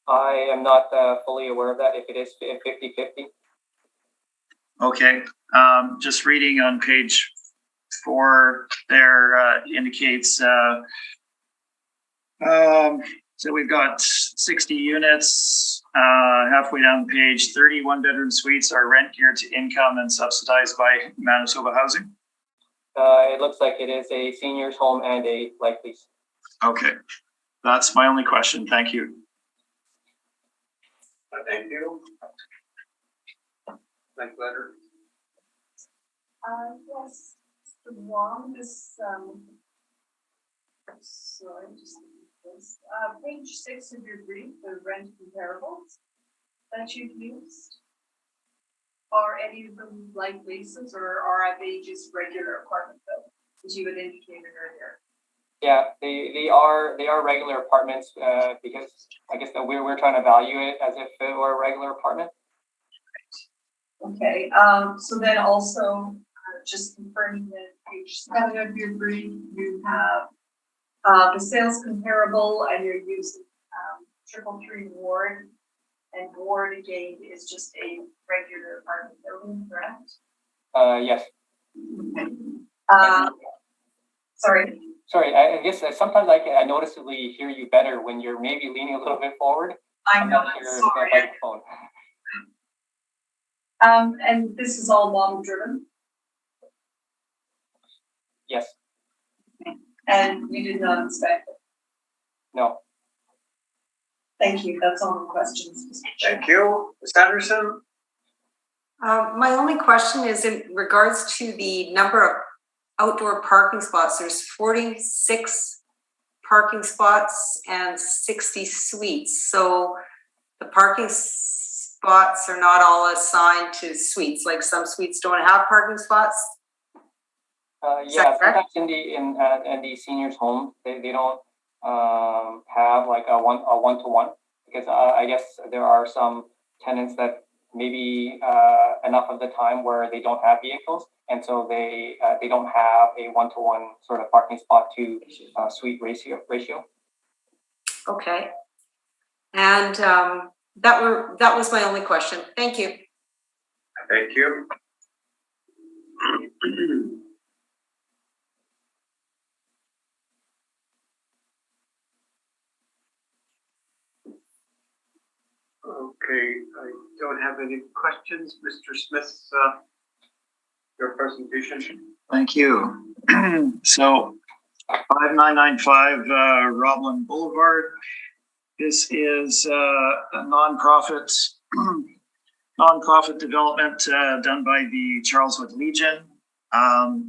I am not fully aware of that, if it is 50-50. Okay, just reading on page 4 there indicates, so we've got 60 units, halfway down the page, 30 one-bedroom suites are rent geared to income and subsidized by Manitoba Housing. It looks like it is a seniors home and a life lease. Okay, that's my only question. Thank you. Thank you. Thank letter. Yes, the one, this, sorry, just this, page 6 of your brief, the rent comparables that you've used. Are any of them like leases, or are they just regular apartment buildings, as you had indicated earlier? Yeah, they are regular apartments, because I guess that we're trying to value it as if it were a regular apartment. Okay, so then also just confirming that page 7 of your brief, you have the sales comparable, and you're using 333 Ward, and Ward again is just a regular apartment building, correct? Yes. Sorry. Sorry, I guess sometimes I noticeably hear you better when you're maybe leaning a little bit forward. I'm not sure sorry. the microphone. And this is all model driven? Yes. And you did not inspect it? No. Thank you. That's all the questions, Mr. Chair. Thank you. Ms. Anderson? My only question is in regards to the number of outdoor parking spots. There's 46 parking spots and 60 suites. So the parking spots are not all assigned to suites, like some suites don't have parking spots? Yeah, sometimes in the seniors' home, they don't have like a one-to-one, because I guess there are some tenants that maybe enough of the time where they don't have vehicles, and so they don't have a one-to-one sort of parking spot to suite ratio. Okay. And that was my only question. Thank you. Thank you. Okay, I don't have any questions. Mr. Smith, your presentation. Thank you. So 5995 Roblin Boulevard. This is a nonprofit development done by the Charleswood Legion.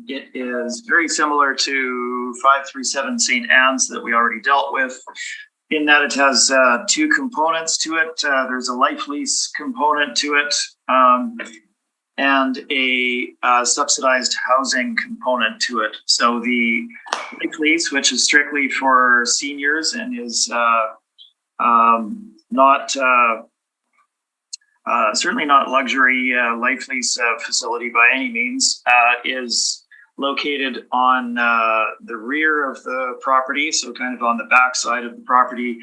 It is very similar to 537 St. Anne's that we already dealt with, in that it has two components to it. There's a life lease component to it, and a subsidized housing component to it. So the life lease, which is strictly for seniors and is certainly not luxury life lease facility by any means, is located on the rear of the property, so kind of on the back side of the property,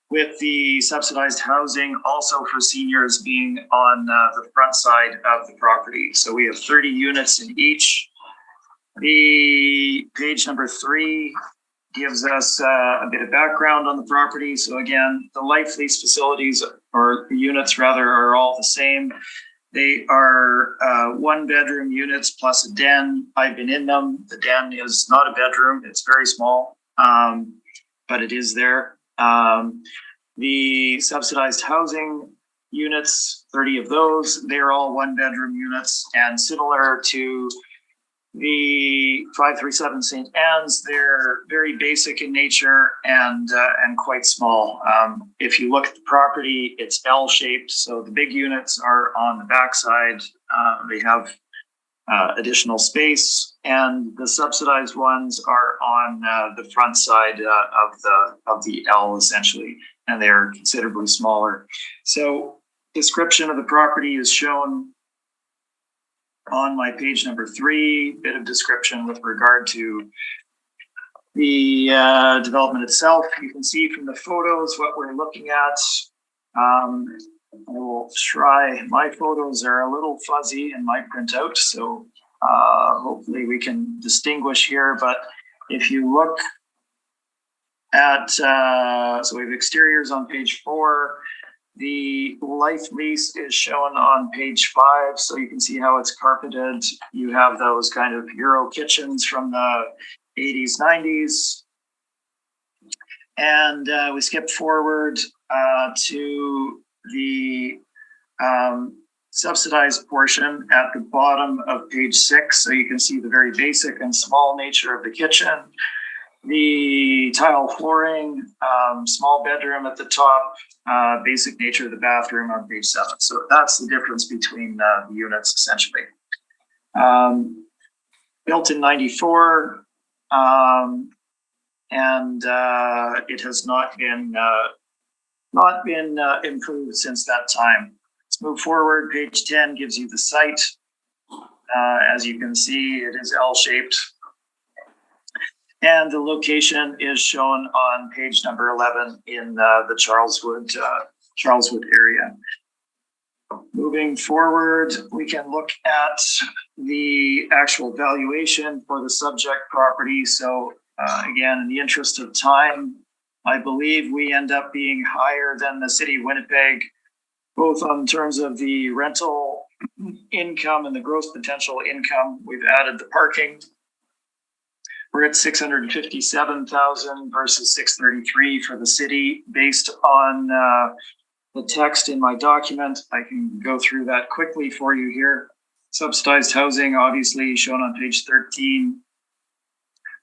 with the subsidized housing also for seniors being on the front side of the property. So we have 30 units in each. The page number 3 gives us a bit of background on the property. So again, the life lease facilities, or the units rather, are all the same. They are 1-bedroom units plus a den. I've been in them. The den is not a bedroom. It's very small, but it is there. The subsidized housing units, 30 of those, they're all 1-bedroom units, and similar to the 537 St. Anne's, they're very basic in nature and quite small. If you look at the property, it's L-shaped, so the big units are on the backside. They have additional space, and the subsidized ones are on the front side of the L, essentially, and they're considerably smaller. So description of the property is shown on my page number 3, bit of description with regard to the development itself. You can see from the photos what we're looking at. I will try, my photos are a little fuzzy in my printout, so hopefully we can distinguish here. But if you look at, so we have exteriors on page 4. The life lease is shown on page 5, so you can see how it's carpeted. You have those kind of Euro kitchens from the 80s, 90s. And we skip forward to the subsidized portion at the bottom of page 6. So you can see the very basic and small nature of the kitchen. The tile flooring, small bedroom at the top, basic nature of the bathroom on page 7. So that's the difference between the units, essentially. Built in 94, and it has not been improved since that time. Let's move forward. Page 10 gives you the site. As you can see, it is L-shaped. And the location is shown on page number 11 in the Charleswood area. Moving forward, we can look at the actual valuation for the subject property. So again, in the interest of time, I believe we end up being higher than the city of Winnipeg, both on terms of the rental income and the gross potential income. We've added the parking. We're at 657,000 versus 633 for the city. Based on the text in my document, I can go through that quickly for you here. Subsidized housing, obviously shown on page 13.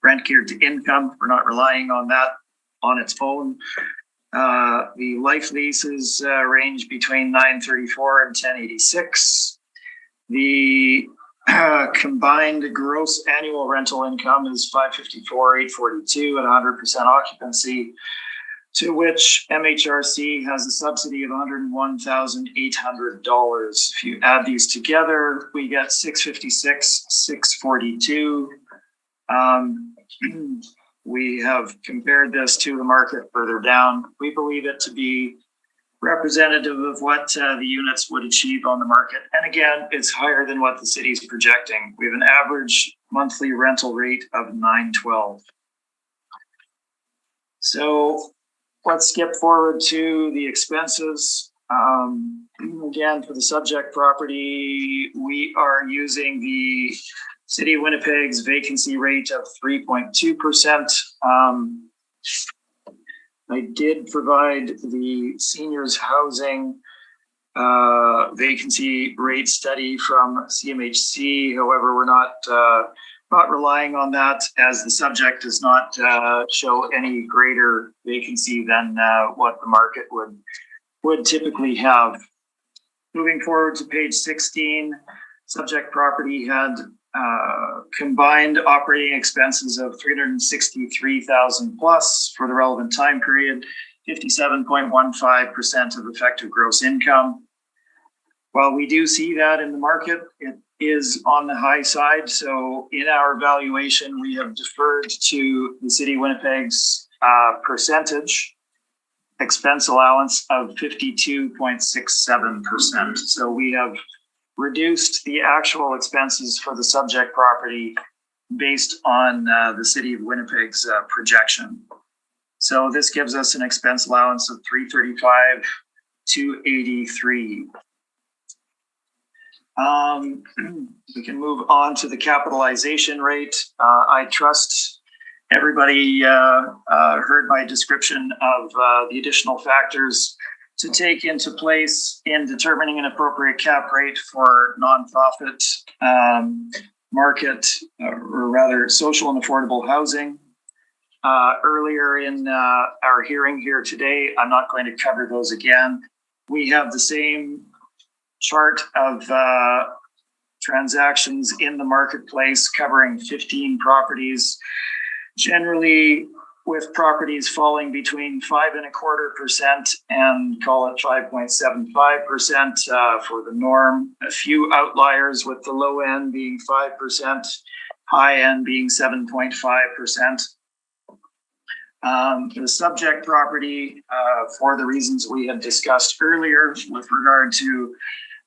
Rent geared to income, we're not relying on that on its own. The life leases range between 934 and 1086. The combined gross annual rental income is 554,842 at 100% occupancy, to which MHRC has a subsidy of $101,800. If you add these together, we get 656,642. We have compared this to the market further down. We believe it to be representative of what the units would achieve on the market. And again, it's higher than what the city is projecting. We have an average monthly rental rate of $912. So let's skip forward to the expenses. Again, for the subject property, we are using the City of Winnipeg's vacancy rate of 3.2%. I did provide the seniors housing vacancy rate study from CMHC. However, we're not relying on that, as the subject does not show any greater vacancy than what the market would typically have. Moving forward to page 16, subject property had combined operating expenses of 363,000 plus for the relevant time period, 57.15% of effective gross income. While we do see that in the market, it is on the high side. So in our valuation, we have deferred to the City of Winnipeg's percentage expense allowance of 52.67%. So we have reduced the actual expenses for the subject property based on the city of Winnipeg's projection. So this gives us an expense allowance of 335 to 83. We can move on to the capitalization rate. I trust everybody heard my description of the additional factors to take into place in determining an appropriate cap rate for nonprofit market, or rather social and affordable housing. Earlier in our hearing here today, I'm not going to cover those again. We have the same chart of transactions in the marketplace covering 15 properties, generally with properties falling between 5.25% and call it 5.75% for the norm. A few outliers, with the low end being 5%, high end being 7.5%. The subject property, for the reasons we had discussed earlier with regard to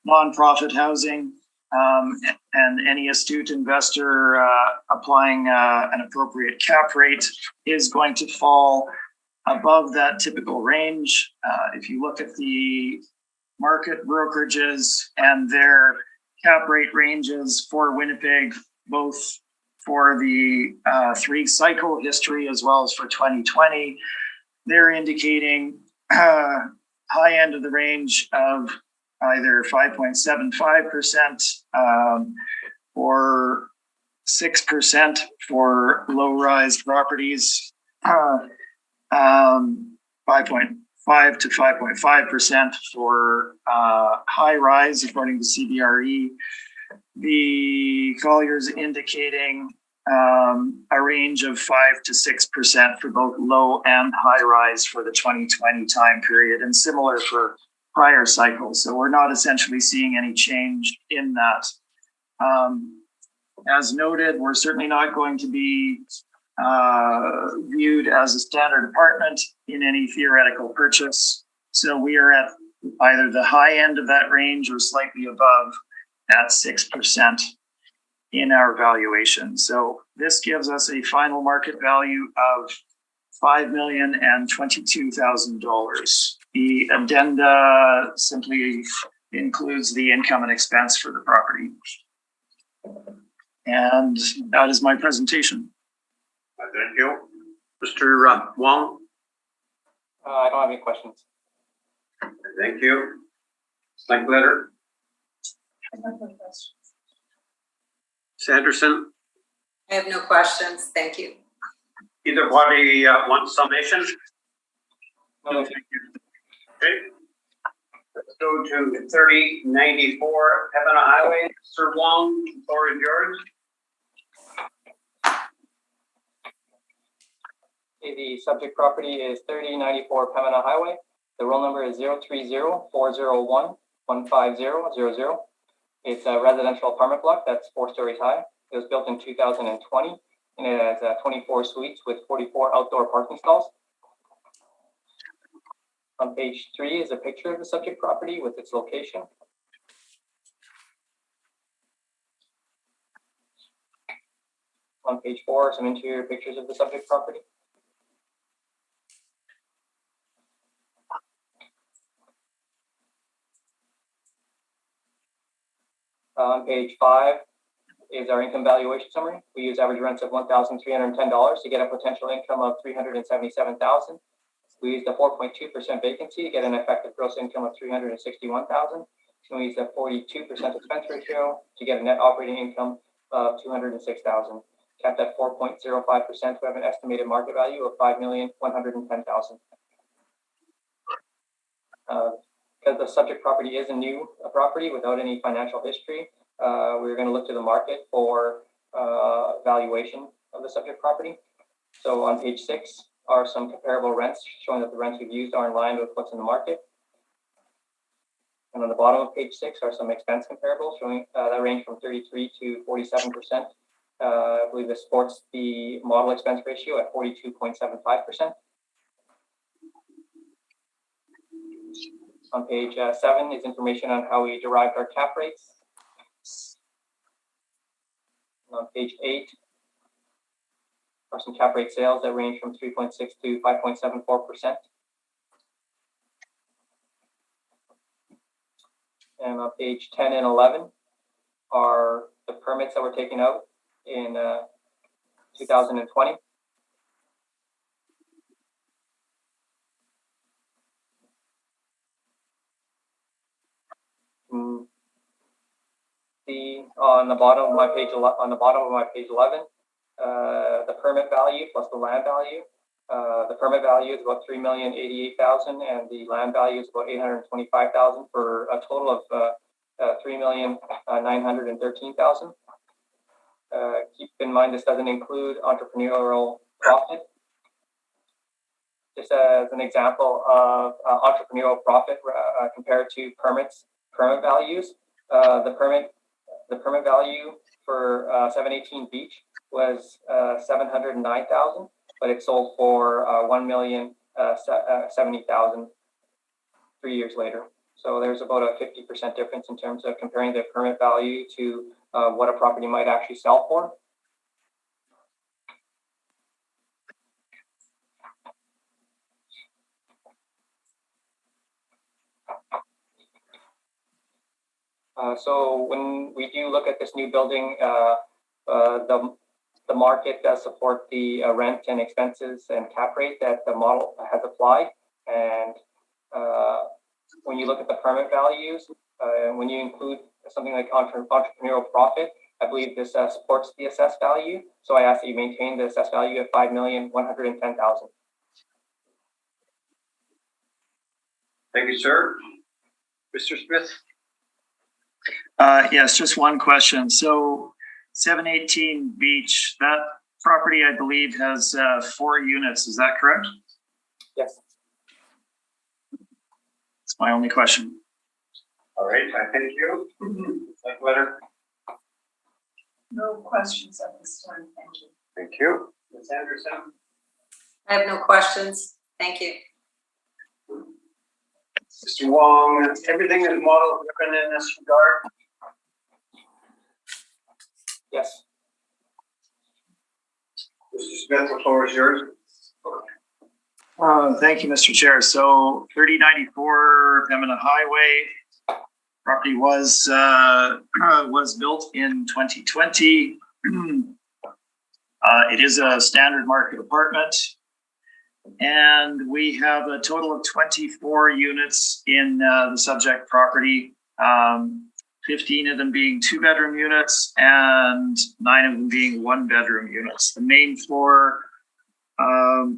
nonprofit housing, and any astute investor applying an appropriate cap rate, is going to fall above that typical range. If you look at the market brokerages and their cap rate ranges for Winnipeg, both for the 3-cycle history as well as for 2020, they're indicating high end of the range of either 5.75% or 6% for low-rise properties, 5.5 to 5.5% for high-rise, according to CBRE. The Collier's indicating a range of 5 to 6% for both low and high-rise for the 2020 time period, and similar for prior cycles. So we're not essentially seeing any change in that. As noted, we're certainly not going to be viewed as a standard apartment in any theoretical purchase. So we are at either the high end of that range or slightly above at 6% in our valuation. So this gives us a final market value of $5,022,000. The addenda simply includes the income and expense for the property. And that is my presentation. Thank you. Mr. Wong? I don't have any questions. Thank you. Mike Letter? Sanderson? I have no questions. Thank you. Either party wants summation? No, thank you. Okay. Let's go to 3094 Pembina Highway. Sir Wong, the floor is yours. Okay, the subject property is 3094 Pembina Highway. The roll number is 030-401-15000. It's a residential apartment block that's 4 stories high. It was built in 2020, and it has 24 suites with 44 outdoor parking stalls. On page 3 is a picture of the subject property with its location. On page 4 are some interior pictures of the subject property. On page 5 is our income valuation summary. We use average rents of $1,310 to get a potential income of $377,000. We used a 4.2% vacancy to get an effective gross income of $361,000. And we used a 42% expense ratio to get a net operating income of $206,000. Capped at 4.05%, we have an estimated market value of $5,110,000. Because the subject property is a new property without any financial history, we're going to look to the market for valuation of the subject property. So on page 6 are some comparable rents showing that the rents we've used are in line with what's in the market. And on the bottom of page 6 are some expense comparables showing that range from 33 to 47%. I believe this supports the model expense ratio at 42.75%. On page 7 is information on how we derived our cap rates. On page 8 are some cap rate sales that range from 3.6 to 5.74%. And on page 10 and 11 are the permits that were taken out in 2020. See on the bottom of my page 11, the permit value plus the land value. The permit value is about $3,088,000, and the land value is about $825,000 for a total of $3,913,000. Keep in mind this doesn't include entrepreneurial profit. Just as an example of entrepreneurial profit compared to permit values, the permit value for 718 Beach was $709,000, but it sold for $1,070,000 3 years later. So there's about a 50% difference in terms of comparing the permit value to what a property might actually sell for. So when we do look at this new building, the market does support the rent and expenses and cap rate that the model has applied. And when you look at the permit values, when you include something like entrepreneurial profit, I believe this supports the assessed value. So I ask that you maintain the assessed value at $5,110,000. Thank you, sir. Mr. Smith? Yes, just one question. So 718 Beach, that property, I believe, has 4 units. Is that correct? Yes. That's my only question. All right, I thank you. Like letter. No questions at this time, thank you. Thank you. Ms. Anderson? I have no questions. Thank you. Mr. Wong, everything is model driven in this regard? Yes. Mr. Smith, the floor is yours. Thank you, Mr. Chair. So 3094 Pembina Highway property was built in 2020. It is a standard market apartment, and we have a total of 24 units in the subject property. 15 of them being 2-bedroom units and 9 of them being 1-bedroom units. The main floor of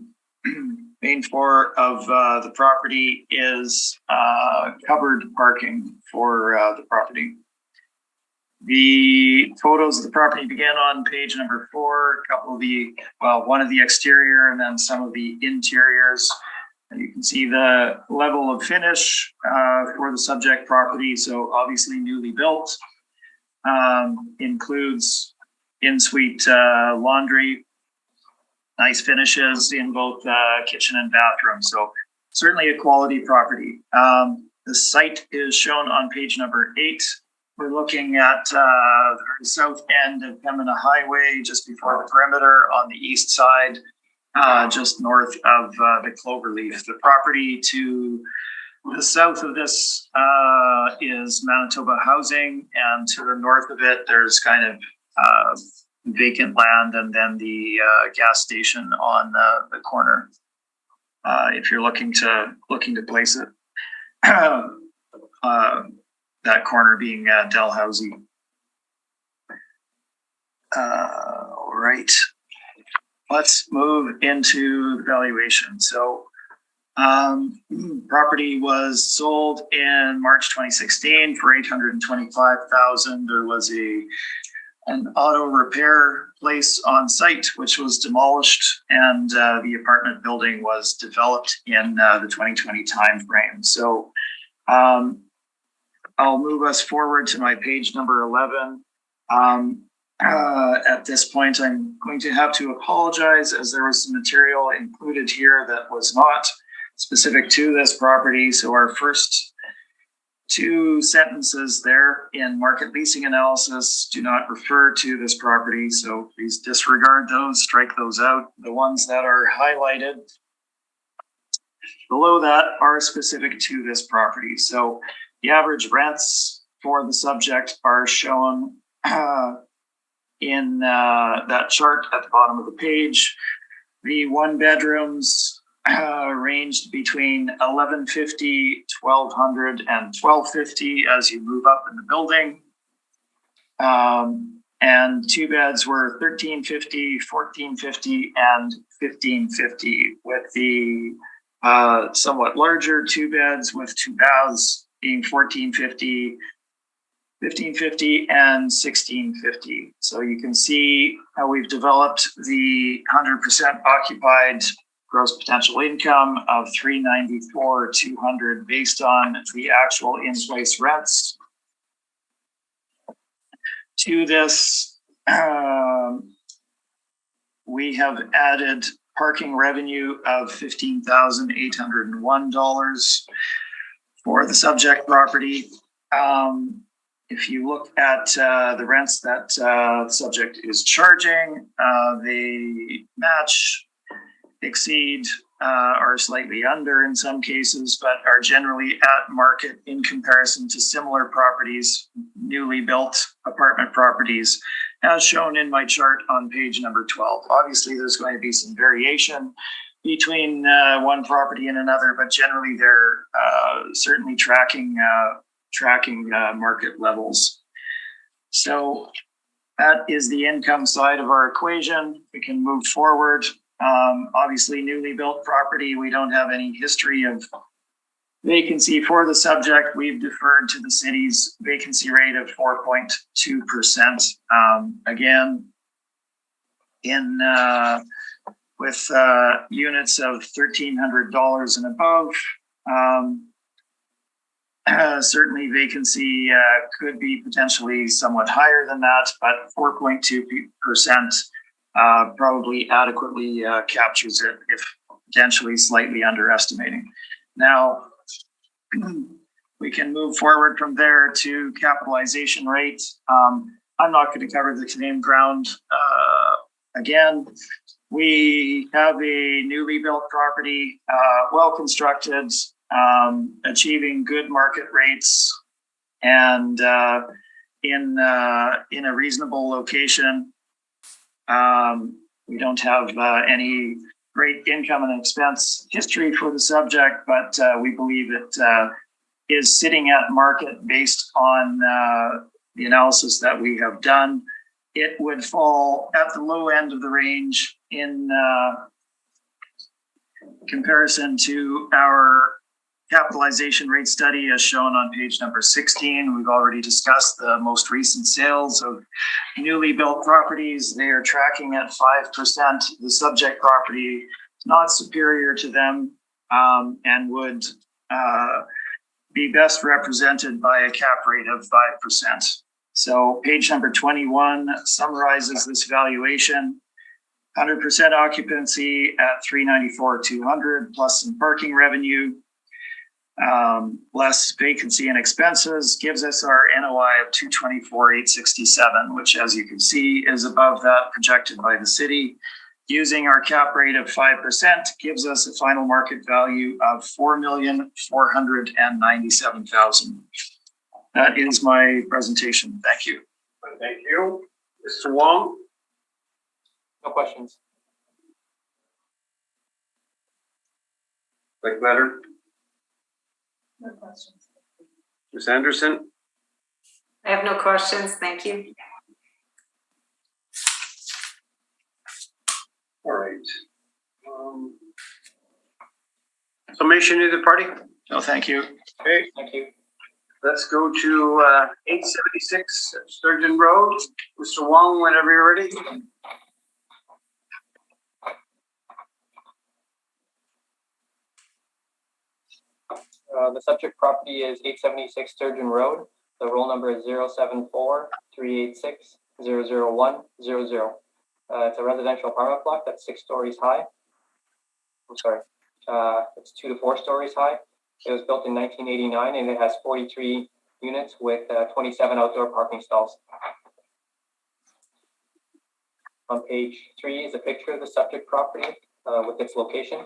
the property is covered parking for the property. The photos of the property begin on page number 4. One of the exterior and then some of the interiors. And you can see the level of finish for the subject property. So obviously newly built, includes in-suite laundry, nice finishes in both kitchen and bathroom. So certainly a quality property. The site is shown on page number 8. We're looking at the south end of Pembina Highway, just before the perimeter on the east side. Just north of the Cloverleaf. The property to the south of this is Manitoba Housing, and to the north of it, there's kind of vacant land, and then the gas station on the corner. If you're looking to place it, that corner being Dalhousie. All right. Let's move into the valuation. So property was sold in March 2016 for $825,000. There was an auto repair place on site, which was demolished, and the apartment building was developed in the 2020 timeframe. So I'll move us forward to my page number 11. At this point, I'm going to have to apologize, as there was some material included here that was not specific to this property. So our first two sentences there in market leasing analysis do not refer to this property, so please disregard those, strike those out. The ones that are highlighted below that are specific to this property. So the average rents for the subject are shown in that chart at the bottom of the page. The one bedrooms ranged between $1,150, $1,200, and $1,250 as you move up in the building. And two beds were $1,350, $1,450, and $1,550, with the somewhat larger two beds with two baths being $1,450, $1,550, and $1,650. So you can see how we've developed the 100% occupied gross potential income of $394,200 based on the actual in-place rents. To this, we have added parking revenue of $15,801 for the subject property. If you look at the rents that the subject is charging, they match, exceed, are slightly under in some cases, but are generally at market in comparison to similar properties, newly built apartment properties, as shown in my chart on page number 12. Obviously, there's going to be some variation between one property and another, but generally they're certainly tracking market levels. So that is the income side of our equation. We can move forward. Obviously, newly built property, we don't have any history of vacancy for the subject. We've deferred to the city's vacancy rate of 4.2%. Again, with units of $1,300 and above, certainly vacancy could be potentially somewhat higher than that, but 4.2% probably adequately captures it, if potentially slightly underestimating. Now, we can move forward from there to capitalization rate. I'm not going to cover the same ground again. We have a newly built property, well constructed, achieving good market rates, and in a reasonable location. We don't have any great income and expense history for the subject, but we believe it is sitting at market based on the analysis that we have done. It would fall at the low end of the range in comparison to our capitalization rate study as shown on page number 16. We've already discussed the most recent sales of newly built properties. They are tracking at 5%. The subject property is not superior to them and would be best represented by a cap rate of 5%. So page number 21 summarizes this valuation. 100% occupancy at $394,200 plus some parking revenue. Less vacancy and expenses gives us our NOI of $224,867, which, as you can see, is above that projected by the city. Using our cap rate of 5% gives us a final market value of $4,497,000. That is my presentation. Thank you. Thank you. Mr. Wong? No questions. Like better? No questions. Ms. Anderson? I have no questions, thank you. All right. Summation of the party? No, thank you. Okay, Thank you. let's go to 876 Sturgeon Road. Mr. Wong, whenever you're ready. The subject property is 876 Sturgeon Road. The roll number is 074-386-00100. It's a residential apartment block that's 6 stories high. I'm sorry, it's 2 to 4 stories high. It was built in 1989 and it has 43 units with 27 outdoor parking stalls. On page 3 is a picture of the subject property with its location.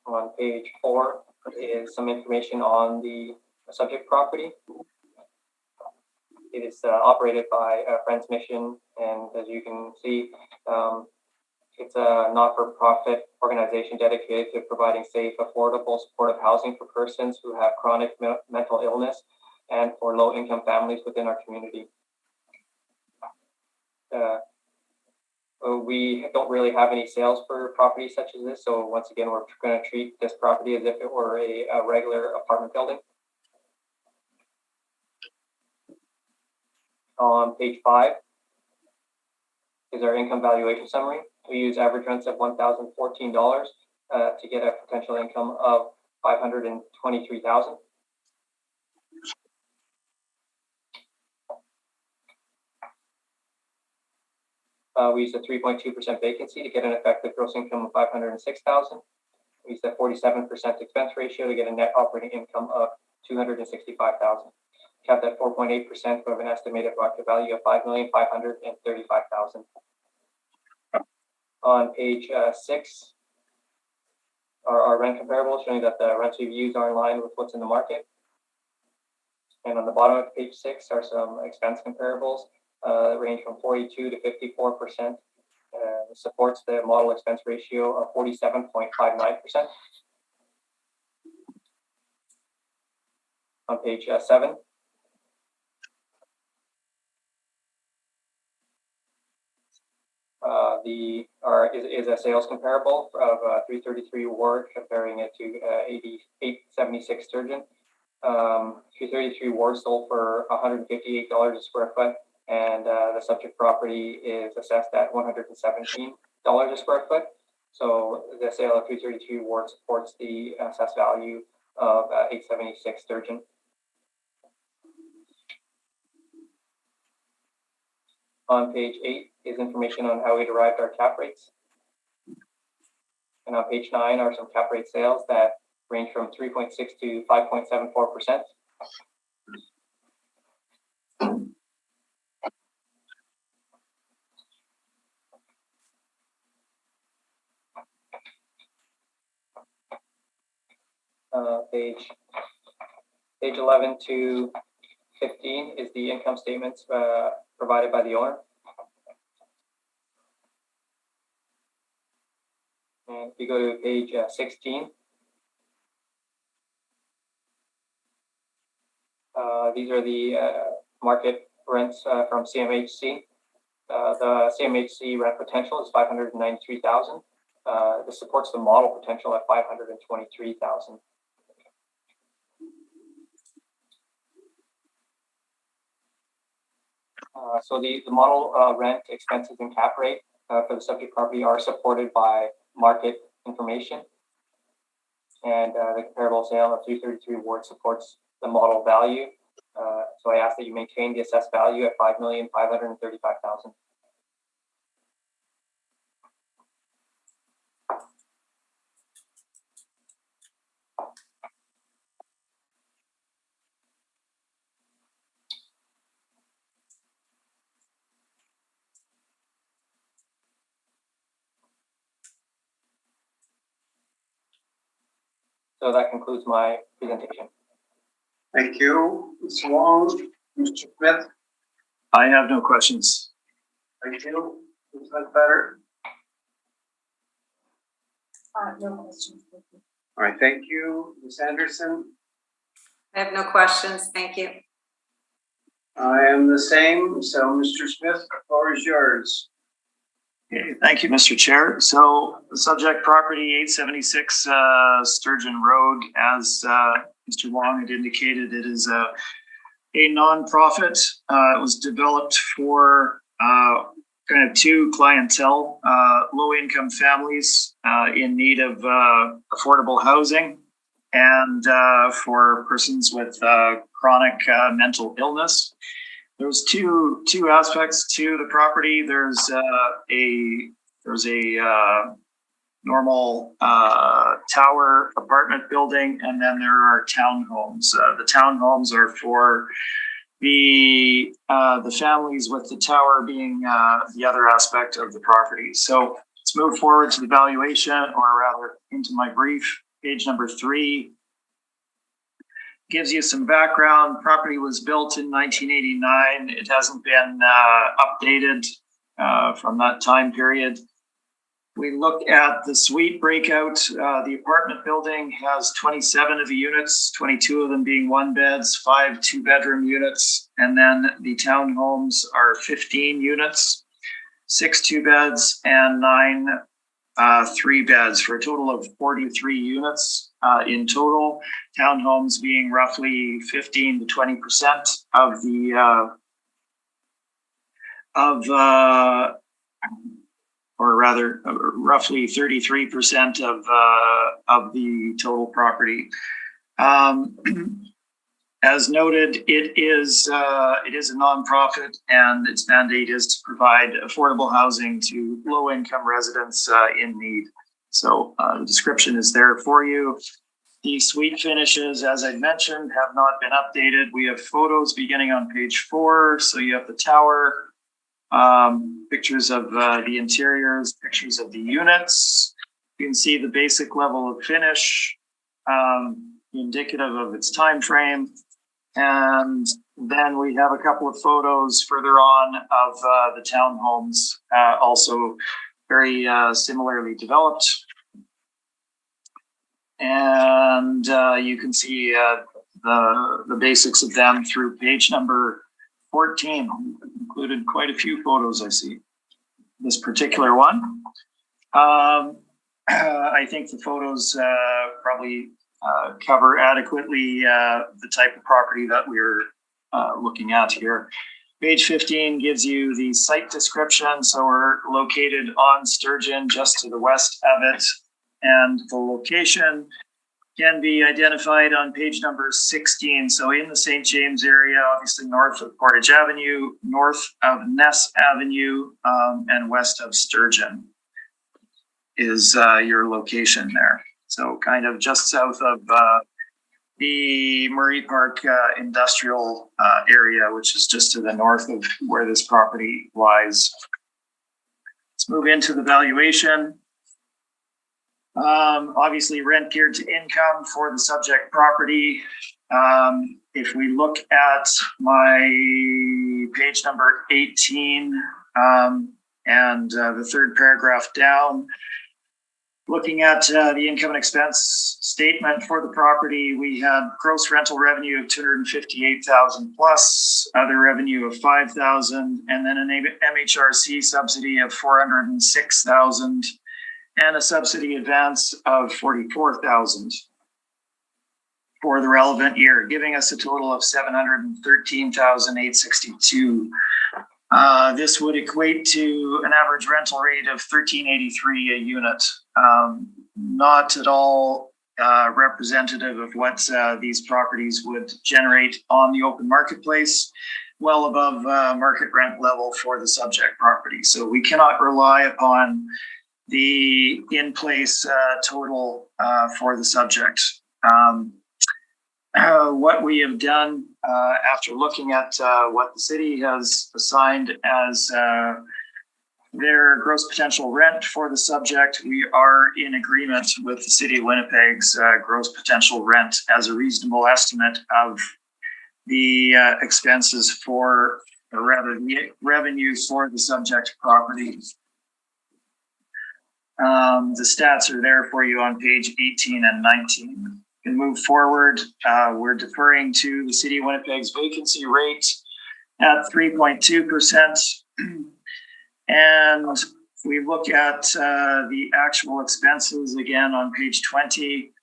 On page 4 is some information on the subject property. It is operated by Friends Mission, and as you can see, it's a not-for-profit organization dedicated to providing safe, affordable, supportive housing for persons who have chronic mental illness and for low-income families within our community. We don't really have any sales for properties such as this, so once again, we're going to treat this property as if it were a regular apartment building. On page 5 is our income valuation summary. We use average rents of $1,014 to get a potential income of $523,000. We used a 3.2% vacancy to get an effective gross income of $506,000. We used a 47% expense ratio to get a net operating income of $265,000. Capped at 4.8% of an estimated market value of $5,535,000. On page 6 are our rent comparables, showing that the rents we've used are in line with what's in the market. And on the bottom of page 6 are some expense comparables. Range from 42 to 54%. Supports the model expense ratio of 47.59%. On page 7, is a sales comparable of 333 Ward, comparing it to 876 Sturgeon. 333 Ward sold for $158 a square foot, and the subject property is assessed at $117 a square foot. So the sale of 333 Ward supports the assessed value of 876 Sturgeon. On page 8 is information on how we derived our cap rates. And on page 9 are some cap rate sales that range from 3.6 to 5.74%. Page 11 to 15 is the income statements provided by the owner. And if you go to page 16, these are the market rents from CMHC. The CMHC rent potential is $593,000. This supports the model potential at $523,000. So the model rent, expenses, and cap rate for the subject property are supported by market information. And the comparable sale of 333 Ward supports the model value. So I ask that you maintain the assessed value at $5,535,000. So that concludes my presentation. Thank you, Mr. Wong. Mr. Smith? I have no questions. Thank you. Is that better? No questions. All right, thank you. Ms. Anderson? I have no questions. Thank you. I am the same. So, Mr. Smith, the floor is yours. Okay, thank you, Mr. Chair. So the subject property 876 Sturgeon Road, as Mr. Wong had indicated, it is a nonprofit. It was developed for kind of two clientele, low-income families in need of affordable housing, and for persons with chronic mental illness. There's two aspects to the property. There's a There's a normal tower apartment building, and then there are townhomes. The townhomes are for the families, with the tower being the other aspect of the property. So let's move forward to the valuation, or rather into my brief. Page number 3 gives you some background. Property was built in 1989. It hasn't been updated from that time period. We look at the suite breakout. The apartment building has 27 of the units, 22 of them being 1-beds, 5 2-bedroom units. And then the townhomes are 15 units, 6 2-beds and 9 3-beds, for a total of 43 units in total. Townhomes being roughly 15 to 20% of the or rather roughly 33% of the total property. As noted, it is a nonprofit, and its mandate is to provide affordable housing to low-income residents in need. So the description is there for you. The suite finishes, as I mentioned, have not been updated. We have photos beginning on page 4. So you have the tower, pictures of the interiors, pictures of the units. You can see the basic level of finish, indicative of its time frame. And then we have a couple of photos further on of the townhomes, also very similarly developed. And you can see the basics of them through page number 14. Included quite a few photos, I see. This particular one. I think the photos probably cover adequately the type of property that we're looking at here. Page 15 gives you the site description. So we're located on Sturgeon, just to the west of it. And the location can be identified on page number 16. So in the St. James area, obviously north of Portage Avenue, north of Ness Avenue, and west of Sturgeon is your location there. So kind of just south of the Murray Park industrial area, which is just to the north of where this property lies. Let's move into the valuation. Obviously rent geared to income for the subject property. If we look at my page number 18 and the third paragraph down, looking at the income and expense statement for the property, we had gross rental revenue of $258,000 plus, other revenue of $5,000, and then an MHRC subsidy of $406,000, and a subsidy advance of $44,000 for the relevant year, giving us a total of $713,862. This would equate to an average rental rate of $13.83 a unit. Not at all representative of what these properties would generate on the open marketplace, well above market rent level for the subject property. So we cannot rely upon the in-place total for the subject. What we have done after looking at what the city has assigned as their gross potential rent for the subject, we are in agreement with the City of Winnipeg's gross potential rent as a reasonable estimate of the expenses for, or rather the revenues for the subject property. The stats are there for you on page 18 and 19. You can move forward. We're deferring to the City of Winnipeg's vacancy rate at 3.2%. And we look at the actual expenses again on page 20,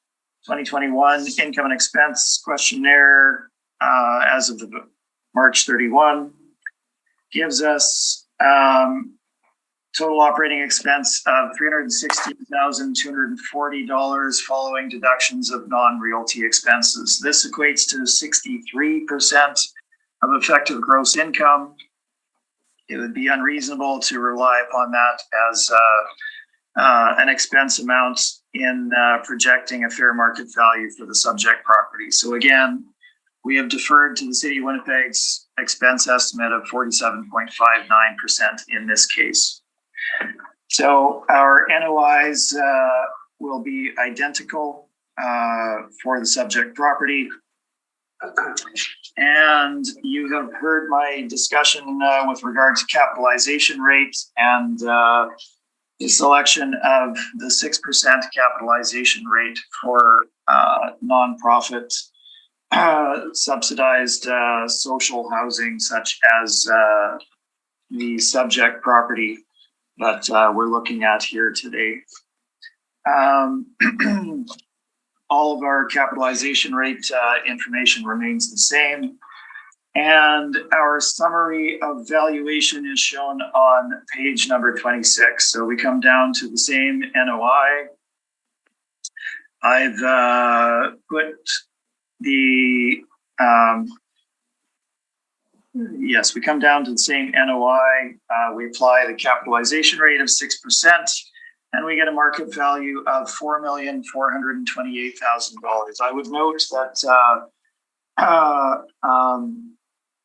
2021 income and expense questionnaire as of the March 31 gives us total operating expense of $316,240 following deductions of non-realty expenses. This equates to 63% of effective gross income. it would be unreasonable to rely upon that as an expense amount in projecting a fair market value for the subject property. So again, we have deferred to the City of Winnipeg's expense estimate of 47.59% in this case. So our NOIs will be identical for the subject property. And you have heard my discussion with regard to capitalization rate and the selection of the 6% capitalization rate for nonprofit subsidized social housing, such as the subject property that we're looking at here today. All of our capitalization rate information remains the same. And our summary of valuation is shown on page number 26. So we come down to the same NOI. I've put the, yes, we come down to the same NOI. We apply the capitalization rate of 6%, and we get a market value of $4,428,000. I would note that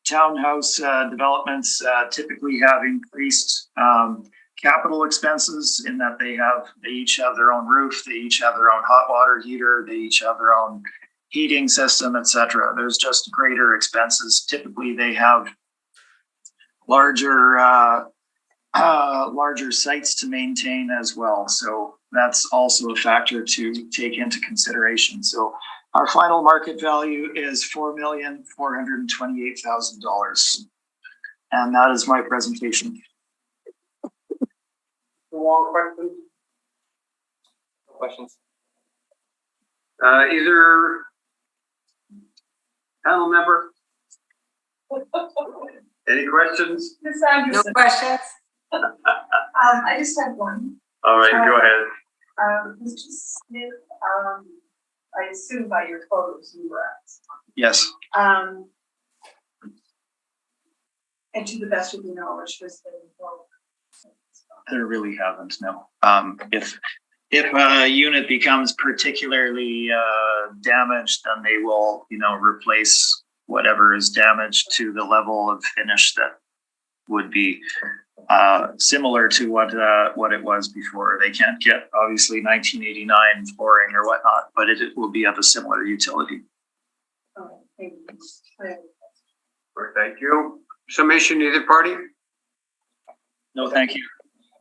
townhouse developments typically have increased capital expenses in that they each have their own roof, they each have their own hot water heater, they each have their own heating system, etc. There's just greater expenses. Typically, they have larger sites to maintain as well. So that's also a factor to take into consideration. So our final market value is $4,428,000. And that is my presentation. Long questions? Questions? Either panel member? Any questions? Ms. No Anderson, questions? I just had one. All right, go ahead. Mr. Smith, I assume by your photos you were at. Yes. And to the best of your knowledge, was there no? There really haven't, no. If a unit becomes particularly damaged, then they will, replace whatever is damaged to the level of finish that would be similar to what it was before. They can't get obviously 1989 flooring or whatnot, but it will be of a similar utility. Oh, thank you. Thank you. Summation, either party? No, thank you.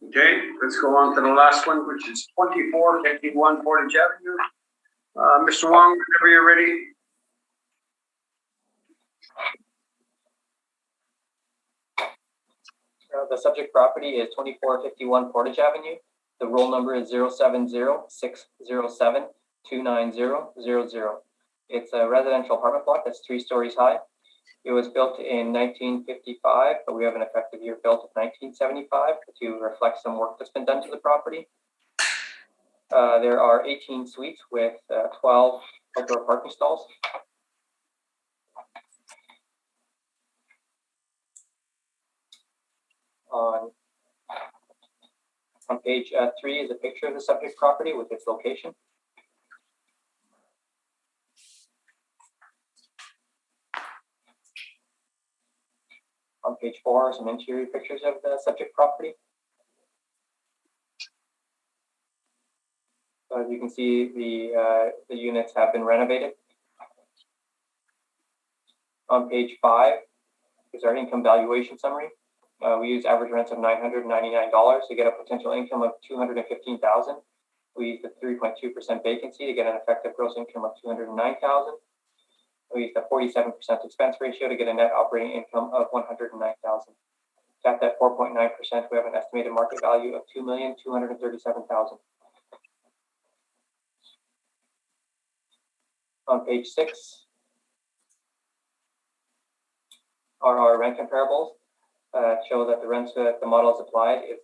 Okay, let's go on to the last one, which is 2451 Portage Avenue. Mr. Wong, whenever you're ready. The subject property is 2451 Portage Avenue. The roll number is 070-607-29000. It's a residential apartment block that's 3 stories high. It was built in 1955, but we have an effective year built of 1975 to reflect some work that's been done to the property. There are 18 suites with 12 outdoor parking stalls. On page 3 is a picture of the subject property with its location. On page 4 are some interior pictures of the subject property. So as you can see, the units have been renovated. On page 5 is our income valuation summary. We use average rents of $999 to get a potential income of $215,000. We use the 3.2% vacancy to get an effective gross income of $209,000. We use the 47% expense ratio to get a net operating income of $109,000. At that 4.9%, we have an estimated market value of $2,237,000. On page 6 are our rent comparables. Show that the rents that the model has applied is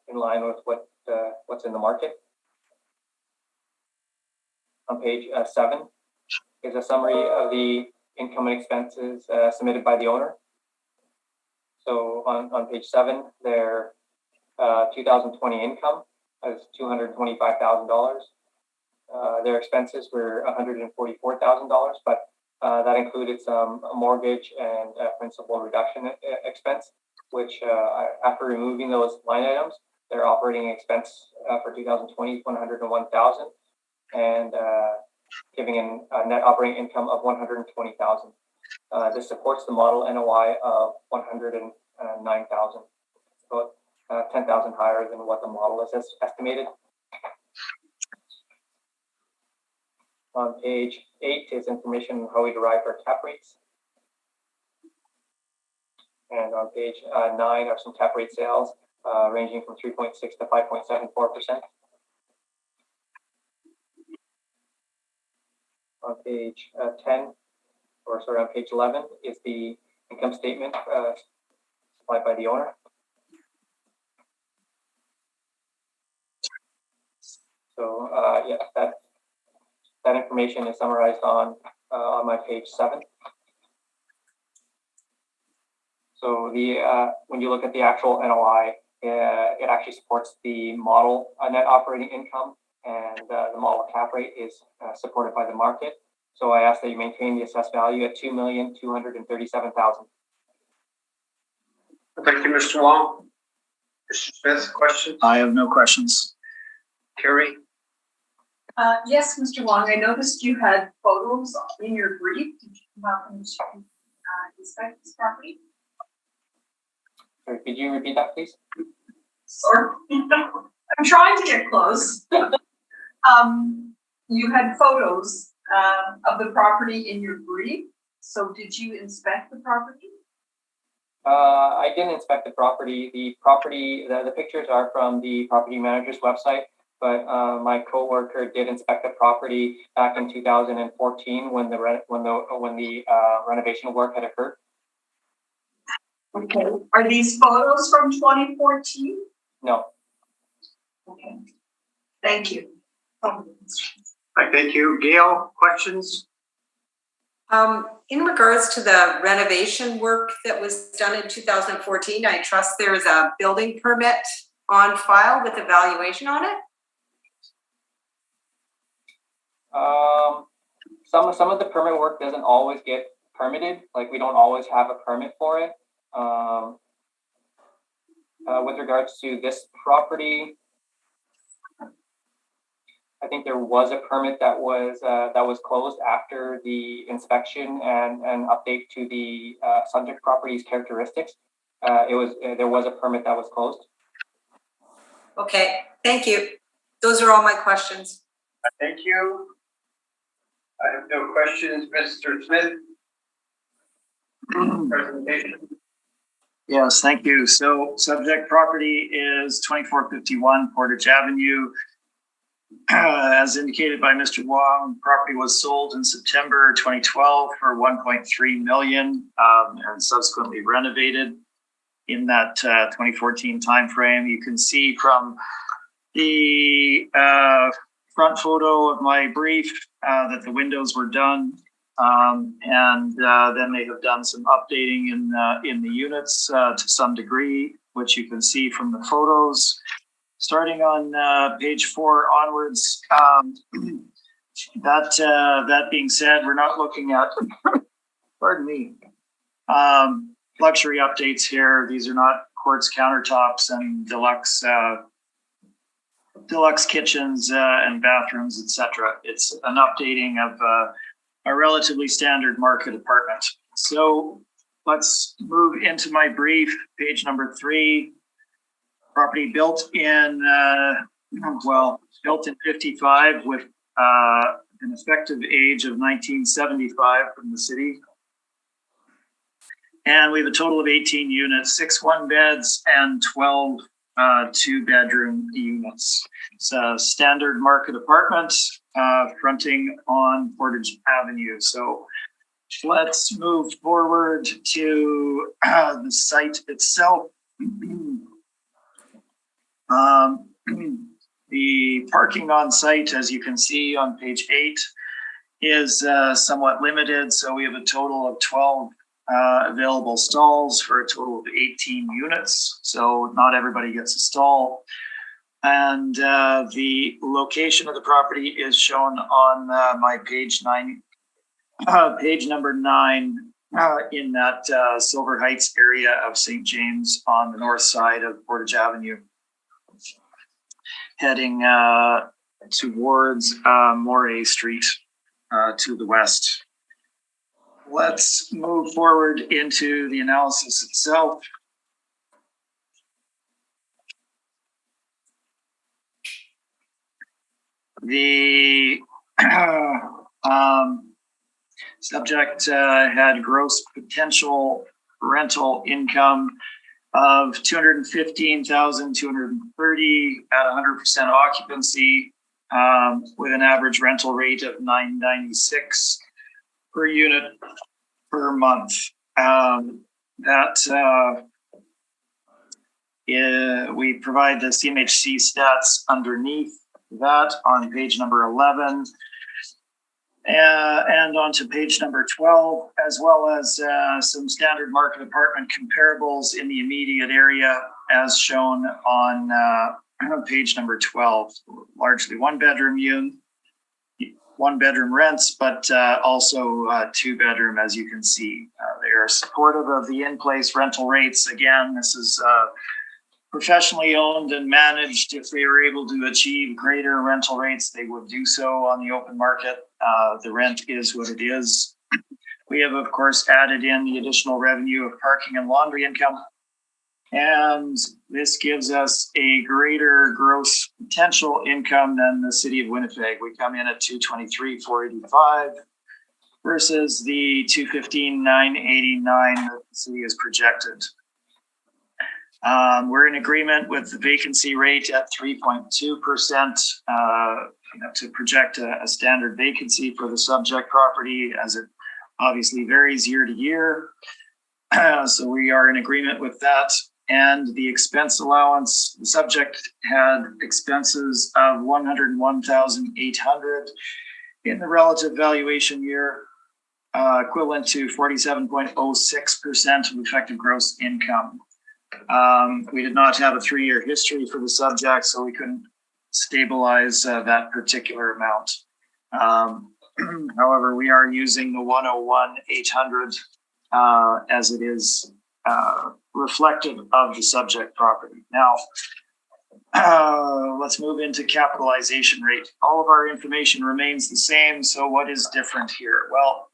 in line with what's in the market. On page 7 is a summary of the income and expenses submitted by the owner. So on page 7, their 2020 income is $225,000. Their expenses were $144,000, but that included some mortgage and principal reduction expense, which after removing those line items, their operating expense for 2020 is $101,000, and giving in a net operating income of $120,000. This supports the model NOI of $109,000, so $10,000 higher than what the model is estimated. On page 8 is information on how we derive our cap rates. And on page 9 are some cap rate sales ranging from 3.6 to 5.74%. On page on page 11 is the income statement supplied by the owner. So that information is summarized on my page 7. So when you look at the actual NOI, it actually supports the model net operating income, and the model cap rate is supported by the market. So I ask that you maintain the assessed value at $2,237,000. Thank you, Mr. Wong. Mr. Smith, questions? I have no questions. Carrie? Yes, Mr. Wong, I noticed you had photos in your brief. Did you happen to inspect this property? Sorry, could you repeat that, please? Sorry, I'm trying to get close. You had photos of the property in your brief. So did you inspect the property? I didn't inspect the property. The pictures are from the property manager's website, but my coworker did inspect the property back in 2014 when the renovation work had occurred. Okay. Are these photos from 2014? No. Okay. Thank you. Thank you. Gail, questions? In regards to the renovation work that was done in 2014, I trust there is a building permit on file with a valuation on it? Some of the permit work doesn't always get permitted. Like, we don't always have a permit for it. With regards to this property, I think there was a permit that was closed after the inspection and update to the subject property's characteristics. There was a permit that was closed. Okay, thank you. Those are all my questions. Thank you. I have no questions. Mr. Smith? Presentation. Yes, thank you. So subject property is 2451 Portage Avenue. As indicated by Mr. Wong, property was sold in September 2012 for $1.3 million and subsequently renovated in that 2014 timeframe. You can see from the front photo of my brief that the windows were done, and then they have done some updating in the units to some degree, which you can see from the photos. Starting on page 4 onwards, that being said, we're not looking at, pardon me, luxury updates here. These are not quartz countertops and deluxe kitchens and bathrooms, etc. It's an updating of a relatively standard market apartment. So let's move into my brief, page number 3. Property built in 55 with an effective age of 1975 from the city. And we have a total of 18 units, 6 one-beds and 12 two-bedroom units. It's a standard market apartment fronting on Portage Avenue. So let's move forward to the site itself. The parking on site, as you can see on page 8, is somewhat limited. So we have a total of 12 available stalls for a total of 18 units. So not everybody gets a stall. And the location of the property is shown on my page number 9, in that Silver Heights area of St. James on the north side of Portage Avenue, heading towards Moray Street to the west. Let's move forward into the analysis itself. The subject had gross potential rental income of $215,230 at 100% occupancy, with an average rental rate of $996 per unit per month. We provide the CMHC stats underneath that on page number 11. And onto page number 12, as well as some standard market apartment comparables in the immediate area, as shown on page number 12. Largely one bedroom rents, but also 2-bedroom, as you can see. They are supportive of the in-place rental rates. Again, this is professionally owned and managed. If they were able to achieve greater rental rates, they would do so on the open market. The rent is what it is. We have, of course, added in the additional revenue of parking and laundry income. And this gives us a greater gross potential income than the city of Winnipeg. We come in at $223,485 versus the $215,989 that the city has projected. We're in agreement with the vacancy rate at 3.2%, to project a standard vacancy for the subject property, as it obviously varies year to year. So we are in agreement with that. And the expense allowance, the subject had expenses of $101,800 in the relative valuation year, equivalent to 47.06% of effective gross income. We did not have a 3-year history for the subject, so we couldn't stabilize that particular amount. However, we are using the 101,800 as it is reflective of the subject property. Now, let's move into capitalization rate. All of our information remains the same, so what is different here? Well,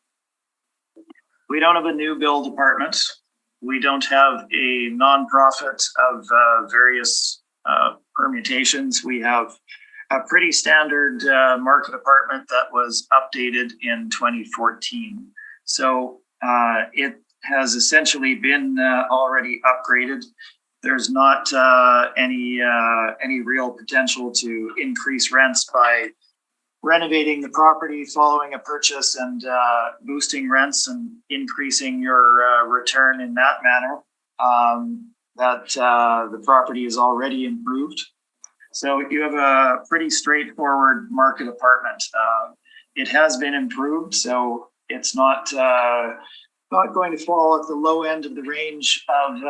we don't have a new build apartment. We don't have a nonprofit of various permutations. We have a pretty standard market apartment that was updated in 2014. So it has essentially been already upgraded. There's not any real potential to increase rents by renovating the property following a purchase and boosting rents and increasing your return in that manner. The property is already improved. So you have a pretty straightforward market apartment. It has been improved, so it's not going to fall at the low end of the range of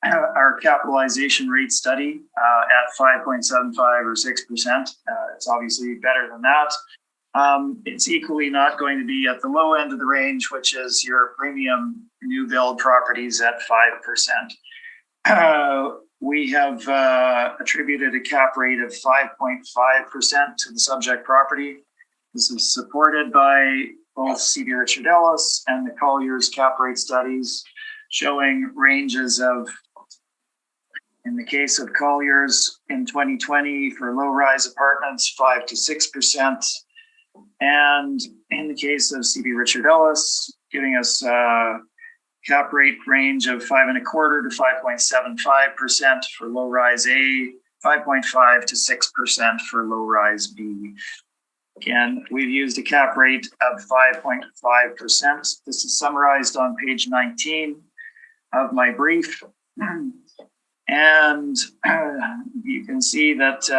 our capitalization rate study at 5.75 or 6%. It's obviously better than that. It's equally not going to be at the low end of the range, which is your premium new build properties at 5%. We have attributed a cap rate of 5.5% to the subject property. This is supported by both CB Richard Ellis and the Colliers cap rate studies, showing ranges of, in the case of Colliers in 2020 for low-rise apartments, 5 to 6%. And in the case of CB Richard Ellis, giving us a cap rate range of 5.25% to 5.75% for low-rise A, 5.5 to 6% for low-rise B. Again, we've used a cap rate of 5.5%. This is summarized on page 19 of my brief. And you can see that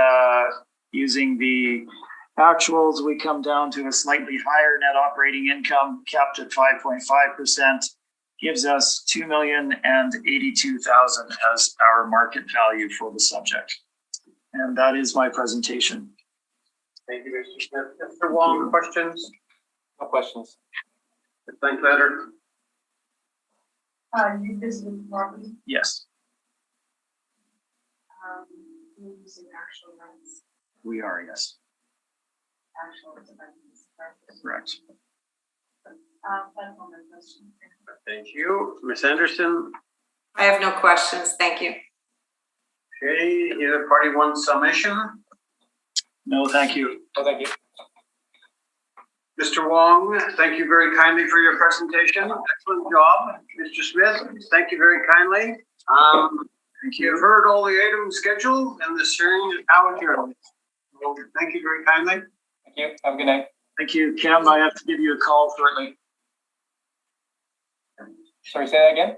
using the actuals, we come down to a slightly higher net operating income, capped at 5.5%, gives us $2,082,000 as our market value for the subject. And that is my presentation. Thank you, Mr. Smith. Mr. Wong, questions? No questions. Thank letter. You visited the property, Yes, you're using actual rents, we are, yes, actual expenses. correct. That's all my question. Thank you. Ms. Anderson? I have no questions, thank you. Okay, either party wants summation? No, thank you. Oh, thank you. Mr. Wong, thank you very kindly for your presentation. Excellent job. Mr. Smith, thank you very kindly. Thank You've you. heard all the items scheduled and this hearing is now adjourned. Thank you very kindly. Thank you. Have a good night. Thank you. Kim, I have to give you a call shortly. Sorry, say that again?